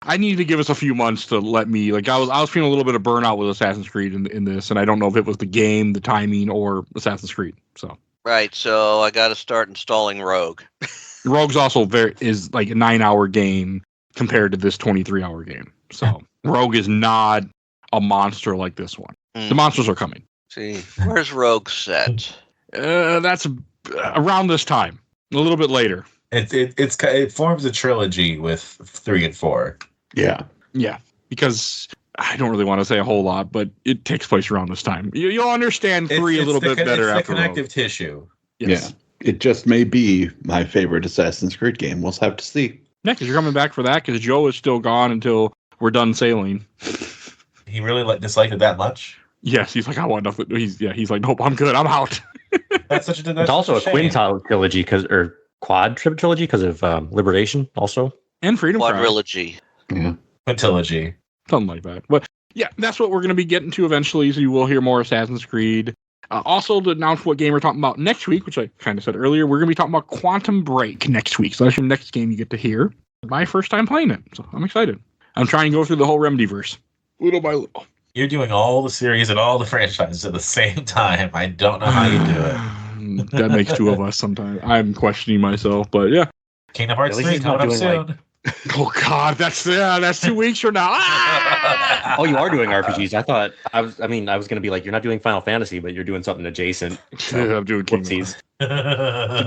I need to give us a few months to let me, like, I was feeling a little bit of burnout with Assassin's Creed in this, and I don't know if it was the game, the timing, or Assassin's Creed. So
Right, so I got to start installing Rogue.
Rogue's also is like a 9-hour game compared to this 23-hour game. So Rogue is not a monster like this one.
Mm.
The monsters are coming.
See, where's Rogue set?
That's around this time, a little bit later.
It forms a trilogy with 3 and 4.
Yeah.
Yeah, because I don't really want to say a whole lot, but it takes place around this time. You'll understand 3 a little bit better
it's
after
the connective
Rogue.
tissue.
Yes.
Yeah. It just may be my favorite Assassin's Creed game. We'll have to see.
Yeah, because you're coming back for that, because Joe is still gone until we're done sailing.
He really disliked it that much?
Yes, he's like, I want nothing. He's like, nope, I'm good. I'm out.
That's such a
It's also a
shame.
trilogy or quad trilogy because of Liberation also.
And Freedom Cry.
Quadrilogy.
Yeah.
Quintilogy.
Something like that. But yeah, that's what we're going to be getting to eventually. So you will hear more Assassin's Creed. Also, to announce what game we're talking about next week, which I kind of said earlier, we're going to be talking about Quantum Break next week. So that's your next game you get to hear. My first time playing it. So I'm excited. I'm trying to go through the whole Remedyverse. Little by little.
You're doing all the series and all the franchises at the same time. I don't know how you do it.
That makes 2 of us sometimes. I'm questioning myself, but yeah.
Kingdom Hearts
At least
3
he's not
coming up
doing,
soon.
Oh God, that's 2 weeks from now. Ah!
Oh, you are doing RPGs. I was going to be like, you're not doing Final Fantasy, but you're doing something adjacent.
Yeah, I'm doing Kingdom
Whoopsies.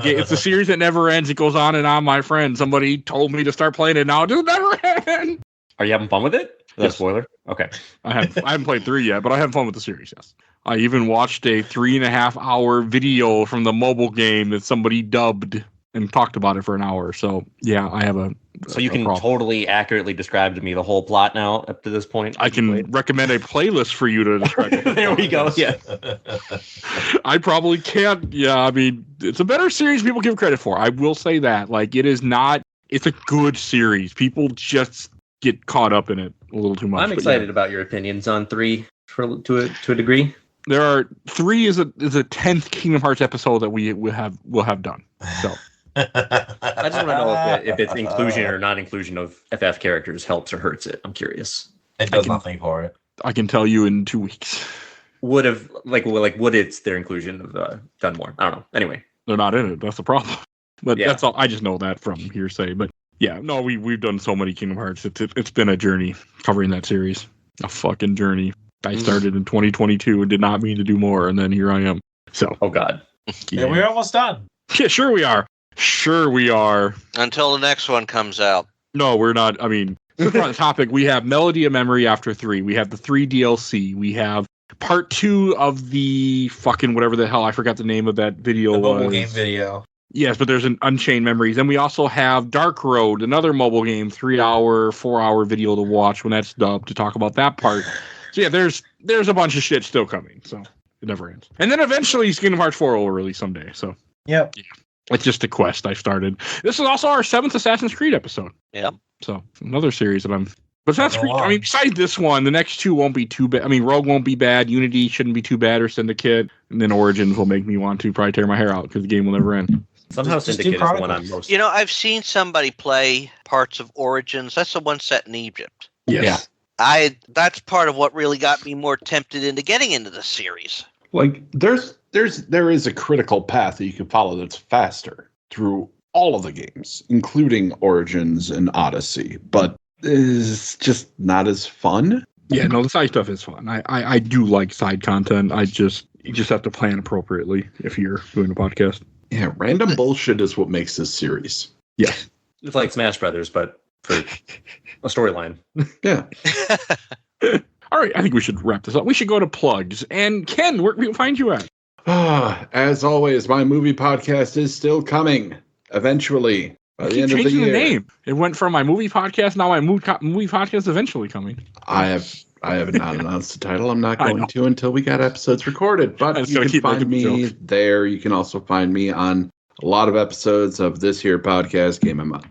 It's a series that never ends. It goes on and on, my friend. Somebody told me to start playing it now. It just never ends.
Are you having fun with it? Is that a
Yes.
spoiler? Okay.
I haven't played 3 yet, but I have fun with the series, yes. I even watched a 3.5-hour video from the mobile game that somebody dubbed and talked about it for an hour. So yeah, I have
So you can totally accurately describe to me the whole plot now up to this point?
I can recommend a playlist for you to describe it.
There we go. Yeah.
I probably can't. Yeah, I mean, it's a better series people give credit for. I will say that. Like, it's a good series. People just get caught up in it a little too much.
I'm excited about your opinions on 3 to a degree.
There are 3 is a 10th Kingdom Hearts episode that we'll have done. So
I just want to know if it's inclusion or not inclusion of FF characters helps or hurts it. I'm curious.
It does nothing for it.
I can tell you in 2 weeks.
Would it's their inclusion of done more? I don't know. Anyway,
They're not in it. That's the problem. But
Yeah.
that's all. I just know that from hearsay. But yeah, no, we've done so many Kingdom Hearts. It's been a journey covering that series. A fucking journey. I started in 2022 and did not mean to do more, and then here I am. So,
oh god.
Yeah, we're almost done.
Yeah, sure we are. Sure we are.
Until the next one comes out.
No, we're not. I mean, since we're on the topic, we have Melody of Memory after 3. We have the 3 DLC. We have part 2 of the fucking whatever the hell, I forgot the name of that video.
The mobile
was.
game video.
Yes, but there's an Unchained Memories. And we also have Dark Road, another mobile game, 3-hour, 4-hour video to watch when that's dubbed to talk about that part. So yeah, there's a bunch of shit still coming. So it never ends. And then eventually Kingdom Hearts 4 will release someday. So
Yep.
yeah. It's just a quest I've started. This is also our 7th Assassin's Creed episode.
Yep.
So another series that I'm. But that's. I mean, besides this one, the next 2 won't be too bad. I mean, Rogue won't be bad. Unity shouldn't be too bad, or Syndicate, and then Origins will make me want to probably tear my hair out because the game will never end.
Somehow
Just do
Syndicate is the one
Chronicles.
I'm most.
You know, I've seen somebody play parts of Origins. That's the one set in Egypt.
Yes.
That's part of what really got me more tempted into getting into the series.
Like there is a critical path that you can follow that's faster through all of the games, including Origins and Odyssey, but it's just not as fun.
Yeah, no, the side stuff is fun. I do like side content. You just have to plan appropriately if you're doing a podcast.
Yeah, random bullshit is what makes this series.
Yes.
It's like Smash Brothers, but for a storyline.
Yeah.
All right, I think we should wrap this up. We should go to plugs. And Ken, where can we find you at?
As always, my movie podcast is still coming. Eventually, by the
Keep
end of the
changing
year.
the name. It went from my movie podcast. Now my movie podcast eventually coming.
I have not announced the title. I'm not
I
going
know.
to until we got episodes recorded.
I
But
was
you
gonna
can
keep
find
making
me
jokes.
there. You can also find me on a lot of episodes of this here podcast,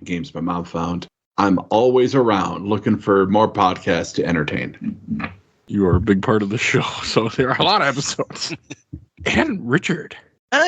Games My Mom Found. I'm always around looking for more podcasts to entertain.
You are a big part of the show, so there are a lot of episodes. And Richard.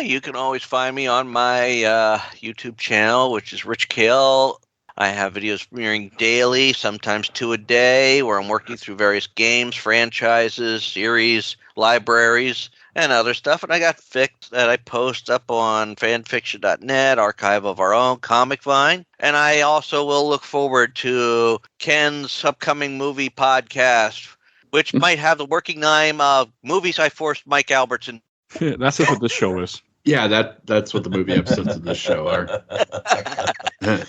You can always find me on my YouTube channel, which is Rich Kale. I have videos premiering daily, sometimes 2 a day, where I'm working through various games, franchises, series, libraries, and other stuff. And I got fics that I post up on fanfiction.net, Archive of Our Own, Comic Vine. And I also will look forward to Ken's upcoming movie podcast, which might have the working name of Movies I Forced Mike Albertin.
That's what this show is.
Yeah, that's what the movie episodes of this show are.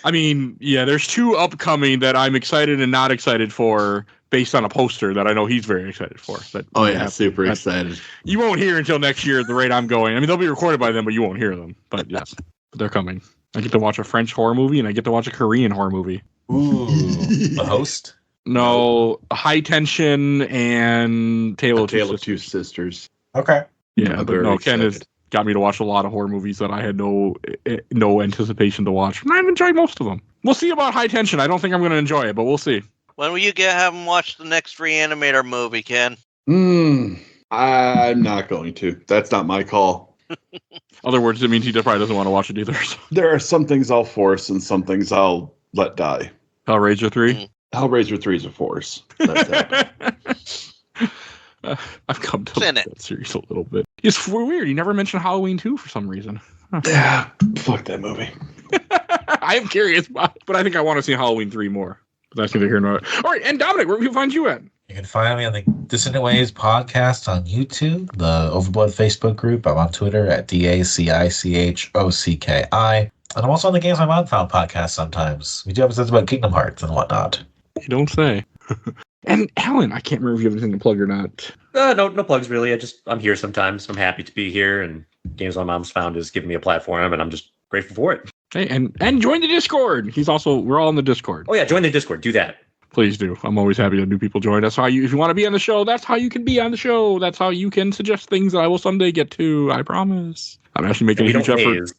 I mean, yeah, there's 2 upcoming that I'm excited and not excited for based on a poster that I know he's very excited for. But
Oh yeah, super excited.
You won't hear until next year at the rate I'm going. I mean, they'll be recorded by then, but you won't hear them. But yes, they're coming. I get to watch a French horror movie and I get to watch a Korean horror movie.
Ooh, The Host?
No, High Tension and Tale of
Two Sisters.
Okay.
Yeah,
I'm
but
very
no,
excited.
Kenneth got me to watch a lot of horror movies that I had no anticipation to watch. And I've enjoyed most of them. We'll see about High Tension. I don't think I'm going to enjoy it, but we'll see.
When will you have him watch the next Reanimator movie, Ken?
I'm not going to. That's not my call.
Other words, it means he probably doesn't want to watch it either. So.
There are some things I'll force and some things I'll let die.
Hellraiser 3?
Hellraiser 3 is a force. That's it.
I've come to
Sin
like
it.
that series a little bit. It's weird. He never mentioned Halloween 2 for some reason.
Yeah, fuck that movie.
I am curious, but I think I want to see Halloween 3 more. But that's neither here nor there. All right, and Dominic, where can we find you at?
You can find me on the Dissonant Ways podcast on YouTube, the Overblood Facebook group. I'm on Twitter at DACICHOCKI. And I'm also on the Games My Mom Found podcast sometimes. We do episodes about Kingdom Hearts and whatnot.
You don't say. And Alan, I can't remember if you have anything to plug or not.
No plugs really. I'm here sometimes. I'm happy to be here, and Games My Mom's Found is giving me a platform, and I'm just grateful for it.
Hey, and join the Discord. We're all in the Discord.
Oh yeah, join the Discord. Do that.
Please do. I'm always happy that new people join. That's how if you want to be on the show, that's how you can be on the show. That's how you can suggest things that I will someday get to. I promise. I'm actually making a huge effort.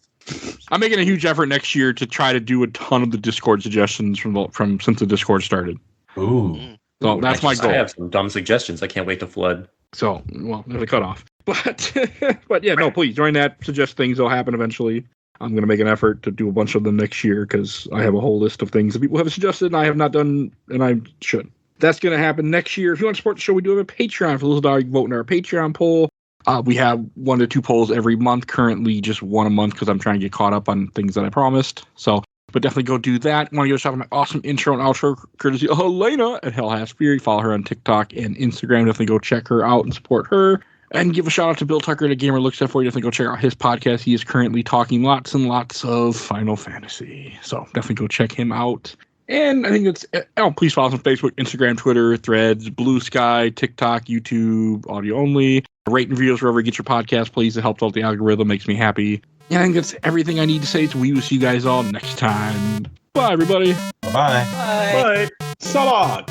I'm making a huge effort next year to try to do a ton of the Discord suggestions from since the Discord started.
Ooh.
So that's my goal.
I have some dumb suggestions. I can't wait to flood.
So, well, there's a cutoff. But yeah, no, please join that. Suggest things. They'll happen eventually. I'm going to make an effort to do a bunch of them next year because I have a whole list of things that people have suggested and I have not done, and I should. That's going to happen next year. If you want to support the show, we do have a Patreon. For those of you vote in our Patreon poll. We have 1 to 2 polls every month. Currently, just 1 a month because I'm trying to get caught up on things that I promised. So, but definitely go do that. Want to give a shout out to my awesome intro and outro courtesy of Helena at Hell Has Fury. Follow her on TikTok and Instagram. Definitely go check her out and support her. And give a shout out to Bill Tucker at A Gamer Looks At For You. Definitely go check out his podcast. He is currently talking lots and lots of Final Fantasy. So definitely go check him out. And I think please follow us on Facebook, Instagram, Twitter, Threads, Blue Sky, TikTok, YouTube, audio only. Rate and reviews wherever you get your podcast, please. It helps out the algorithm, makes me happy. And I think that's everything I need to say. So we will see you guys all next time. Bye, everybody.
Bye-bye.
Bye.
Salad.